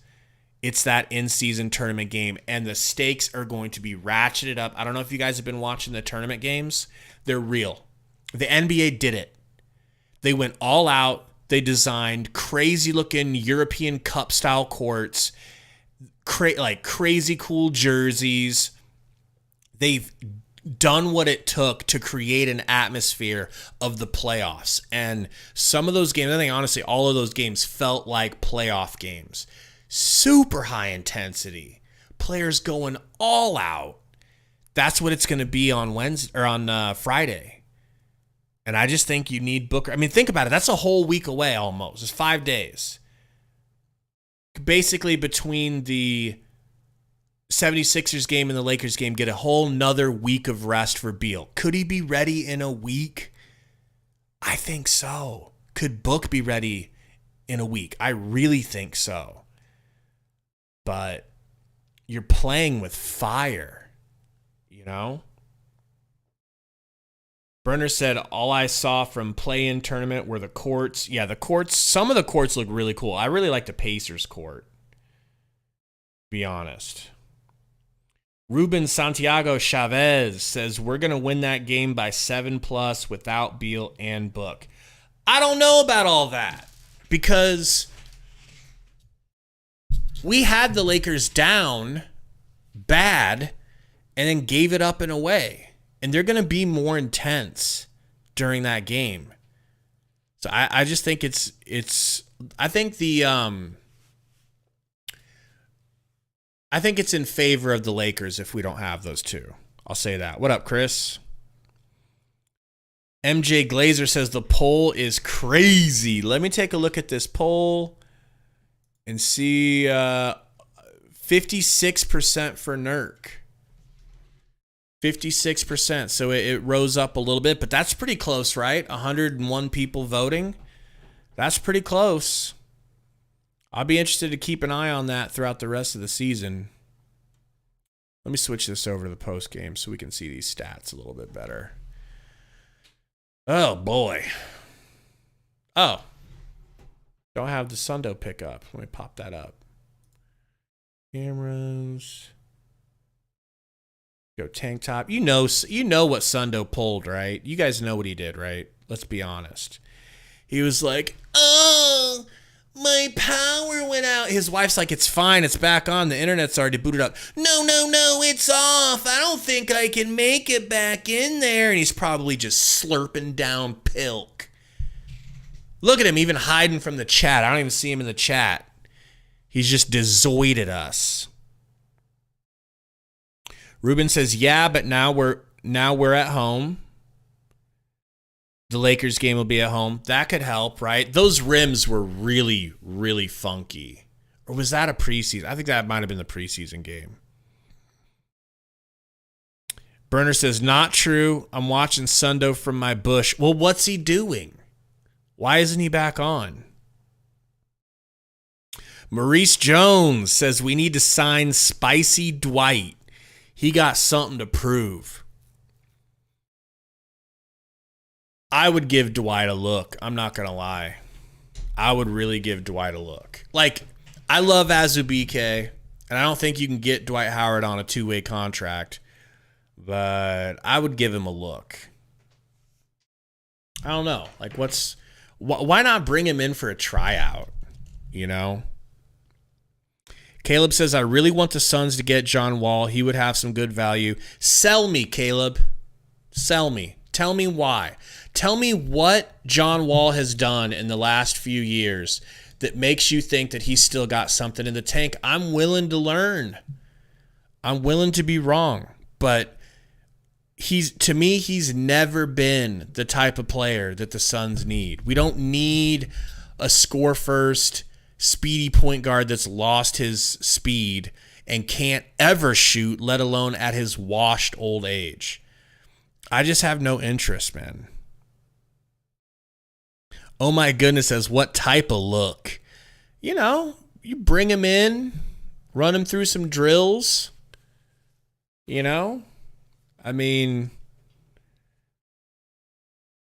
it's that in-season tournament game, and the stakes are going to be ratcheted up. I don't know if you guys have been watching the tournament games. They're real. The NBA did it. They went all out. They designed crazy-looking European Cup-style courts, crazy cool jerseys. They've done what it took to create an atmosphere of the playoffs. And some of those games, I think honestly, all of those games felt like playoff games. Super high intensity. Players going all out. That's what it's going to be on Wednesday or on Friday. And I just think you need Booker. I mean, think about it. That's a whole week away almost. It's 5 days. Basically between the 76ers game and the Lakers game, get a whole nother week of rest for Beal. Could he be ready in a week? I think so. Could Book be ready in a week? I really think so. But you're playing with fire, you know? Brenner said, all I saw from play-in tournament were the courts. Yeah, the courts, some of the courts look really cool. I really like the Pacers court, to be honest. Ruben Santiago Chavez says, we're going to win that game by 7+ without Beal and Book. I don't know about all that because we had the Lakers down bad and then gave it up in a way. And they're going to be more intense during that game. So I just think I think it's in favor of the Lakers if we don't have those two. I'll say that. What up, Chris? MJ Glazer says the poll is crazy. Let me take a look at this poll and see 56% for Nurk. 56%. So it rose up a little bit, but that's pretty close, right? 101 people voting. That's pretty close. I'll be interested to keep an eye on that throughout the rest of the season. Let me switch this over to the post game so we can see these stats a little bit better. Oh, boy. Oh. Don't have the Sundo pickup. Let me pop that up. Cameras. Go tank top. You know what Sundo pulled, right? You guys know what he did, right? Let's be honest. He was like, oh, my power went out. His wife's like, it's fine. It's back on. The internet's already booted up. No, it's off. I don't think I can make it back in there. And he's probably just slurping down pilk. Look at him, even hiding from the chat. I don't even see him in the chat. He's just dezoided us. Ruben says, yeah, but now we're at home. The Lakers game will be at home. That could help, right? Those rims were really, really funky. Or was that a preseason? I think that might have been the preseason game. Burner says, not true. I'm watching Sundo from my bush. Well, what's he doing? Why isn't he back on? Maurice Jones says, we need to sign Spicy Dwight. He got something to prove. I would give Dwight a look. I'm not going to lie. I would really give Dwight a look. Like, I love Azubike, and I don't think you can get Dwight Howard on a two-way contract, but I would give him a look. I don't know. Like, why not bring him in for a tryout, you know? Caleb says, I really want the Suns to get John Wall. He would have some good value. Sell me, Caleb. Sell me. Tell me why. Tell me what John Wall has done in the last few years that makes you think that he's still got something in the tank. I'm willing to learn. I'm willing to be wrong. But to me, he's never been the type of player that the Suns need. We don't need a score first, speedy point guard that's lost his speed and can't ever shoot, let alone at his washed old age. I just have no interest, man. Oh my goodness, says what type of look? You know, you bring him in, run him through some drills. You know? I mean,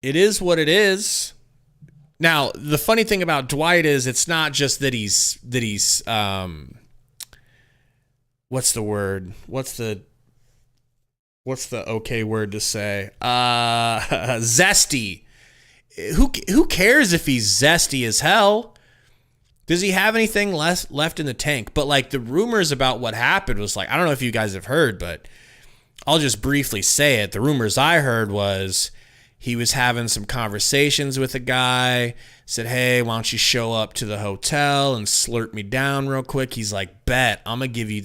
it is what it is. Now, the funny thing about Dwight is it's not just that he's what's the word? What's the okay word to say? Zesty. Who cares if he's zesty as hell? Does he have anything left in the tank? But like the rumors about what happened was like, I don't know if you guys have heard, but I'll just briefly say it. The rumors I heard was he was having some conversations with a guy, said, hey, why don't you show up to the hotel and slurp me down real quick? He's like, bet, I'm going to give you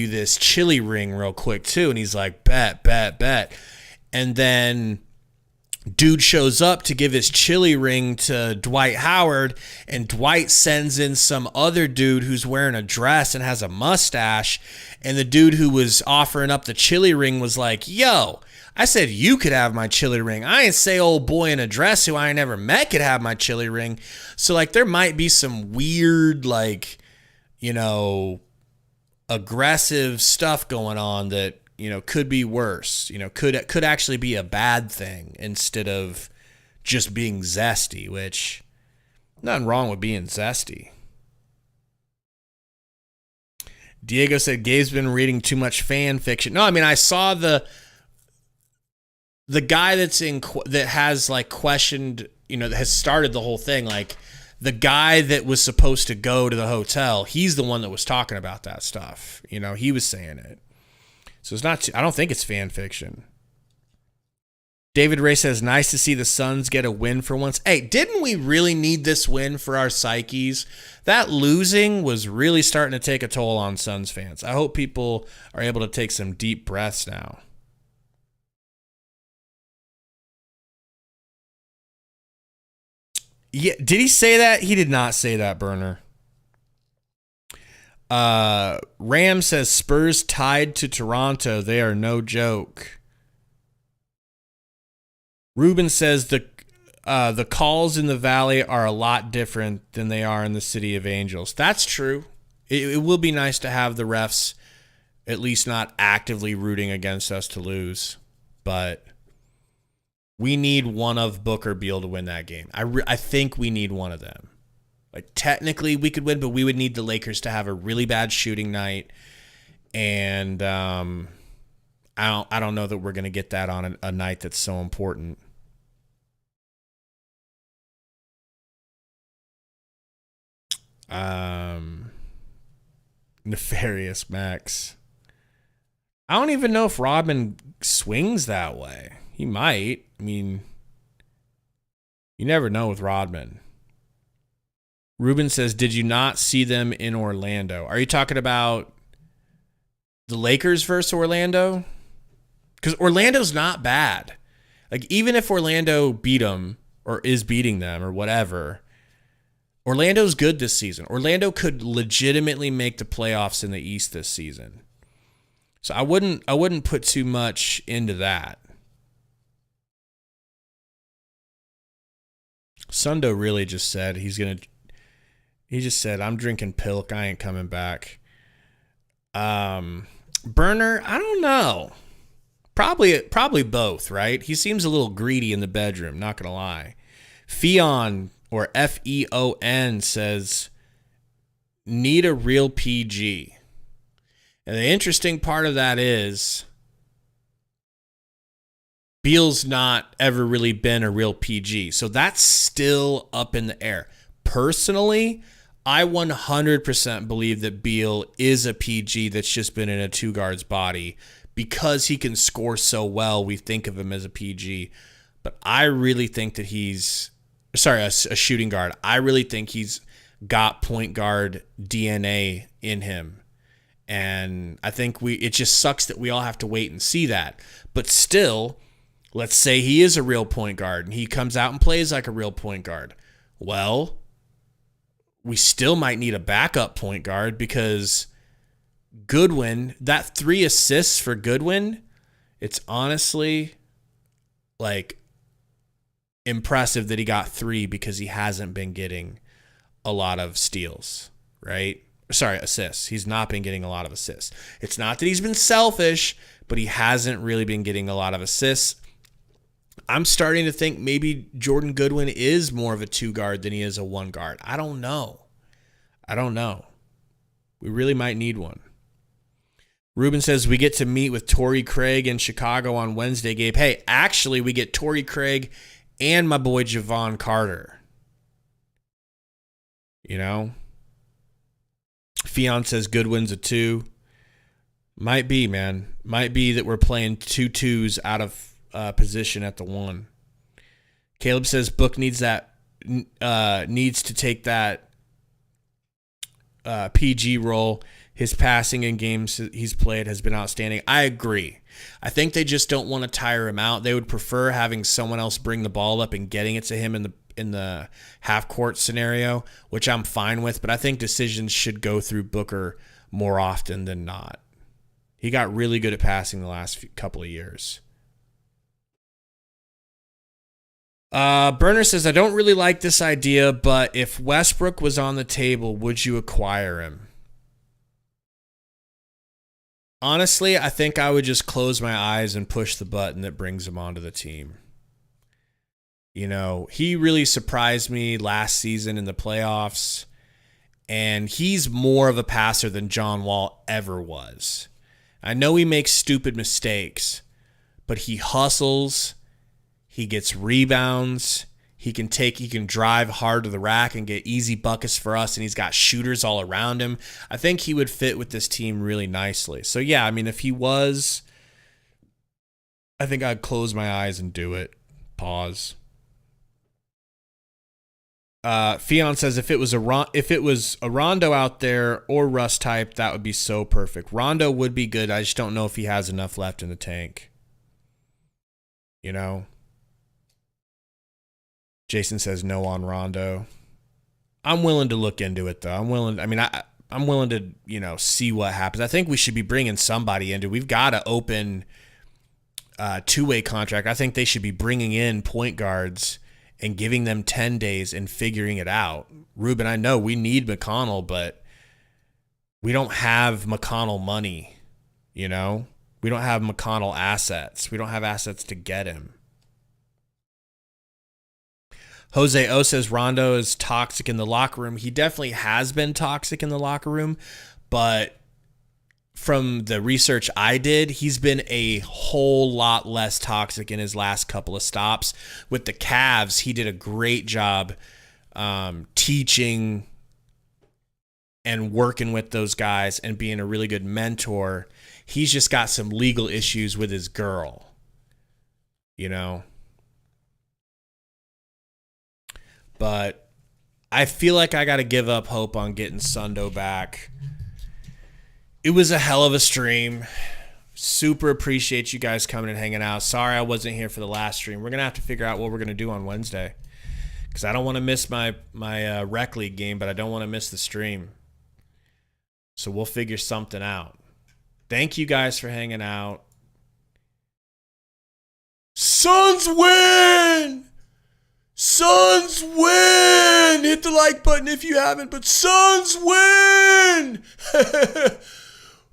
this chili ring real quick too. And he's like, bet. And then dude shows up to give his chili ring to Dwight Howard, and Dwight sends in some other dude who's wearing a dress and has a mustache. And the dude who was offering up the chili ring was like, yo, I said you could have my chili ring. I ain't say old boy in a dress who I ain't never met could have my chili ring. So, like, there might be some weird, like, you know, aggressive stuff going on that, you know, could be worse. You know, could actually be a bad thing instead of just being zesty, which nothing wrong with being zesty. Diego said Gabe's been reading too much fan fiction. No, I mean, I saw the guy that has like questioned, you know, that has started the whole thing. Like the guy that was supposed to go to the hotel, he's the one that was talking about that stuff. You know, he was saying it. So it's not, I don't think it's fan fiction. David Ray says, nice to see the Suns get a win for once. Hey, didn't we really need this win for our psyches? That losing was really starting to take a toll on Suns fans. I hope people are able to take some deep breaths now. Yeah, did he say that? He did not say that, Burner. Ram says Spurs tied to Toronto. They are no joke. Ruben says the calls in the Valley are a lot different than they are in the City of Angels. That's true. It will be nice to have the refs at least not actively rooting against us to lose, but we need one of Booker Beal to win that game. I think we need one of them. Like technically we could win, but we would need the Lakers to have a really bad shooting night, and I don't know that we're going to get that on a night that's so important. Nefarious Max. I don't even know if Rodman swings that way. He might. I mean, you never know with Rodman. Ruben says, did you not see them in Orlando? Are you talking about the Lakers versus Orlando? Because Orlando's not bad. Like, even if Orlando beat them or is beating them or whatever, Orlando's good this season. Orlando could legitimately make the playoffs in the East this season. So I wouldn't put too much into that. Sundo really just said he just said, I'm drinking Pilk, I ain't coming back. Burner, I don't know. Probably both, right? He seems a little greedy in the bedroom, not gonna lie. Feon, or Feon, says, need a real PG. And the interesting part of that is Beal's not ever really been a real PG. So that's still up in the air. Personally, I 100% believe that Beal is a PG that's just been in a two guard's body because he can score so well. We think of him as a PG, but I really think that he's a shooting guard. I really think he's got point guard DNA in him. And I think it just sucks that we all have to wait and see that. But still, let's say he is a real point guard and he comes out and plays like a real point guard. Well, we still might need a backup point guard because Goodwin, that 3 assists for Goodwin, it's honestly like impressive that he got 3 because he hasn't been getting a lot of steals, right? Assists. He's not been getting a lot of assists. It's not that he's been selfish, but he hasn't really been getting a lot of assists. I'm starting to think maybe Jordan Goodwin is more of a 2 guard than he is a 1 guard. I don't know. We really might need one. Ruben says we get to meet with Torrey Craig in Chicago on Wednesday, Gabe. Hey, actually, we get Torrey Craig and my boy Javon Carter. You know? Feon says Goodwin's a 2. Might be, man. Might be that we're playing 2 2s out of position at the 1. Caleb says Book needs to take that PG role. His passing in games he's played has been outstanding. I agree. I think they just don't want to tire him out. They would prefer having someone else bring the ball up and getting it to him in the half court scenario, which I'm fine with, but I think decisions should go through Booker more often than not. He got really good at passing the last couple of years. Burner says, I don't really like this idea, but if Westbrook was on the table, would you acquire him? Honestly, I think I would just close my eyes and push the button that brings him onto the team. You know, he really surprised me last season in the playoffs, and he's more of a passer than John Wall ever was. I know he makes stupid mistakes, but he hustles, he gets rebounds, he can drive hard to the rack and get easy buckets for us, and he's got shooters all around him. I think he would fit with this team really nicely. So yeah, I mean, if he was, I think I'd close my eyes and do it. Pause. Fion says if it was a Rondo out there or Russ type, that would be so perfect. Rondo would be good. I just don't know if he has enough left in the tank. You know? Jason says no on Rondo. I'm willing to look into it though. I'm willing to, you know, see what happens. I think we should be bringing somebody into. We've got to open two-way contract. I think they should be bringing in point guards and giving them 10 days and figuring it out. Ruben, I know we need McConnell, but we don't have McConnell money, you know? We don't have McConnell assets. We don't have assets to get him. Jose O says Rondo is toxic in the locker room. He definitely has been toxic in the locker room, but from the research I did, he's been a whole lot less toxic in his last couple of stops. With the Cavs, he did a great job teaching and working with those guys and being a really good mentor. He's just got some legal issues with his girl, you know? But I feel like I got to give up hope on getting Sundo back. It was a hell of a stream. Super appreciate you guys coming and hanging out. Sorry I wasn't here for the last stream. We're going to have to figure out what we're going to do on Wednesday. Because I don't want to miss my rec league game, but I don't want to miss the stream. So we'll figure something out. Thank you guys for hanging out. Suns win! Suns win! Hit the like button if you haven't, but Suns win!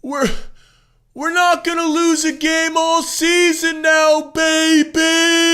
We're not gonna lose a game all season now, baby!